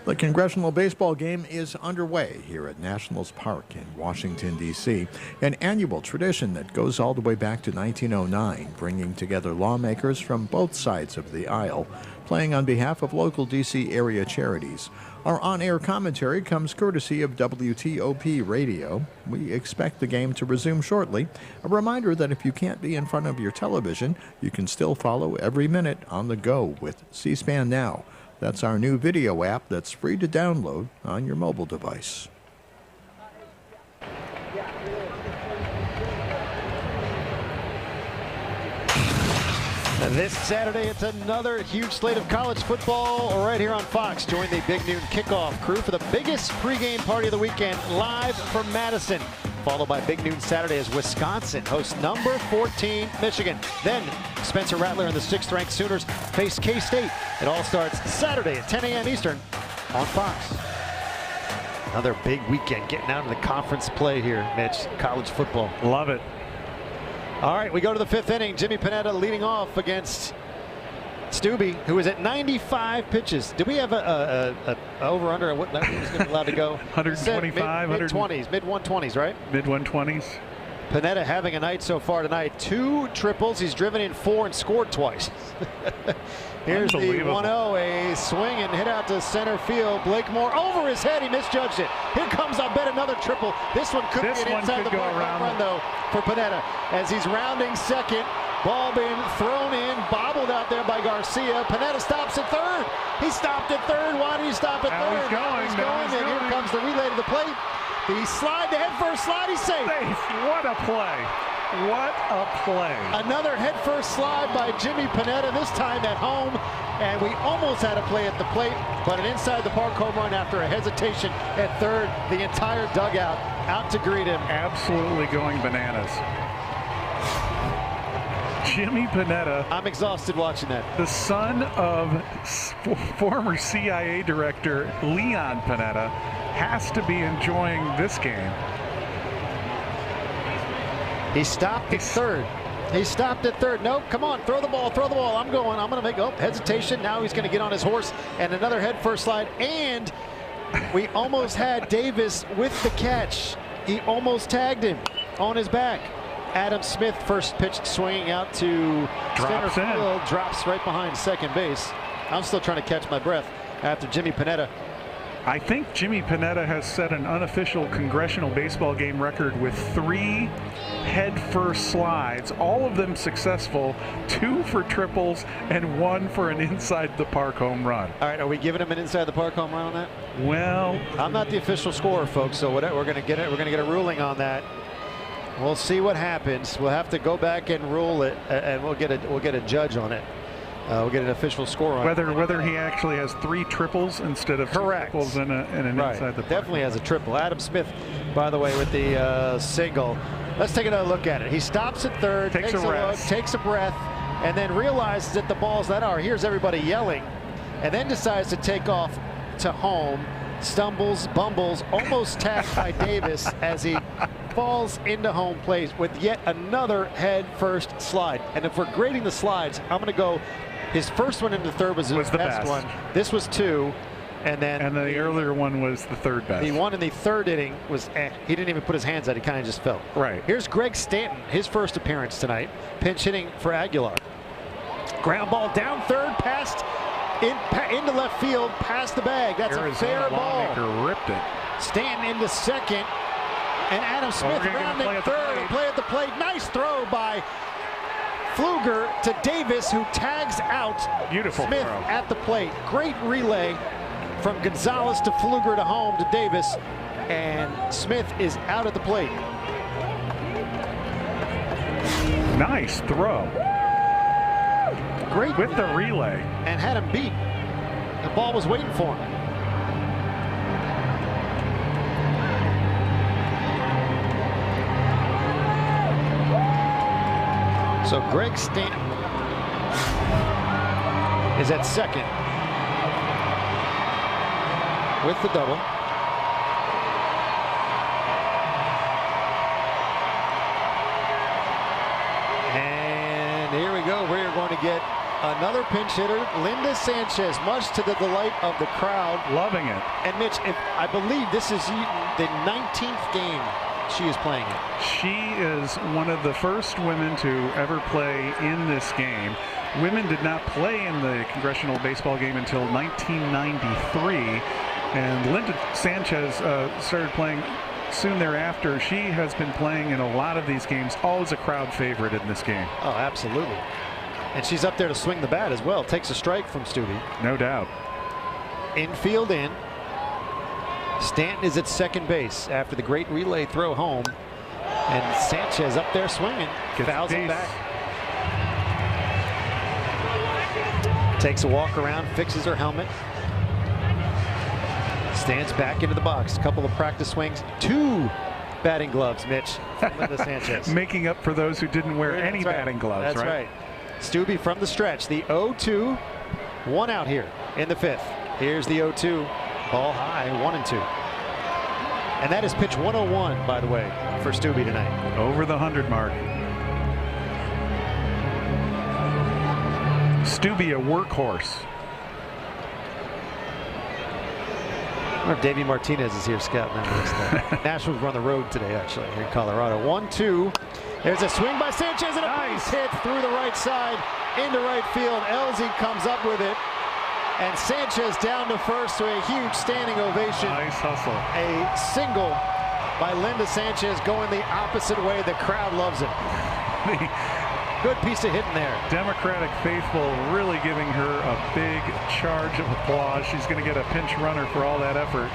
The Congressional Baseball Game is underway here at Nationals Park in Washington, D.C., an annual tradition that goes all the way back to 1909, bringing together lawmakers from both sides of the aisle, playing on behalf of local D.C. area charities. Our on-air commentary comes courtesy of WTOP Radio. We expect the game to resume shortly. A reminder that if you can't be in front of your television, you can still follow every minute on the go with C-SPAN Now. That's our new video app that's free to download on your mobile device. This Saturday, it's another huge slate of college football right here on Fox. Join the Big Noon Kickoff crew for the biggest pregame party of the weekend, live from Madison. Followed by Big Noon Saturday as Wisconsin hosts number 14 Michigan. Then Spencer Rattler and the 6th-ranked Sooners face K-State. It all starts Saturday at 10 a.m. Eastern on Fox. Another big weekend getting out of the conference play here, Mitch. College football. Love it. All right, we go to the 5th inning. Jimmy Panetta leading off against Stubbe, who is at 95 pitches. Do we have a over-under? What that was going to be allowed to go? 125, mid-20s, mid-120s, right? Mid-120s. Panetta having a night so far tonight. 2 triples. He's driven in 4 and scored twice. Here's the 1-0, a swing and hit out to center field. Blake Moore over his head. He misjudged it. Here comes, I'll bet, another triple. This one could be an inside the park home run, though, for Panetta. As he's rounding second, ball being thrown in, bobbled out there by Garcia. Panetta stops at third. He stopped at third. Why did he stop at third? He's going. And here comes the relay to the plate. The slide, the head first slide, he's safe. What a play. What a play. Another head-first slide by Jimmy Panetta, this time at home. And we almost had a play at the plate, but an inside-the-park home run after a hesitation at third. The entire dugout out to greet him. Absolutely going bananas. Jimmy Panetta. I'm exhausted watching that. The son of former CIA director Leon Panetta has to be enjoying this game. He stopped at third. He stopped at third. Nope, come on, throw the ball, throw the ball. I'm going to make, hesitation. Now he's going to get on his horse and another head first slide. And we almost had Davis with the catch. He almost tagged him on his back. Adam Smith, first pitch swinging out to center field, drops right behind second base. I'm still trying to catch my breath after Jimmy Panetta. I think Jimmy Panetta has set an unofficial Congressional Baseball Game record with 3 head-first slides, all of them successful, 2 for triples and 1 for an inside-the-park home run. All right, are we giving him an inside-the-park home run on that? Well, I'm not the official scorer, folks, so we're going to get it. We're going to get a ruling on that. We'll see what happens. We'll have to go back and rule it, and we'll get a judge on it. We'll get an official score on whether he actually has 3 triples instead of 2 triples and an inside the park. Definitely has a triple. Adam Smith, by the way, with the single. Let's take another look at it. He stops at third, takes a look, takes a breath, and then realizes that the ball's that hour. Here's everybody yelling, and then decides to take off to home. Stumbles, bumbles, almost tagged by Davis as he falls into home plate with yet another head first slide. And if we're grading the slides, I'm going to go. His first one into third was the best one. This was 2, and the earlier one was the third best. The one in the third inning was he didn't even put his hands out. He kind of just fell. Right. Here's Greg Stanton, his first appearance tonight, pinch hitting for Aguilar. Ground ball down third, past into left field, past the bag. That's a fair ball. Lawmaker ripped it. Stanton into second, and Adam Smith rounding third. Play at the plate. Nice throw by Pfluger to Davis, who tags out Beautiful Smith throw at the plate. Great relay from Gonzalez to Pfluger to home to Davis, and Smith is out at the plate. Nice throw. Great with the relay. And had him beat. The ball was waiting for him. So Greg Stanton is at second with the double. And here we go. We're going to get another pinch hitter, Linda Sanchez, much to the delight of the crowd. Loving it. And Mitch, I believe this is the 19th game she is playing it. She is one of the first women to ever play in this game. Women did not play in the Congressional Baseball Game until 1993. And Linda Sanchez started playing soon thereafter. She has been playing in a lot of these games, always a crowd favorite in this game. Oh, absolutely. And she's up there to swing the bat as well. Takes a strike from Stubbe. No doubt. Infield in. Stanton is at second base after the great relay throw home. And Sanchez up there swinging. Fouls it back. Takes a walk around, fixes her helmet. Stands back into the box. A couple of practice swings. 2 batting gloves, Mitch. Linda Sanchez. Making up for those who didn't wear any batting gloves, That's right. Stubbe from the stretch. The 0-2. 1 out here in the 5th. Here's the 0-2. Ball high, 1-2. And that is pitch 101, by the way, for Stubbe tonight. Over the 100 mark. Stubbe, a workhorse. I wonder if Davey Martinez is here scouting that. Nationals were on the road today, actually, here in Colorado. 1-2. There's a swing by Sanchez and a base hit through the right side into right field. Elsie comes up with it. And Sanchez down to first to a huge standing ovation. Nice hustle. A single by Linda Sanchez going the opposite way. The crowd loves it. Good piece of hitting there. Democratic faithful really giving her a big charge of applause. She's going to get a pinch runner for all that effort.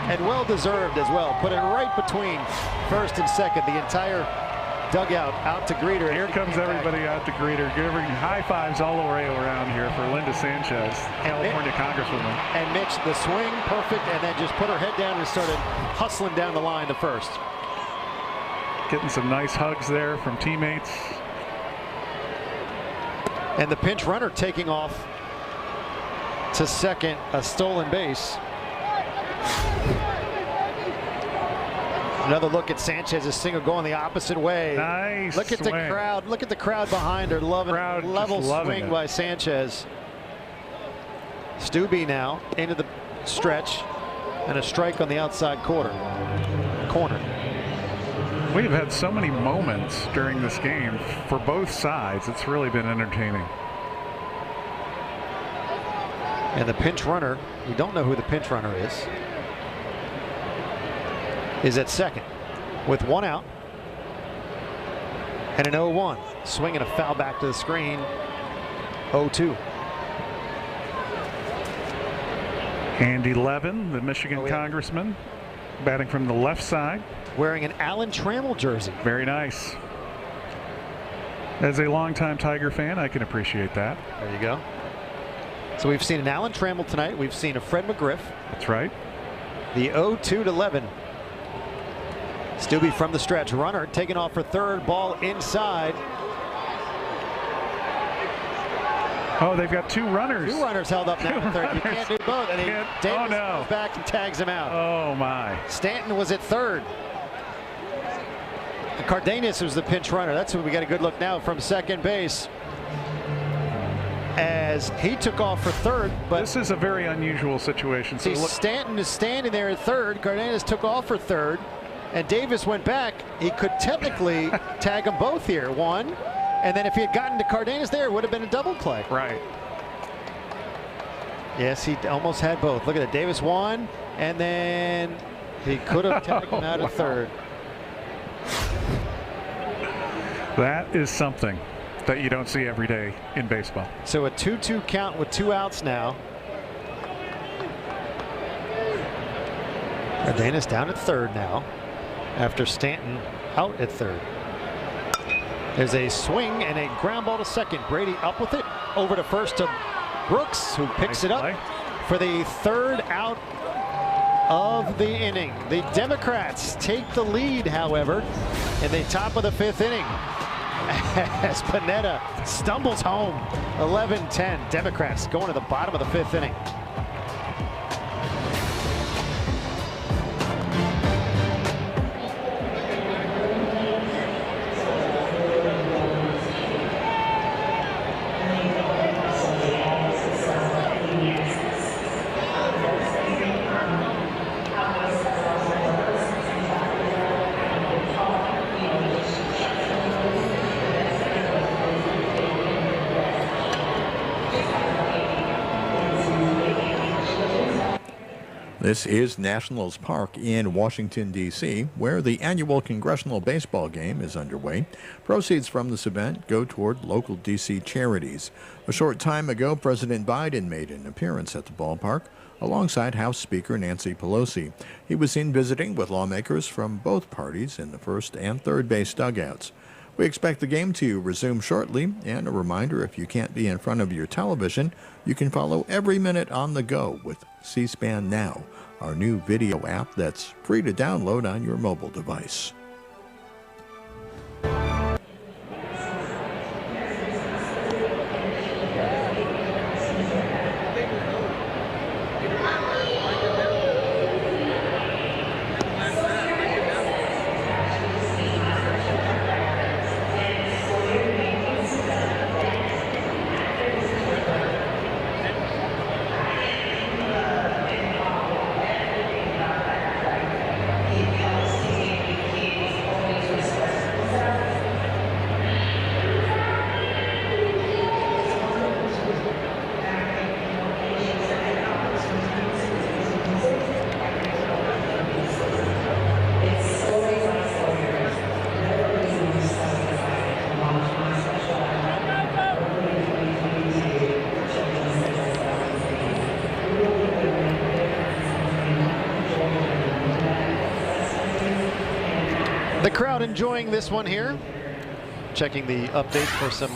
And well deserved as well. Put it right between first and second. The entire dugout out to greet her. Here comes everybody out to greet her, giving high fives all the way around here for Linda Sanchez, California Congresswoman. And Mitch, the swing perfect, and then just put her head down and started hustling down the line to first. Getting some nice hugs there from teammates. And the pinch runner taking off to second, a stolen base. Another look at Sanchez's single going the opposite way. Nice. Look at the crowd. Look at the crowd behind her. Level swing by Sanchez. Stubbe now into the stretch and a strike on the outside corner. We've had so many moments during this game for both sides. It's really been entertaining. And the pinch runner, we don't know who the pinch runner is at second with 1 out and an 0-1. Swing and a foul back to the screen. 0-2. Andy Levin, the Michigan congressman, batting from the left side. Wearing an Alan Trammell jersey. Very nice. As a longtime Tiger fan, I can appreciate that. There you go. So we've seen an Alan Trammell tonight. We've seen a Fred McGriff. That's right. The 0-2 to Levin. Stubbe from the stretch. Runner taking off for third. Ball inside. Oh, they've got 2 runners. 2 runners held up now at third. You can't do both. And Davis goes back and tags him out. Oh, my. Stanton was at third. Cardenas was the pinch runner. That's when we got a good look now from second base. As he took off for third, but this is a very unusual situation. So Stanton is standing there at third. Cardenas took off for third, and Davis went back. He could technically tag them both here. 1, and then if he had gotten to Cardenas there, it would have been a double play. Right. Yes, he almost had both. Look at that. Davis 1, and then he could have tagged him out at third. That is something that you don't see every day in baseball. So a 2-2 count with 2 outs now. Cardenas down at third now after Stanton out at third. There's a swing and a ground ball to second. Brady up with it over to first to Brooks, who picks it up for the 3rd out of the inning. The Democrats take the lead, however, in the top of the 5th inning as Pineda stumbles home. 11-10. Democrats going to the bottom of the 5th inning. This is Nationals Park in Washington, D.C., where the annual Congressional Baseball Game is underway. Proceeds from this event go toward local D.C. charities. A short time ago, President Biden made an appearance at the ballpark alongside House Speaker Nancy Pelosi. He was seen visiting with lawmakers from both parties in the first and third base dugouts. We expect the game to resume shortly, and a reminder, if you can't be in front of your television, you can follow every minute on the go with C-SPAN Now, our new video app that's free to download on your mobile device. The crowd enjoying this one here. Checking the updates for some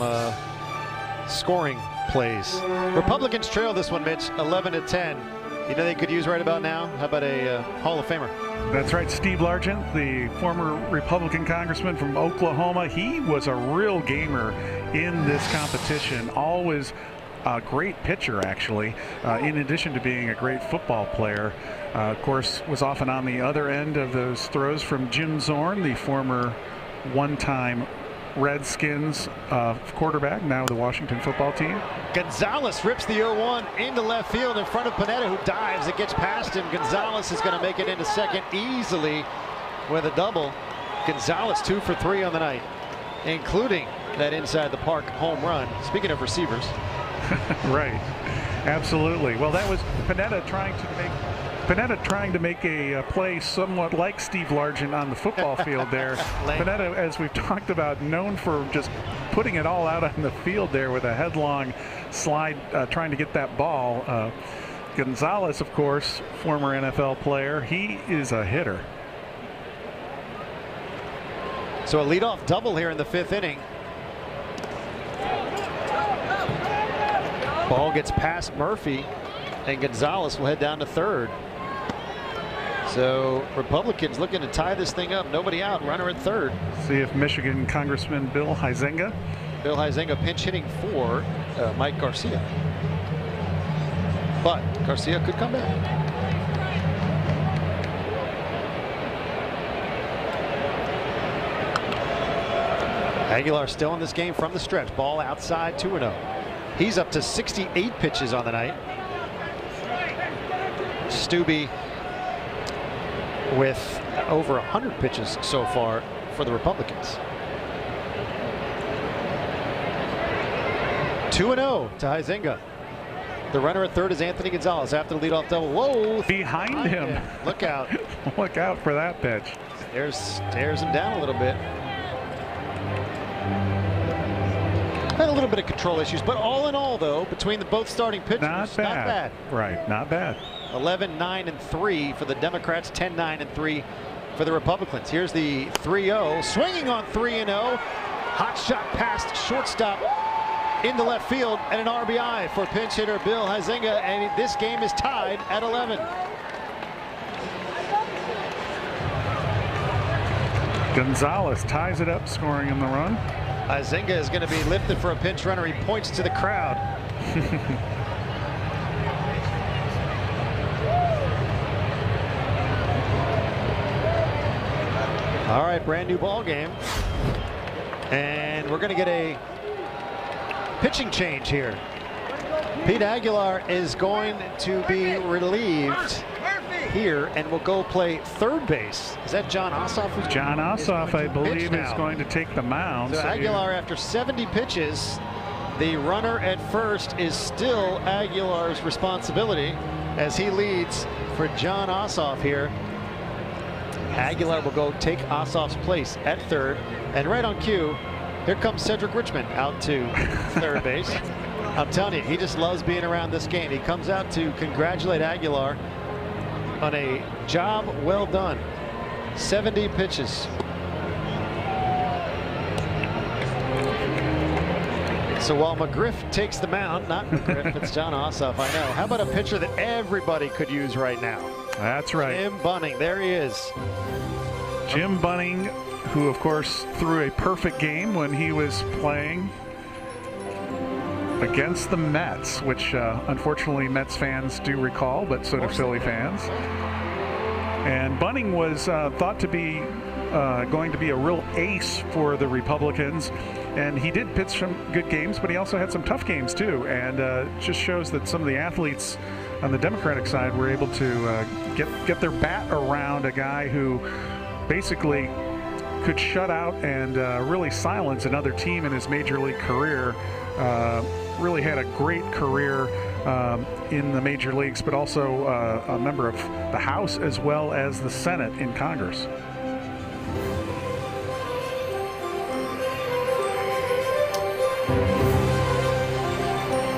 scoring plays. Republicans trail this one, Mitch, 11-10. You know they could use right about now? How about a Hall of Famer? That's right, Steve Largent, the former Republican congressman from Oklahoma. He was a real gamer in this competition. Always a great pitcher, actually, in addition to being a great football player. Of course, was often on the other end of those throws from Jim Zorn, the former one-time Redskins quarterback, now the Washington football team. Gonzalez rips the 0-1 into left field in front of Pineda, who dives. It gets past him. Gonzalez is going to make it into second easily with a double. Gonzalez 2 for 3 on the night, including that inside the park home run. Speaking of receivers. Right, absolutely. Well, that was Pineda trying to make a play somewhat like Steve Largent on the football field there. Pineda, as we've talked about, known for just putting it all out on the field there with a headlong slide, trying to get that ball. Gonzalez, of course, former NFL player, he is a hitter. So a leadoff double here in the 5th inning. Ball gets past Murphy, and Gonzalez will head down to third. So Republicans looking to tie this thing up. Nobody out, runner at third. See if Michigan Congressman Bill Huizenga. Bill Huizenga pinch hitting for Mike Garcia. But Garcia could come back. Aguilar still in this game from the stretch. Ball outside, 2-0. He's up to 68 pitches on the night. Stubbe with over 100 pitches so far for the Republicans. 2-0 to Huizenga. The runner at third is Anthony Gonzalez after the leadoff double. Whoa! Behind him. Look out. Look out for that pitch. Stares him down a little bit. Had a little bit of control issues, but all in all, though, between the both starting pitchers, not bad. Right, not bad. 11-9-3 for the Democrats, 10-9-3 for the Republicans. Here's the 3-0, swinging on 3-0. Hot shot past shortstop into left field, and an RBI for pinch hitter Bill Huizenga, and this game is tied at 11. Gonzalez ties it up, scoring him the run. Huizenga is going to be lifted for a pinch runner. He points to the crowd. All right, brand new ball game. And we're going to get a pitching change here. Pete Aguilar is going to be relieved here and will go play third base. Is that John Ossoff? John Ossoff, I believe, is going to take the mound. So Aguilar, after 70 pitches, the runner at first is still Aguilar's responsibility. as he leads for John Ossoff here. Aguilar will go take Ossoff's place at third, and right on cue, here comes Cedric Richmond out to third base. I'm telling you, he just loves being around this game. He comes out to congratulate Aguilar on a job well done. 70 pitches. So while McGriff takes the mound, not McGriff, it's John Ossoff, I know. How about a pitcher that everybody could use right now? That's right. Jim Bunning, there he is. Jim Bunning, who of course threw a perfect game when he was playing against the Mets, which unfortunately Mets fans do recall, but so do Philly fans. And Bunning was thought to be going to be a real ace for the Republicans, and he did pitch some good games, but he also had some tough games too, and just shows that some of the athletes on the Democratic side were able to get their bat around a guy who basically could shut out and really silence another team in his major league career. Really had a great career in the major leagues, but also a member of the House as well as the Senate in Congress.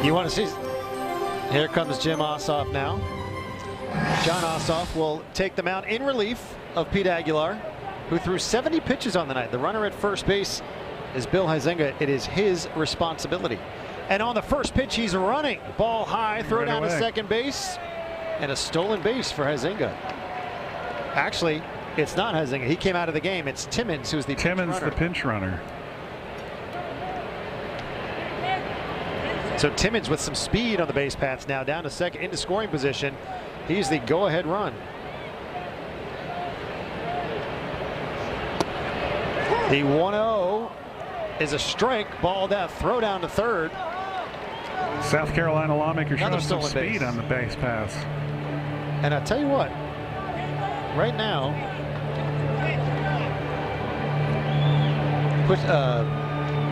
You want to see? Here comes Jim Ossoff now. John Ossoff will take the mound in relief of Pete Aguilar, who threw 70 pitches on the night. The runner at first base is Bill Huizenga. It is his responsibility. And on the first pitch, he's running. Ball high, throw down to second base, and a stolen base for Huizenga. Actually, it's not Huizenga. He came out of the game. It's Timmons who's the pinch runner. Timmons, the pinch runner. So Timmons with some speed on the base paths now, down to second into scoring position. He's the go-ahead run. The 1-0 is a strike. Ball down, throw down to third. South Carolina Lawmakers showing some stolen speed base on the base paths. And I tell you what, right now,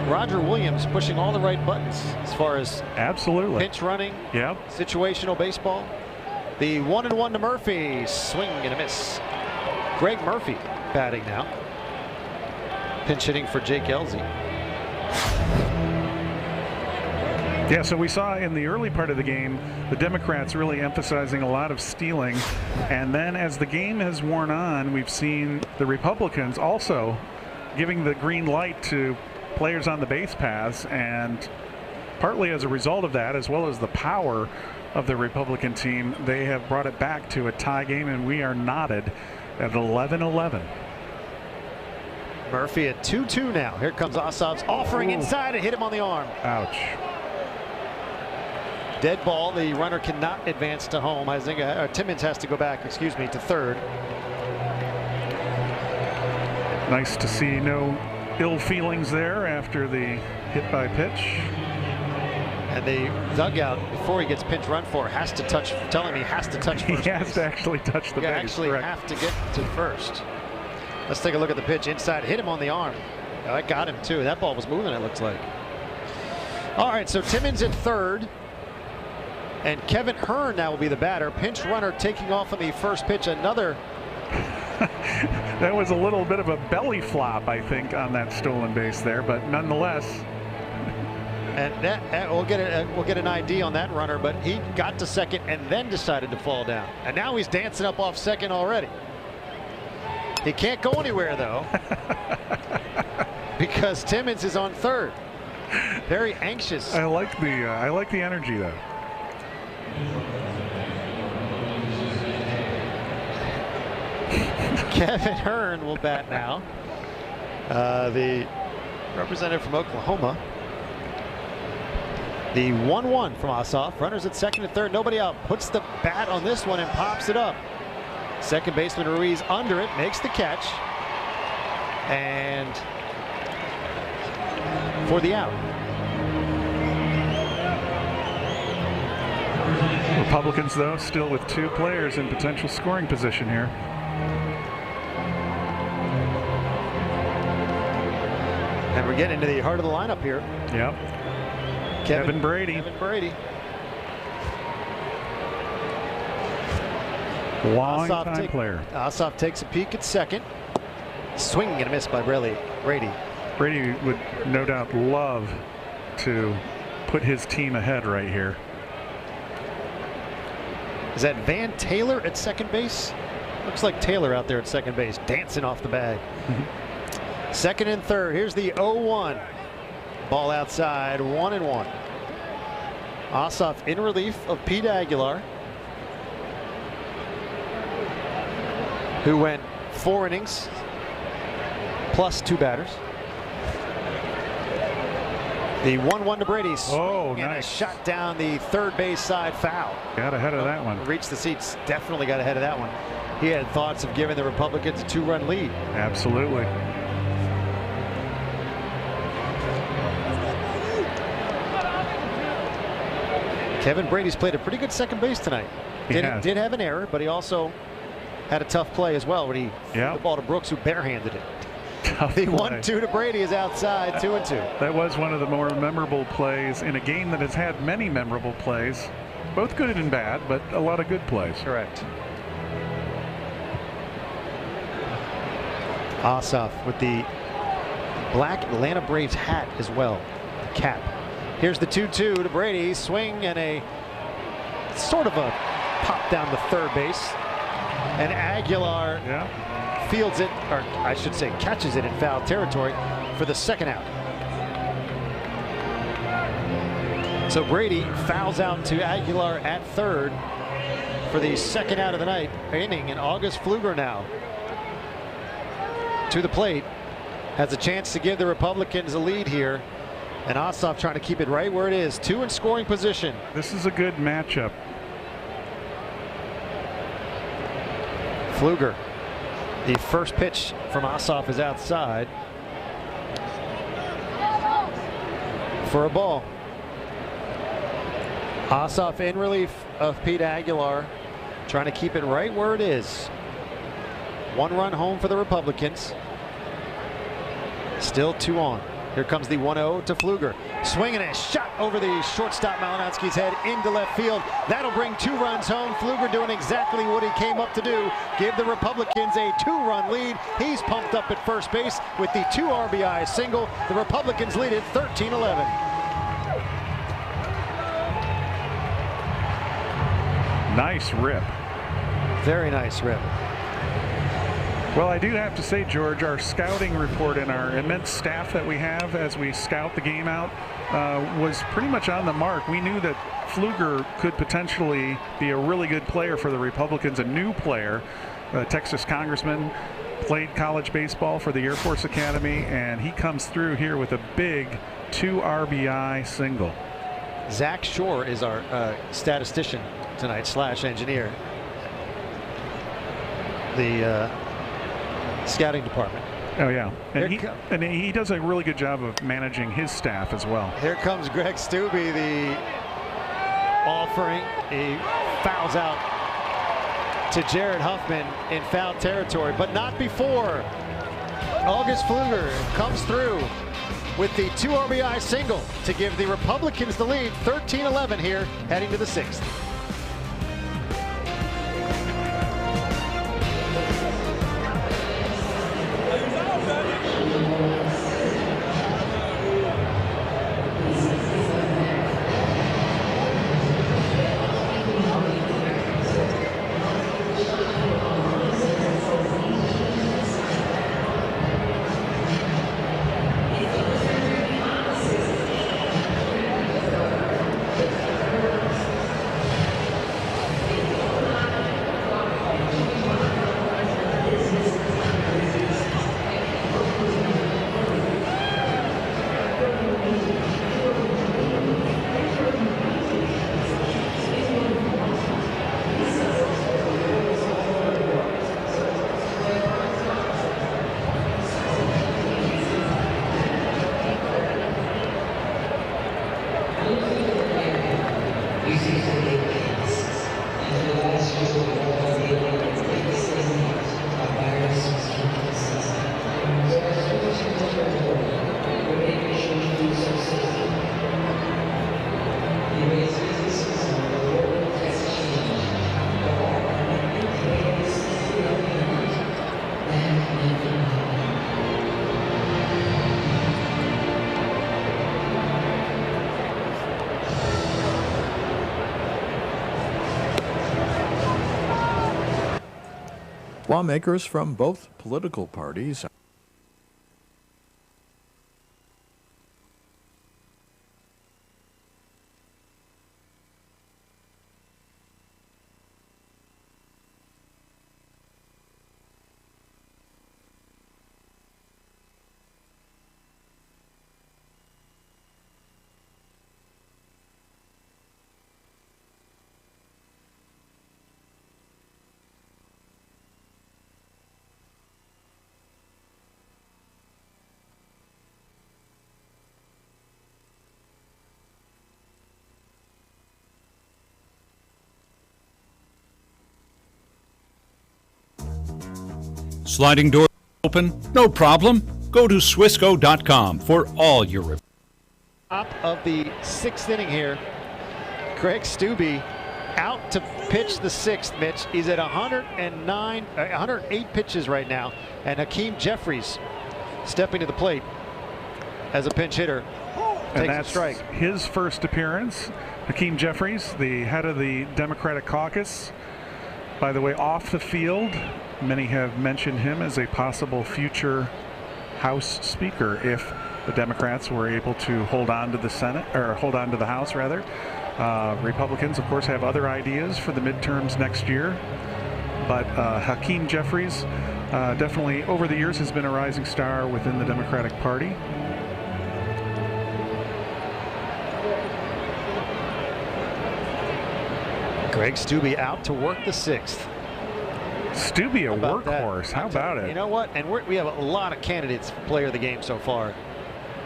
Roger Williams pushing all the right buttons as far as absolutely pinch running, yep, situational baseball. The 1-1 to Murphy, swing and a miss. Greg Murphy batting now, pinch hitting for Jake Elsey. Yeah, so we saw in the early part of the game the Democrats really emphasizing a lot of stealing, and then as the game has worn on, we've seen the Republicans also giving the green light to players on the base paths, and partly as a result of that, as well as the power of the Republican team, they have brought it back to a tie game, and we are knotted at 11-11. Murphy at 2-2 now. Here comes Ossoff's offering inside and hit him on the arm. Ouch. Dead ball. The runner cannot advance to home. Timmons has to go back, excuse me, to third. Nice to see no ill feelings there after the hit by pitch. And the dugout, before he gets pinch run for, has to touch, telling me he has to touch first He has base. to actually touch the base. Actually correct. have to get to first. Let's take a look at the pitch inside. Hit him on the arm. Oh, that got him too. That ball was moving, it looks like. All right, so Timmons at third. And Kevin Hearn now will be the batter. Pinch runner taking off on the first pitch. Another. That was a little bit of a belly flop, I think, on that stolen base there, but nonetheless. And that we'll get an ID on that runner, but he got to second and then decided to fall down. And now he's dancing up off second already. He can't go anywhere though, because Timmons is on third. Very anxious. I like the energy though. Kevin Hearn will bat now. The representative from Oklahoma. The 1-1 from Ossoff. Runners at second and third. Nobody out. Puts the bat on this one and pops it up. Second baseman Ruiz under it. Makes the catch. And for the out. Republicans, though, still with two players in potential scoring position here. And we're getting into the heart of the lineup here. Yep. Kevin Brady. Kevin Brady. Long time player. Ossoff takes a peek at second. Swing and a miss by Brady. Brady would no doubt love to put his team ahead right here. Is that Van Taylor at second base? Looks like Taylor out there at second base, dancing off the bag. Second and third. Here's the 0-1. Ball outside, 1-1. Ossoff in relief of Pete Aguilar, who went 4 innings plus 2 batters. The 1-1 to Brady. Oh, and nice. a shot down the third base side, foul. Got ahead of that one. Reached the seats, definitely got ahead of that one. He had thoughts of giving the Republicans a 2-run lead. Absolutely. Kevin Brady's played a pretty good second base tonight. Did have an error, but he also had a tough play as well when he threw the ball to Brooks, who barehanded it. The 1-2 to Brady is outside, 2-2. That was one of the more memorable plays in a game that has had many memorable plays, both good and bad, but a lot of good plays. Correct. Ossoff with the black Atlanta Braves hat as well, the cap. Here's the 2-2 to Brady. Swing and a sort of a pop down to third base. And Aguilar fields it, or I should say catches it in foul territory for the second out. So Brady fouls out to Aguilar at third for the second out of the night inning. And August Pfluger now to the plate, has a chance to give the Republicans a lead here. And Ossoff trying to keep it right where it is. 2 in scoring position. This is a good matchup. Pfluger. The first pitch from Ossoff is outside for a ball. Ossoff in relief of Pete Aguilar, trying to keep it right where it is. 1 run home for the Republicans. Still 2 on. Here comes the 1-0 to Pfluger. Swinging a shot over the shortstop Malinowski's head into left field. That'll bring 2 runs home. Pfluger doing exactly what he came up to do. Give the Republicans a 2-run lead. He's pumped up at first base with the 2 RBI single. The Republicans lead it 13-11. Nice rip. Very nice rip. Well, I do have to say, George, our scouting report and our immense staff that we have as we scout the game out was pretty much on the mark. We knew that Pfluger could potentially be a really good player for the Republicans, a new player, a Texas congressman, played college baseball for the Air Force Academy, and he comes through here with a big 2 RBI single. Zach Shore is our statistician tonight / engineer. The scouting department. Oh yeah, and he does a really good job of managing his staff as well. Here comes Greg Stubbe, the offering. He fouls out to Jared Huffman in foul territory, but not before. August Pfluger comes through with the 2 RBI single to give the Republicans the lead, 13-11 here, heading to the 6th. Lawmakers from both political parties Sliding door open? No problem. Go to Swissco.com for all your Top of the 6th inning here. Greg Stubbe out to pitch the 6th, Mitch. He's at 108 pitches right now. And Hakeem Jeffries stepping to the plate as a pinch hitter. And Takes that's a strike. his first appearance. Hakeem Jeffries, the head of the Democratic caucus. By the way, off the field, many have mentioned him as a possible future House Speaker if the Democrats were able to hold on to the Senate, or hold on to the House rather. Republicans, of course, have other ideas for the midterms next year. But Hakeem Jeffries definitely over the years has been a rising star within the Democratic Party. Greg Stubbe out to work the 6th. Stubbe, a workhorse. How about it? You know what? And we have a lot of candidates for player of the game so far.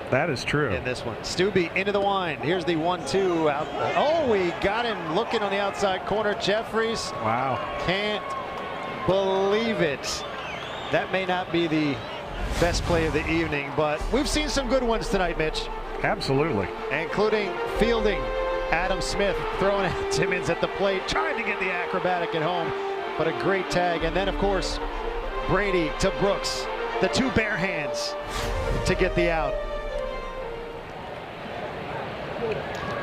That is true. In this one. Stubbe into the wind. Here's the 1-2 out. Oh, we got him looking on the outside corner. Jeffries. Wow. Can't believe it. That may not be the best play of the evening, but we've seen some good ones tonight, Mitch. Absolutely. Including fielding. Adam Smith throwing at Timmons at the plate, trying to get the acrobatic at home, but a great tag. And then, of course, Brady to Brooks, the two bare hands to get the out.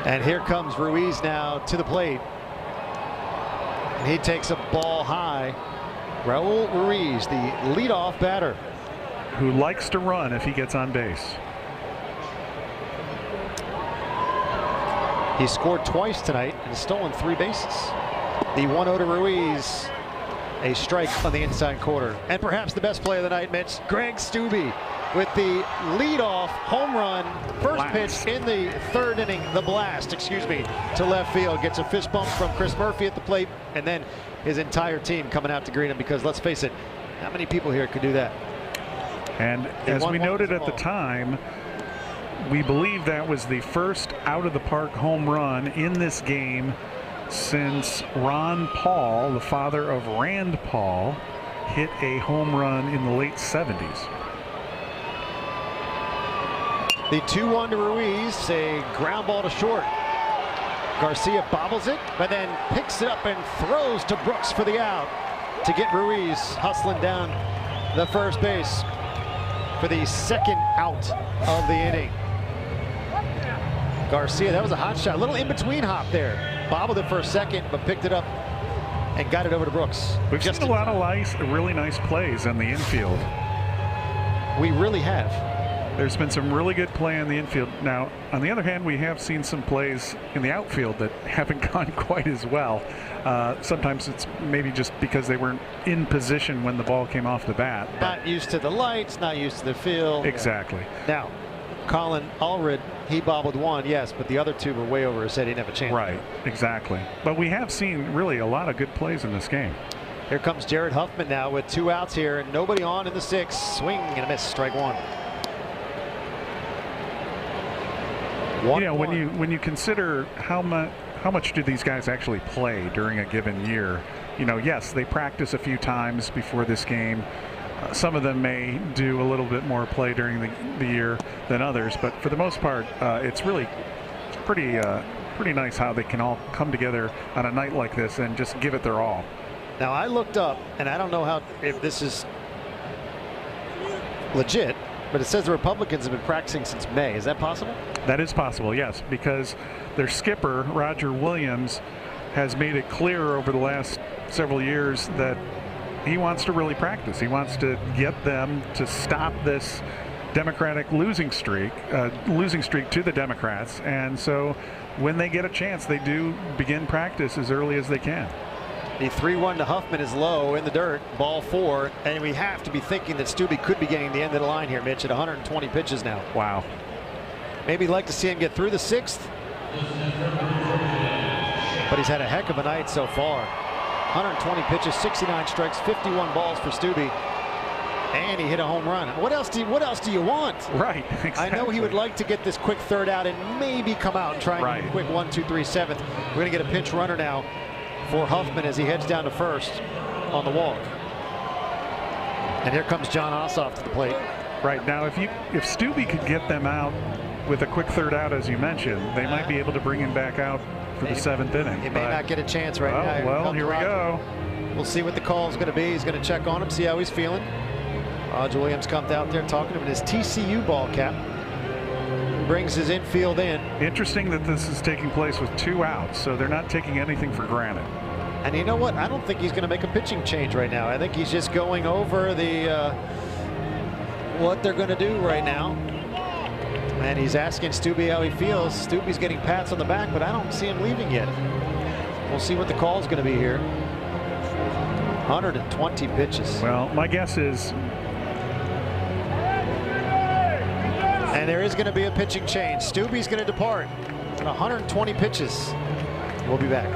And here comes Ruiz now to the plate. And he takes a ball high. Raul Ruiz, the leadoff batter. Who likes to run if he gets on base. He scored twice tonight and stolen 3 bases. The 1-0 to Ruiz. A strike on the inside corner. And perhaps the best play of the night, Mitch, Greg Stubbe with the leadoff home run. First pitch in the 3rd inning, the blast, to left field. Gets a fist bump from Chris Murphy at the plate, and then his entire team coming out to greet him, because let's face it, how many people here could do that? And as we noted at the time, we believe that was the first out-of-the-park home run in this game since Ron Paul, the father of Rand Paul, hit a home run in the late 70s. The 2-1 to Ruiz, a ground ball to short. Garcia bobbles it, but then picks it up and throws to Brooks for the out to get Ruiz hustling down the first base for the 2nd out of the inning. Garcia, that was a hot shot. A little in-between hop there. Bobbled it for a second, but picked it up and got it over to Brooks. We've seen a lot of really nice plays in the infield. We really have. There's been some really good play in the infield. Now, on the other hand, we have seen some plays in the outfield that haven't gone quite as well. Sometimes it's maybe just because they weren't in position when the ball came off the bat. Not used to the lights, not used to the field. Exactly. Now, Colin Allred, he bobbled one, yes, but the other 2 were way over his head. He didn't have a chance. Right, exactly. But we have seen really a lot of good plays in this game. Here comes Jared Huffman now with 2 outs here and nobody on in the 6th. Swing and a miss, strike 1. You know, when you consider how much do these guys actually play during a given year, you know, yes, they practice a few times before this game. Some of them may do a little bit more play during the year than others, but for the most part, it's really pretty nice how they can all come together on a night like this and just give it their all. Now, I looked up, and I don't know if this is legit, but it says the Republicans have been practicing since May. Is that possible? That is possible, yes, because their skipper, Roger Williams, has made it clear over the last several years that he wants to really practice. He wants to get them to stop this Democratic losing streak to the Democrats. And so when they get a chance, they do begin practice as early as they can. The 3-1 to Huffman is low in the dirt, ball 4, and we have to be thinking that Stubbe could be getting the end of the line here, Mitch, at 120 pitches now. Wow. Maybe like to see him get through the 6th, but he's had a heck of a night so far. 120 pitches, 69 strikes, 51 balls for Stubbe, and he hit a home run. What else do you want? Right. Exactly. I know he would like to get this quick third out and maybe come out and try and get a quick 1, 2, 3, 7th. We're going to get a pinch runner now for Huffman as he heads down to first on the walk. And here comes John Ossoff to the plate. Right. Now, if Stubbe could get them out with a quick third out, as you mentioned, they might be able to bring him back out for the 7th inning. He may not get a chance right now. Well, here we go. We'll see what the call is going to be. He's going to check on him, see how he's feeling. Roger Williams comes out there talking to him in his TCU ball cap. Brings his infield in. Interesting that this is taking place with 2 outs, so they're not taking anything for granted. And you know what? I don't think he's going to make a pitching change right now. I think he's just going over the what they're going to do right now. And he's asking Stubbe how he feels. Stubbe's getting pats on the back, but I don't see him leaving yet. We'll see what the call is going to be here. 120 pitches. Well, my guess is... And there is going to be a pitching change. Stubbe's going to depart at 120 pitches. We'll be back.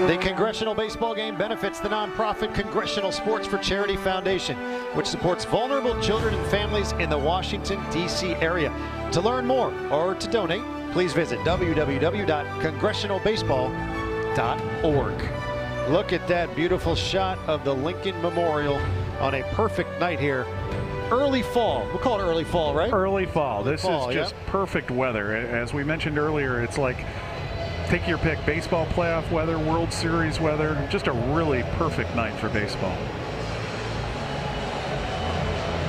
The Congressional Baseball Game benefits the nonprofit Congressional Sports for Charity Foundation, which supports vulnerable children and families in the Washington, D.C. area. To learn more or to donate, please visit www.congressionalbaseball.org. Look at that beautiful shot of the Lincoln Memorial on a perfect night here. Early fall. We'll call it early fall, right? Early fall. This is just perfect weather. As we mentioned earlier, it's like take your pick, baseball playoff weather, World Series weather, just a really perfect night for baseball.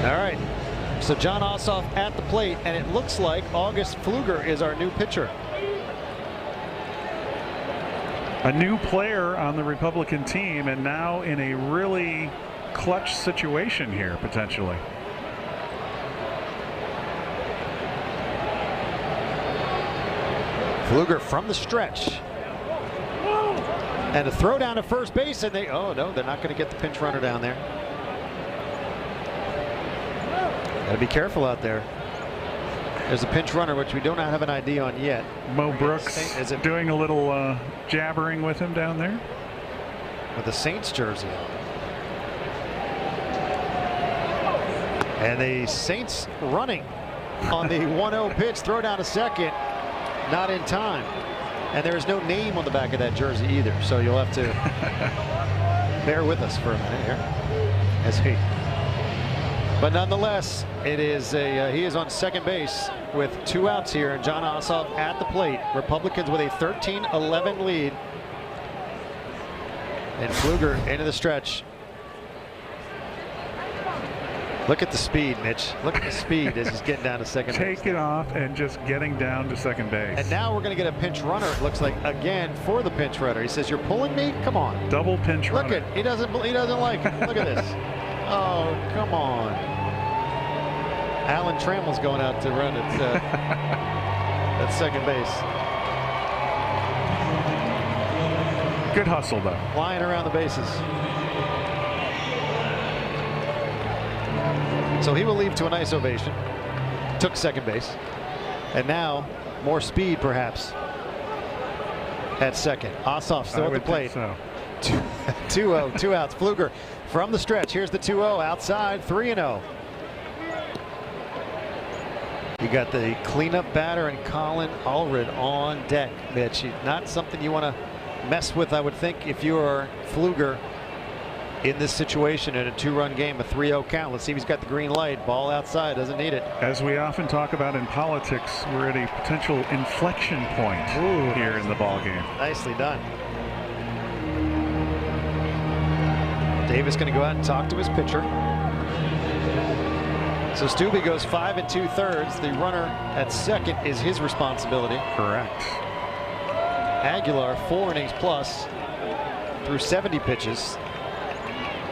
All right, so John Ossoff at the plate, and it looks like August Pfluger is our new pitcher. A new player on the Republican team, and now in a really clutch situation here, potentially. Pfluger from the stretch. And a throw down to first base, and oh no, they're not going to get the pinch runner down there. Got to be careful out there. There's a pinch runner, which we don't have an ID on yet. Mo Brooks is doing a little jabbering with him down there. With the Saints jersey on. And the Saints running on the 1-0 pitch, throw down to second. Not in time. And there is no name on the back of that jersey either, so you'll have to bear with us for a minute here as he But nonetheless, it is he is on second base with 2 outs here, and John Ossoff at the plate. Republicans with a 13-11 lead. And Pfluger into the stretch. Look at the speed, Mitch. Look at the speed as he's getting down to second base. Take it off and just getting down to second base. And now we're going to get a pinch runner, it looks like, again for the pinch runner. He says, "You're pulling me? Come on." Double pinch runner. Look at, he doesn't like it. Look at this. Oh, come on. Alan Trammell's going out to run at second base. Good hustle, though. Flying around the bases. So he will leave to a nice ovation. Took second base. And now, more speed, perhaps, at second. Ossoff still at the plate. So. 2-0, 2 outs. Pfluger from the stretch. Here's the 2-0 outside, 3-0. You got the cleanup batter and Colin Allred on deck, Mitch. Not something you want to mess with, I would think, if you are Pfluger in this situation in a 2-run game, a 3-0 count. Let's see if he's got the green light. Ball outside, doesn't need it. As we often talk about in politics, we're at a potential inflection point here in the ball game. Nicely done. Davis going to go out and talk to his pitcher. So Stubbe goes 5 2/3. The runner at second is his responsibility. Correct. Aguilar 4 innings plus through 70 pitches.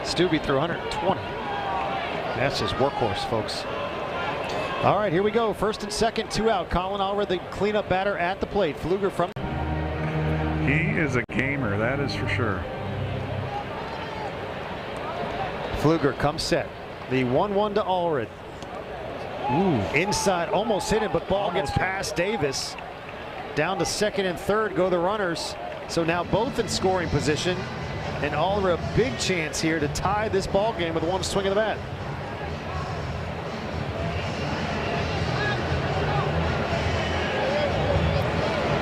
Stubbe threw 120. That's his workhorse, folks. All right, here we go. First and second, 2 out. Colin Allred, the cleanup batter at the plate. Pfluger from. He is a gamer, that is for sure. Pfluger comes set. The 1-1 to Allred. Inside, almost hit him, but ball gets past Davis. Down to second and third go the runners. So now both in scoring position. And Allred a big chance here to tie this ball game with one swing of the bat.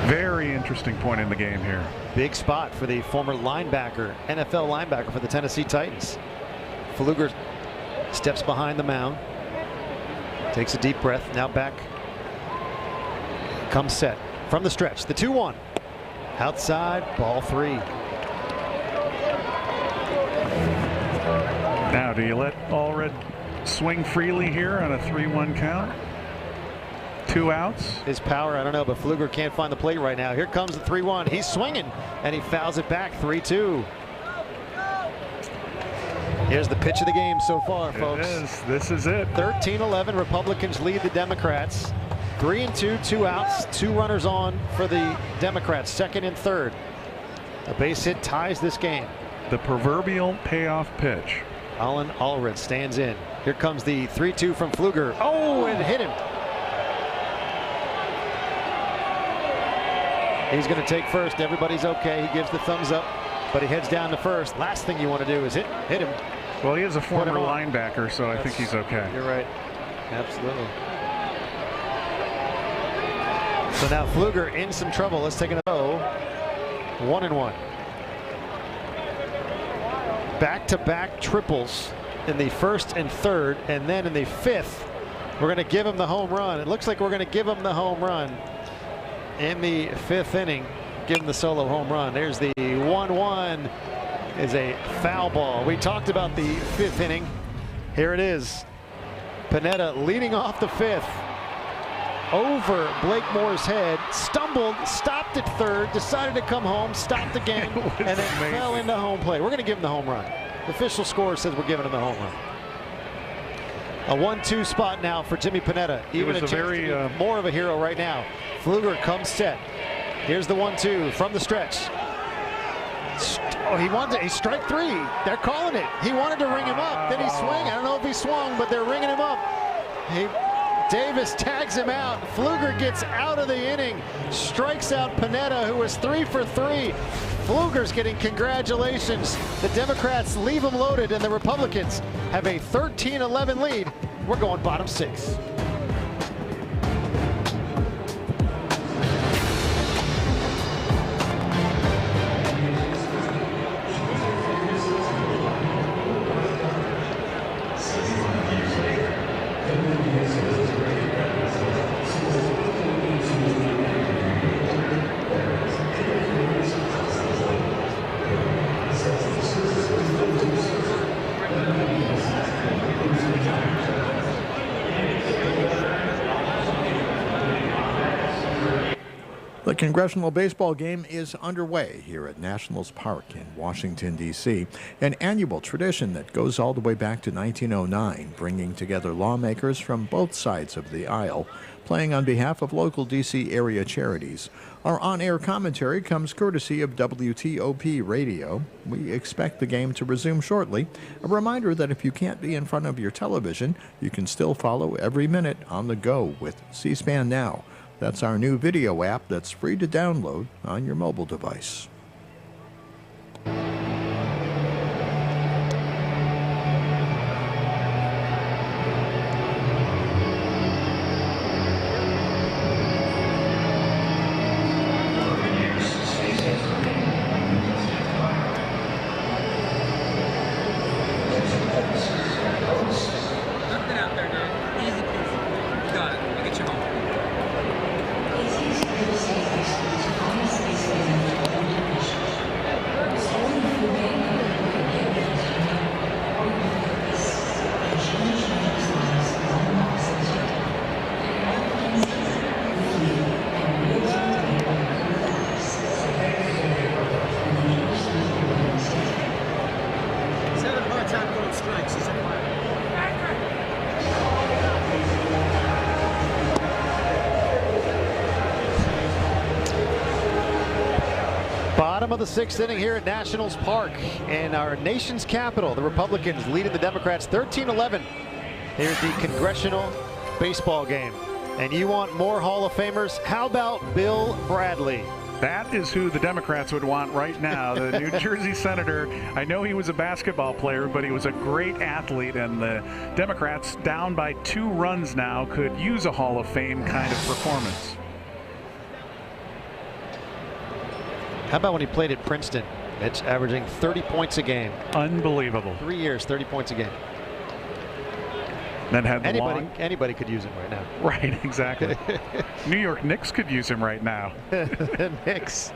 Very interesting point in the game here. Big spot for the former linebacker, NFL linebacker for the Tennessee Titans. Pfluger steps behind the mound. Takes a deep breath. Now back. Comes set. From the stretch. The 2-1. Outside. Ball 3. Now, do you let Allred swing freely here on a 3-1 count? 2 outs. His power, I don't know, but Pfluger can't find the plate right now. Here comes the 3-1. He's swinging, and he fouls it back. 3-2. Here's the pitch of the game so far, folks. It is. This is it. 13-11. Republicans lead the Democrats. 3-2, 2 outs, 2 runners on for the Democrats, second and third. A base hit ties this game. The proverbial payoff pitch. Colin Allred stands in. Here comes the 3-2 from Pfluger. Oh, it hit him. He's going to take first. Everybody's okay. He gives the thumbs up, but he heads down to first. Last thing you want to do is hit him. Well, he is a former linebacker, so I think he's okay. You're right. Absolutely. So now Pfluger in some trouble. Let's take another 1-1. Back-to-back triples in the first and third, and then in the fifth, we're going to give him the home run. It looks like we're going to give him the home run in the fifth inning. Give him the solo home run. There's the 1-1. Is a foul ball. We talked about the fifth inning. Here it is. Pineda leading off the fifth. Over Blake Moore's head, stumbled, stopped at third, decided to come home, stopped the game, and then fell into home plate. We're going to give him the home run. The official score says we're giving him the home run. A 1-2 spot now for Jimmy Pineda. Even a chance to be more of a hero right now. Pfluger comes set. Here's the 1-2 from the stretch. Oh, he wanted a strike 3. They're calling it. He wanted to ring him up. Then he swung. I don't know if he swung, but they're ringing him up. Davis tags him out. Pfluger gets out of the inning, strikes out Pineda, who was 3 for 3. Pfluger's getting congratulations. The Democrats leave him loaded, and the Republicans have a 13-11 lead. We're going bottom 6. The Congressional Baseball Game is underway here at Nationals Park in Washington, D.C., an annual tradition that goes all the way back to 1909, bringing together lawmakers from both sides of the aisle, playing on behalf of local D.C. area charities. Our on-air commentary comes courtesy of WTOP Radio. We expect the game to resume shortly. A reminder that if you can't be in front of your television, you can still follow every minute on the go with C-SPAN Now. That's our new video app that's free to download on your mobile device. Nothing out there, dude. Easy peasy. Got it. I'll get you home. He's having a hard time going strikes. He's in fire. Bottom of the sixth inning here at Nationals Park in our nation's capital. The Republicans leading the Democrats 13-11 here at the Congressional Baseball Game. And you want more Hall of Famers? How about Bill Bradley? That is who the Democrats would want right now. The New Jersey senator. I know he was a basketball player, but he was a great athlete, and the Democrats, down by 2 runs now, could use a Hall of Fame kind of performance. How about when he played at Princeton? It's averaging 30 points a game. Unbelievable. 3 years, 30 points a game. Then had the Anybody could use him right now. Right, exactly. New York Knicks could use him right now. The Knicks.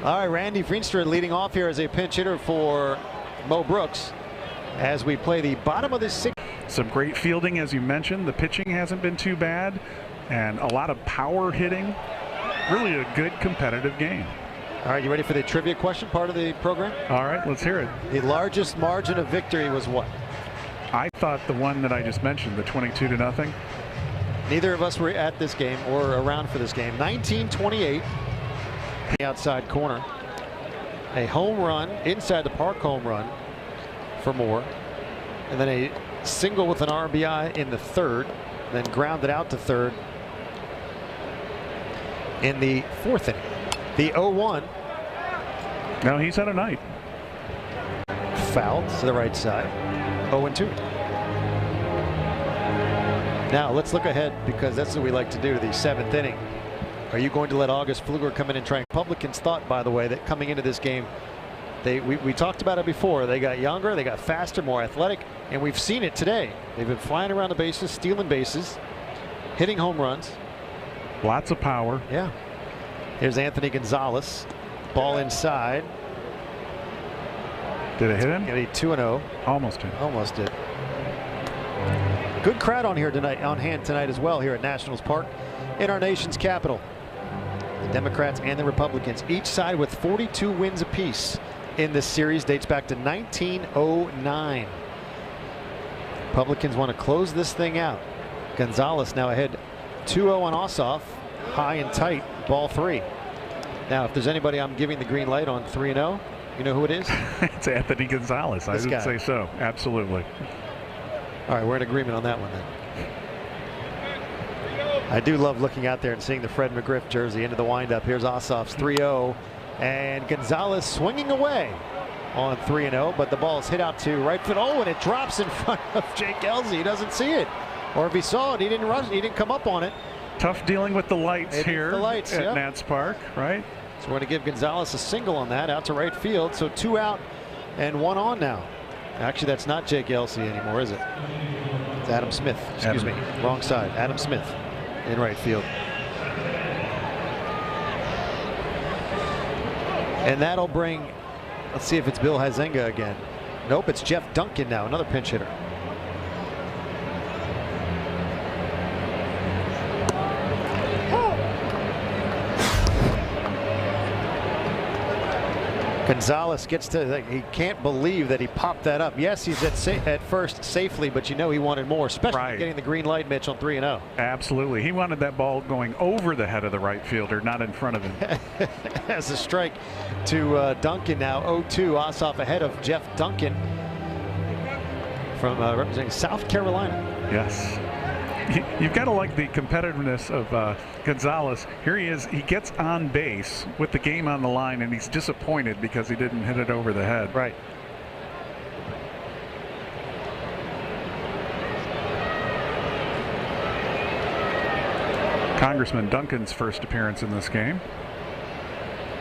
All right, Randy Veenstra leading off here as a pinch hitter for Mo Brooks as we play the bottom of the sixth. Some great fielding, as you mentioned. The pitching hasn't been too bad, and a lot of power hitting. Really a good competitive game. All right, you ready for the trivia question part of the program? All right, let's hear it. The largest margin of victory was what? I thought the one that I just mentioned, the 22-0. Neither of us were at this game or around for this game. 1928, the outside corner. A home run, inside the park home run for Moore. And then a single with an RBI in the third, then grounded out to third in the fourth inning. The 0-1. No, he's had a night. Fouled to the right side. 0-2. Now let's look ahead, because that's what we like to do, to the seventh inning. Are you going to let August Pfluger come in and try? Republicans thought, by the way, that coming into this game, we talked about it before. They got younger, they got faster, more athletic, and we've seen it today. They've been flying around the bases, stealing bases, hitting home runs. Lots of power. Yeah. Here's Anthony Gonzalez. Ball inside. Did it hit him? Got a 2-0. Almost hit. Almost did. Good crowd on hand tonight as well here at Nationals Park in our nation's capital. The Democrats and the Republicans, each side with 42 wins apiece in this series, dates back to 1909. Republicans want to close this thing out. Gonzalez now ahead 2-0 on Ossoff, high and tight, ball 3. Now, if there's anybody I'm giving the green light on 3-0, you know who it is? It's Anthony Gonzalez. I would say so. Absolutely. All right, we're in agreement on that one then. I do love looking out there and seeing the Fred McGriff jersey into the windup. Here's Ossoff's 3-0, and Gonzalez swinging away on 3-0, but the ball is hit out to right field. Oh, and it drops in front of Jake Elsey. He doesn't see it, or if he saw it, he didn't rush. He didn't come up on it. Tough dealing with the lights here at Nats Park, right? So we're going to give Gonzalez a single on that, out to right field. So 2 out and 1 on now. Actually, that's not Jake Elsey anymore, is it? It's Adam Smith. Excuse me. Wrong side. Adam Smith in right field. And that'll bring, let's see if it's Bill Hazenga again. Nope, it's Jeff Duncan now, another pinch hitter. Gonzalez gets to, he can't believe that he popped that up. Yes, he's at first safely, but you know he wanted more, especially getting the green light, Mitch, on 3-0. Absolutely. He wanted that ball going over the head of the right fielder, not in front of him. As a strike to Duncan now, 0-2. Ossoff ahead of Jeff Duncan from representing South Carolina. Yes. You've got to like the competitiveness of Gonzalez. Here he is. He gets on base with the game on the line, and he's disappointed because he didn't hit it over the head. Right. Congressman Duncan's first appearance in this game.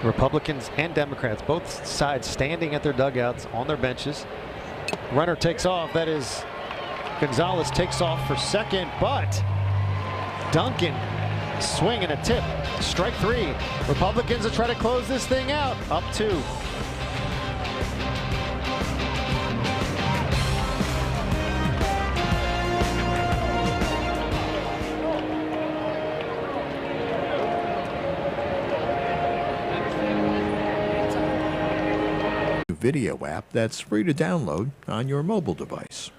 Republicans and Democrats, both sides standing at their dugouts on their benches. Runner takes off. That is Gonzalez takes off for second, but Duncan swinging a tip. Strike 3. Republicans will try to close this thing out. Up 2. Video app that's free to download on your mobile device.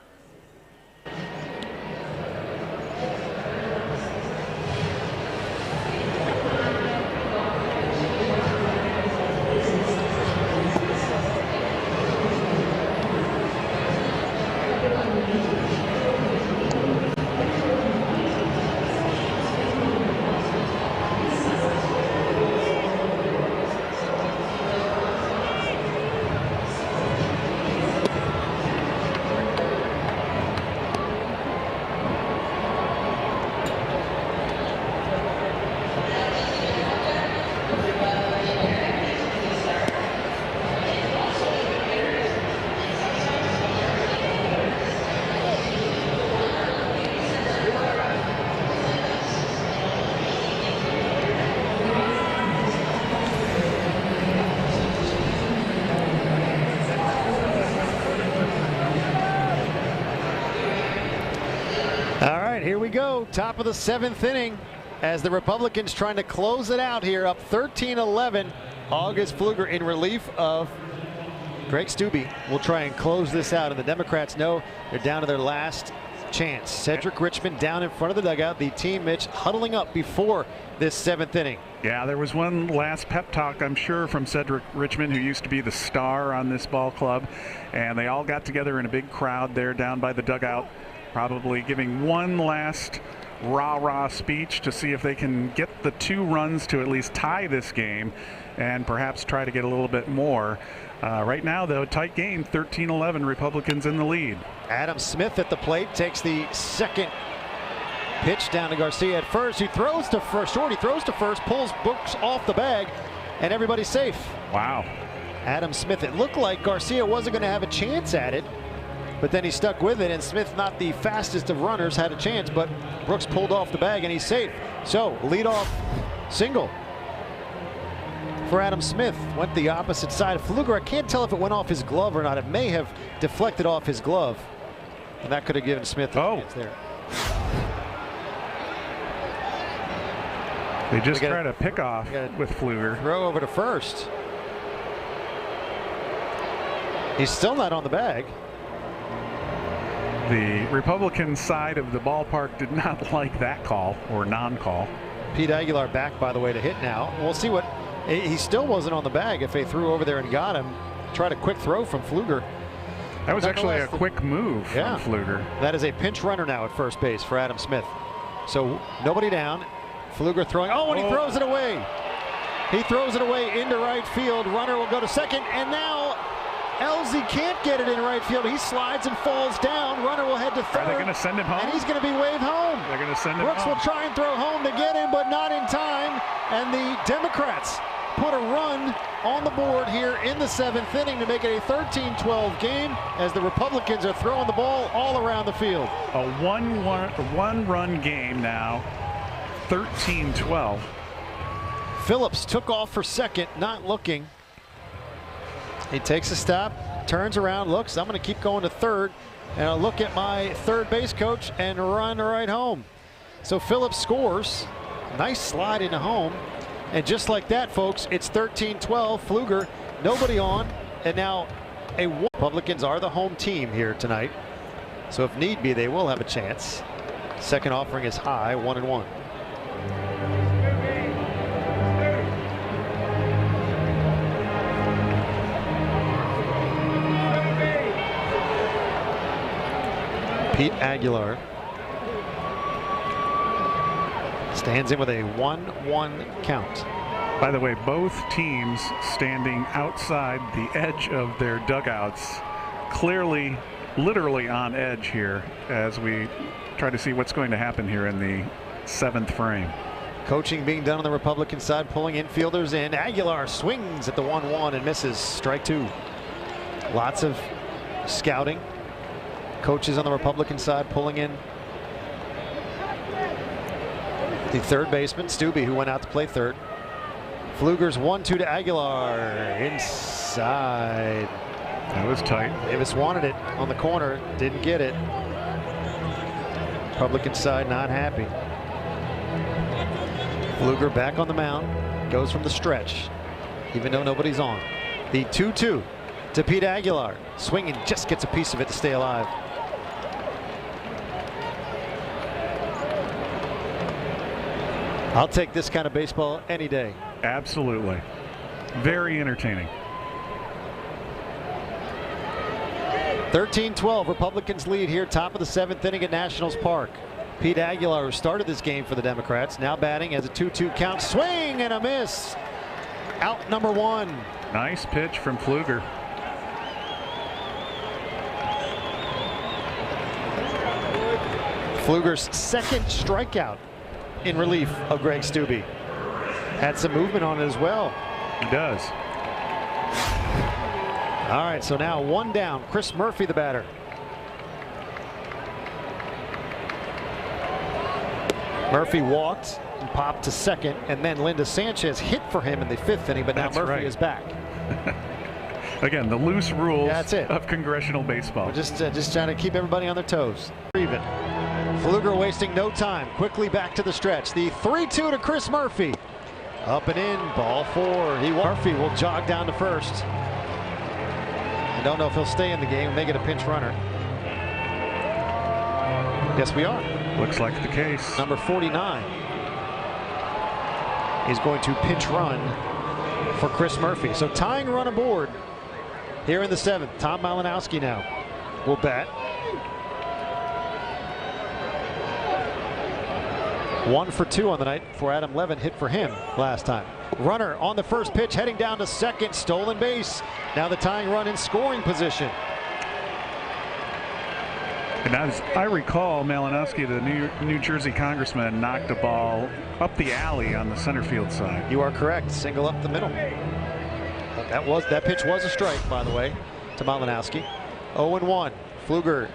Here we go, top of the 7th inning as the Republicans trying to close it out here, up 13-11. August Pfluger in relief of Greg Stubbe will try and close this out, and the Democrats know they're down to their last chance. Cedric Richmond down in front of the dugout, the team, Mitch, huddling up before this 7th inning. Yeah, there was one last pep talk, I'm sure, from Cedric Richmond, who used to be the star on this ball club, and they all got together in a big crowd there down by the dugout, probably giving one last rah-rah speech to see if they can get the 2 runs to at least tie this game and perhaps try to get a little bit more. Right now, though, tight game, 13-11, Republicans in the lead. Adam Smith at the plate takes the second pitch down to Garcia at first. He throws to first, short, he throws to first, pulls Brooks off the bag, and everybody's safe. Wow. Adam Smith, it looked like Garcia wasn't going to have a chance at it, but then he stuck with it, and Smith, not the fastest of runners, had a chance, but Brooks pulled off the bag and he's safe. So leadoff single for Adam Smith. Went the opposite side of Pfluger. I can't tell if it went off his glove or not. It may have deflected off his glove, and that could have given Smith a chance there. They just try to pick off with Pfluger. Throw over to first. He's still not on the bag. The Republican side of the ballpark did not like that call or non-call. Pete Aguilar back, by the way, to hit now. We'll see what, he still wasn't on the bag if they threw over there and got him. Tried a quick throw from Pfluger. That was actually a quick move from Pfluger. That is a pinch runner now at first base for Adam Smith. So nobody down. Pfluger throwing, and he throws it away. He throws it away into right field. Runner will go to second, and now Elzy can't get it in right field. He slides and falls down. Runner will head to third. Are they going to send him home? And he's going to be waved home. They're going to send him Brooks home. will try and throw home to get him, but not in time. And the Democrats put a run on the board here in the 7th inning to make it a 13-12 game as the Republicans are throwing the ball all around the field. A one-run game now, 13-12. Phillips took off for second, not looking. He takes a stop, turns around, looks. I'm going to keep going to third, and I'll look at my third base coach and run right home. So Phillips scores. Nice slide into home. And just like that, folks, it's 13-12. Pfluger nobody on, and now Republicans are the home team here tonight. So if need be, they will have a chance. Second offering is high, 1-1. Pete Aguilar stands in with a 1-1 count. By the way, both teams standing outside the edge of their dugouts, clearly, literally on edge here as we try to see what's going to happen here in the 7th frame. Coaching being done on the Republican side, pulling infielders in. Aguilar swings at the 1-1 and misses. Strike 2. Lots of scouting. Coaches on the Republican side pulling in the third baseman, Stubbe, who went out to play third. Fluger's 1-2 to Aguilar. Inside. That was tight. Davis wanted it on the corner, didn't get it. Republican side not happy. Fluger back on the mound, goes from the stretch, even though nobody's on. The 2-2 to Pete Aguilar. Swinging, just gets a piece of it to stay alive. I'll take this kind of baseball any day. Absolutely. Very entertaining. 13-12, Republicans lead here, top of the 7th inning at Nationals Park. Pete Aguilar, who started this game for the Democrats, now batting as a 2-2 count. Swing and a miss. Out number 1. Nice pitch from Fluger. Fluger's second strikeout in relief of Greg Stubbe. Had some movement on it as well. He does. All right, so now 1 down. Chris Murphy, the batter. Murphy walked and popped to second, and then Linda Sanchez hit for him in the 5th inning, but now That's Murphy right. is back. Again, the loose rules That's it. of congressional baseball. We're just trying to keep everybody on their toes. Even. Fluger wasting no time. Quickly back to the stretch. The 3-2 to Chris Murphy. Up and in. Ball 4. Murphy will jog down to first. I don't know if he'll stay in the game. Make it a pinch runner. Yes, we are. Looks like the case. Number 49 is going to pinch run for Chris Murphy. So tying run aboard here in the 7th. Tom Malinowski now will bat. 1 for 2 on the night for Adam Levin, hit for him last time. Runner on the first pitch, heading down to second, stolen base. Now the tying run in scoring position. And as I recall, Malinowski, the New Jersey congressman, knocked a ball up the alley on the center field side. You are correct. Single up the middle. That pitch was a strike, by the way, to Malinowski. 0-1. Fluger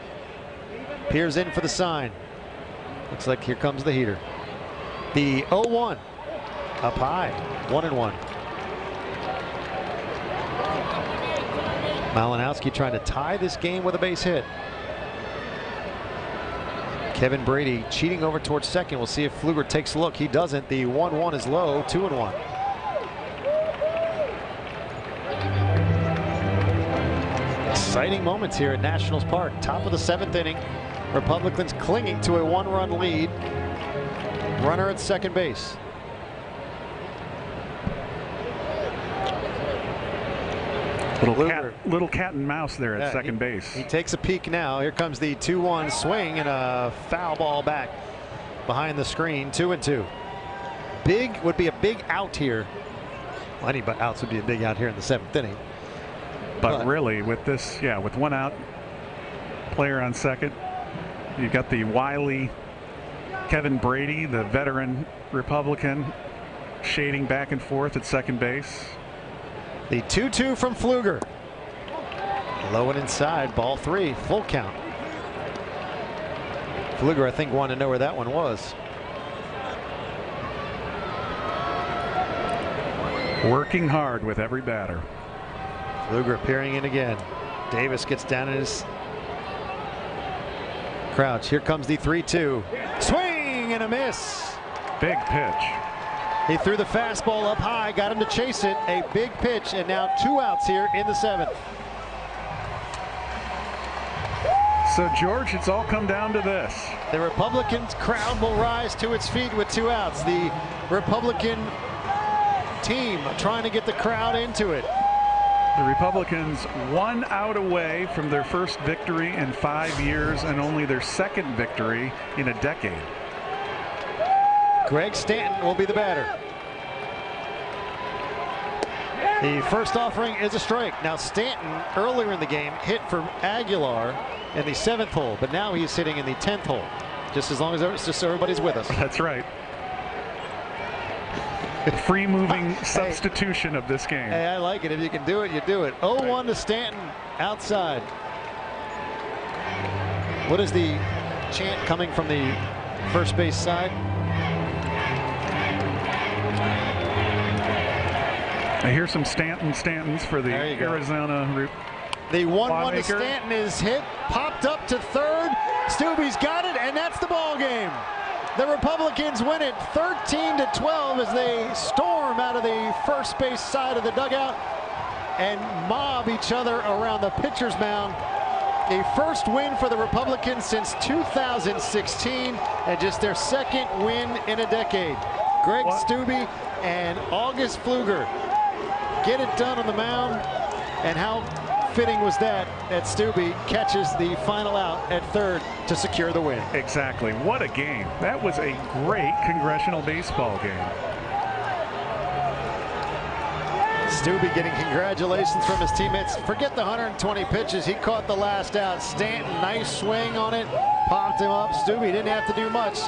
peers in for the sign. Looks like here comes the heater. The 0-1 up high. 1-1. Malinowski trying to tie this game with a base hit. Kevin Brady cheating over towards second. We'll see if Fluger takes a look. He doesn't. The 1-1 is low. 2-1. Exciting moments here at Nationals Park. Top of the 7th inning. Republicans clinging to a 1-run lead. Runner at second base. Little cat and mouse there at second base. He takes a peek now. Here comes the 2-1 swing and a foul ball back behind the screen. 2-2. Big would be a big out here. Well, any outs would be a big out here in the 7th inning. But really, with this, with 1 out, player on second, you got the wily Kevin Brady, the veteran Republican, shading back and forth at second base. The 2-2 from Fluger. Low and inside, ball 3, full count. Fluger, I think, wanted to know where that one was. Working hard with every batter. Fluger appearing in again. Davis gets down in his crouch. Here comes the 3-2. Swing and a miss. Big pitch. He threw the fastball up high, got him to chase it. A big pitch, and now 2 outs here in the 7th. So, George, it's all come down to this. The Republican crowd will rise to its feet with 2 outs. The Republican team trying to get the crowd into it. The Republicans 1 out away from their first victory in 5 years and only their second victory in a decade. Greg Stanton will be the batter. The first offering is a strike. Now Stanton earlier in the game hit for Aguilar in the 7th hole, but now he's sitting in the 10th hole. Just as long as just so everybody's with us. That's right. Free moving substitution of this game. Hey, I like it. If you can do it, you do it. 0-1 to Stanton outside. What is the chant coming from the first base side? I hear some Stantons for the Arizona group. The 1-1 to Lawmakers. Stanton is hit, popped up to third. Stubbe's got it, and that's the ball game. The Republicans win it 13-12 as they storm out of the first base side of the dugout and mob each other around the pitcher's mound. A first win for the Republicans since 2016 and just their second win in a decade. Greg Stubbe and August Pfluger get it done on the mound, and how fitting was that Stubbe catches the final out at third to secure the win. Exactly. What a game. That was a great Congressional Baseball Game. Stubbe getting congratulations from his teammates. Forget the 120 pitches. He caught the last out. Stanton, nice swing on it. Popped him up. Stubbe didn't have to do much.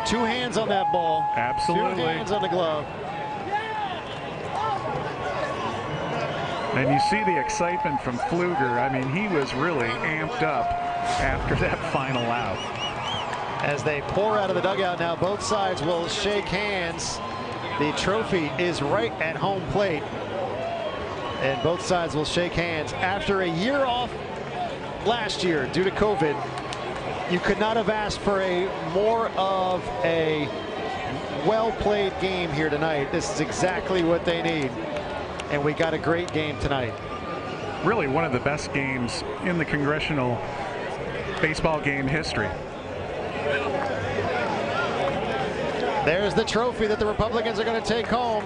2 hands on that ball. Absolutely. 2 hands on the glove. And you see the excitement from Pfluger. I mean, he was really amped up after that final out. As they pour out of the dugout now, both sides will shake hands. The trophy is right at home plate. And both sides will shake hands. After a year off last year due to COVID, you could not have asked for a more of a well-played game here tonight. This is exactly what they need. And we got a great game tonight. Really one of the best games in the Congressional Baseball Game history. There's the trophy that the Republicans are going to take home.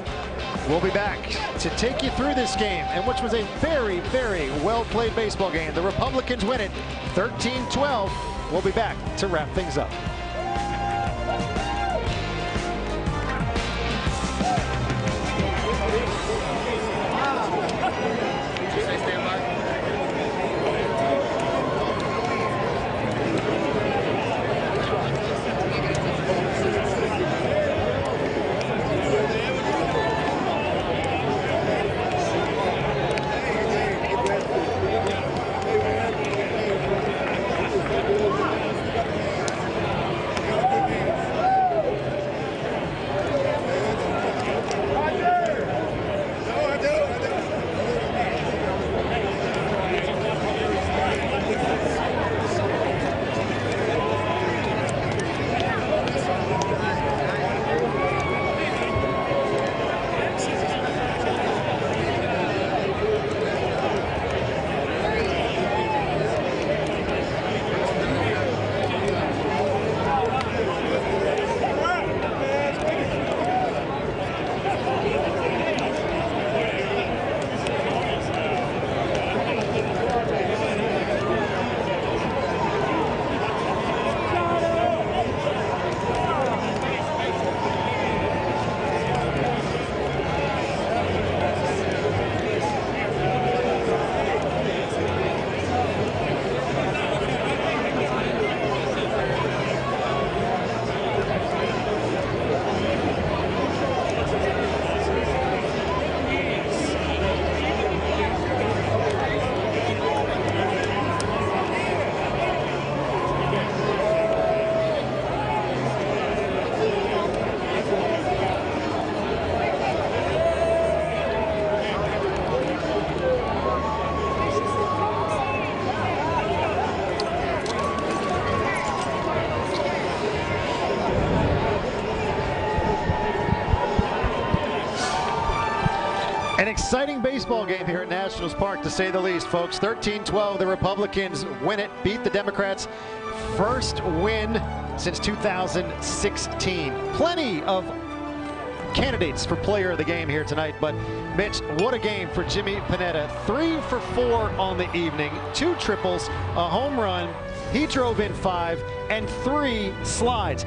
We'll be back to take you through this game, and which was a very, very well-played baseball game. The Republicans win it 13-12. We'll be back to wrap things up. An exciting baseball game here at Nationals Park, to say the least, folks. 13-12, the Republicans win it, beat the Democrats. First win since 2016. Plenty of candidates for player of the game here tonight, but Mitch, what a game for Jimmy Pineda. 3 for 4 on the evening, 2 triples, a home run. He drove in 5 and 3 slides.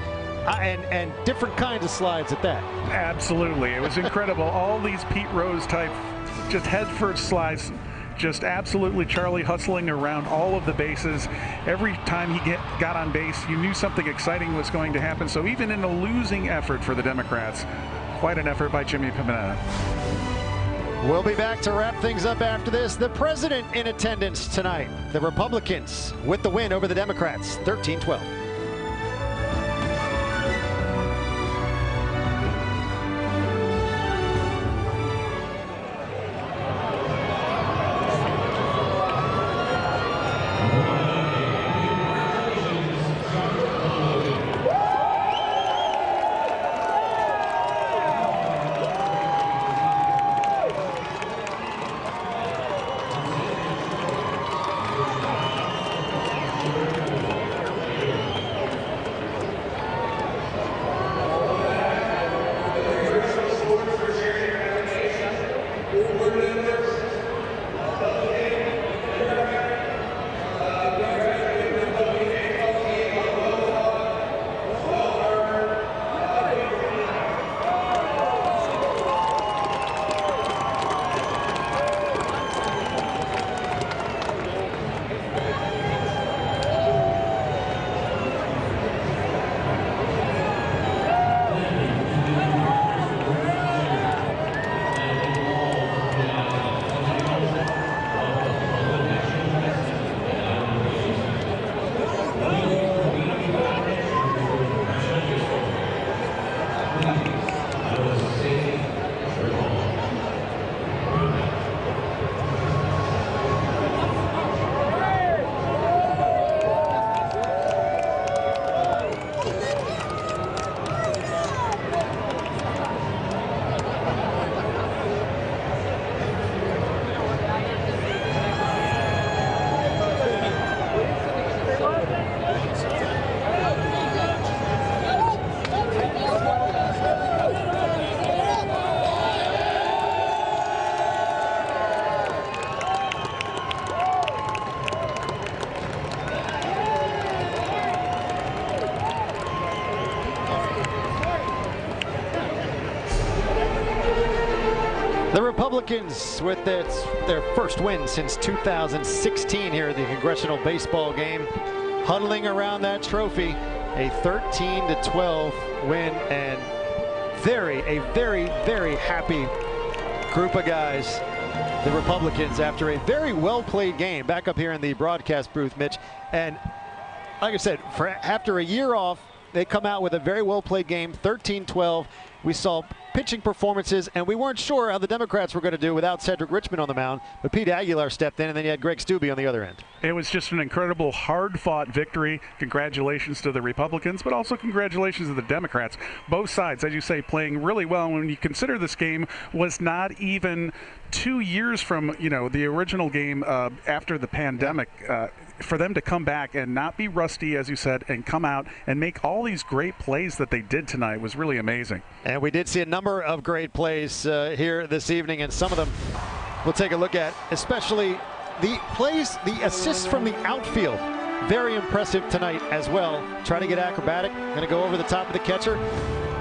And different kinds of slides at that. Absolutely. It was incredible. All these Pete Rose type, just head first slides, just absolutely Charlie hustling around all of the bases. Every time he got on base, you knew something exciting was going to happen. So even in a losing effort for the Democrats, quite an effort by Jimmy Pineda. We'll be back to wrap things up after this. The president in attendance tonight. The Republicans with the win over the Democrats, 13-12. The Republicans with their first win since 2016 here at the Congressional Baseball Game, huddling around that trophy. A 13-12 win, and a very happy group of guys. The Republicans, after a very well-played game, back up here in the broadcast booth, Mitch. And like I said, after a year off, they come out with a very well-played game, 13-12. We saw pitching performances, and we weren't sure how the Democrats were going to do without Cedric Richmond on the mound, but Pete Aguilar stepped in, and then you had Greg Stubbe on the other end. It was just an incredible, hard-fought victory. Congratulations to the Republicans, but also congratulations to the Democrats. Both sides, as you say, playing really well. And when you consider this game was not even 2 years from, the original game after the pandemic, for them to come back and not be rusty, as you said, and come out and make all these great plays that they did tonight was really amazing. And we did see a number of great plays here this evening, and some of them we'll take a look at, especially the plays, the assists from the outfield. Very impressive tonight as well. Try to get acrobatic, going to go over the top of the catcher.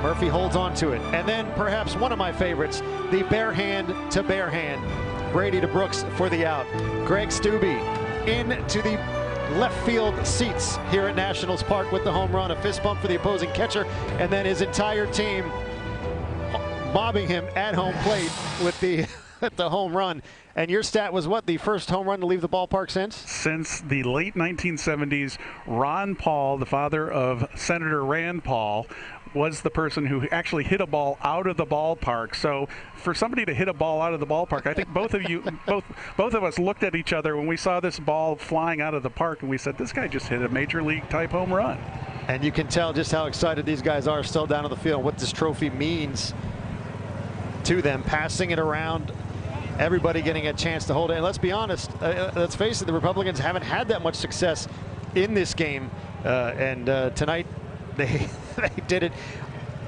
Murphy holds on to it. And then perhaps one of my favorites, the bare hand to bare hand. Brady to Brooks for the out. Greg Stubbe into the left field seats here at Nationals Park with the home run, a fist bump for the opposing catcher, and then his entire team mobbing him at home plate with the home run. And your stat was what, the first home run to leave the ballpark since? Since the late 1970s, Ron Paul, the father of Senator Rand Paul, was the person who actually hit a ball out of the ballpark. So for somebody to hit a ball out of the ballpark, I think both of us looked at each other when we saw this ball flying out of the park, and we said, this guy just hit a major league type home run. And you can tell just how excited these guys are still down on the field, what this trophy means to them, passing it around everybody getting a chance to hold it. And let's be honest, let's face it, the Republicans haven't had that much success in this game. Tonight they did it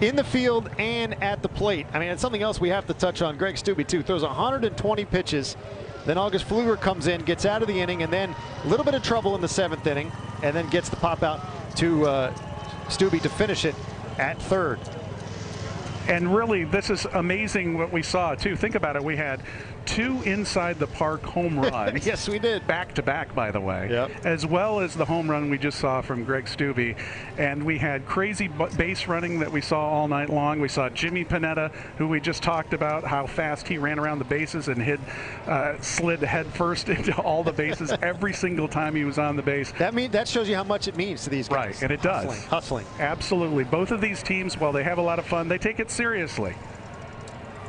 in the field and at the plate. I mean, it's something else we have to touch on. Greg Stubbe, too, throws 120 pitches. Then August Pfluger comes in, gets out of the inning, and then a little bit of trouble in the 7th inning, and then gets the pop out to Stubbe to finish it at third. And really, this is amazing what we saw, too. Think about it. We had 2 inside the park home runs. Yes, we did. Back to back, by the way. Yep. As well as the home run we just saw from Greg Stubbe. And we had crazy base running that we saw all night long. We saw Jimmy Panetta, who we just talked about, how fast he ran around the bases and slid head first into all the bases every single time he was on the base. That shows you how much it means to these guys. Right, and it does. Hustling. Absolutely. Both of these teams, while they have a lot of fun, they take it seriously.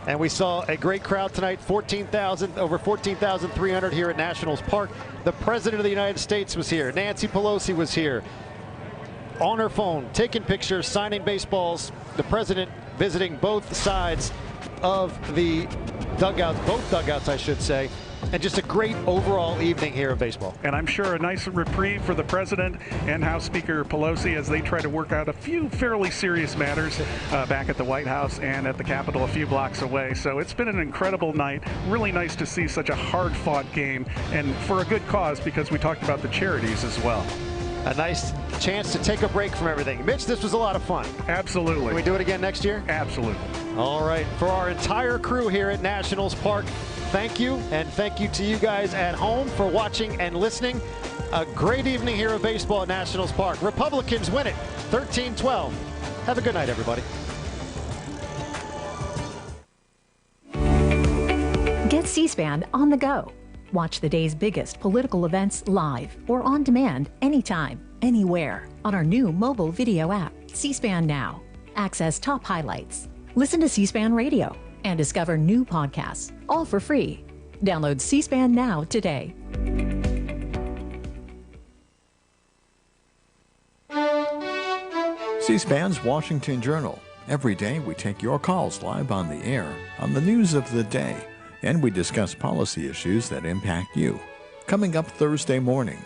And we saw a great crowd tonight, over 14,300 here at Nationals Park. The President of the United States was here. Nancy Pelosi was here on her phone, taking pictures, signing baseballs. The President visiting both sides of the dugouts, both dugouts, I should say. And just a great overall evening here of baseball. And I'm sure a nice reprieve for the President and House Speaker Pelosi as they try to work out a few fairly serious matters back at the White House and at the Capitol a few blocks away. So it's been an incredible night. Really nice to see such a hard-fought game, and for a good cause, because we talked about the charities as well. A nice chance to take a break from everything. Mitch, this was a lot of fun. Absolutely. Can we do it again next year? Absolutely. All right. For our entire crew here at Nationals Park, thank you, and thank you to you guys at home for watching and listening. A great evening here of baseball at Nationals Park. Republicans win it 13-12. Have a good night, everybody. Get C-SPAN on the go. Watch the day's biggest political events live or on demand anytime, anywhere on our new mobile video app, C-SPAN Now. Access top highlights, listen to C-SPAN Radio, and discover new podcasts, all for free. Download C-SPAN Now today. C-SPAN's Washington Journal. Every day we take your calls live on the air on the news of the day, and we discuss policy issues that impact you. Coming up Thursday morning,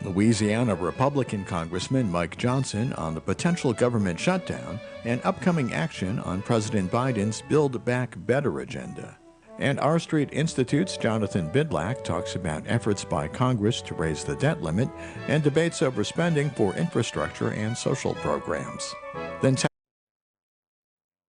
Louisiana Republican Congressman Mike Johnson on the potential government shutdown and upcoming action on President Biden's Build Back Better agenda. And R Street Institute's Jonathan Bidlack talks about efforts by Congress to raise the debt limit and debates over spending for infrastructure and social programs. Then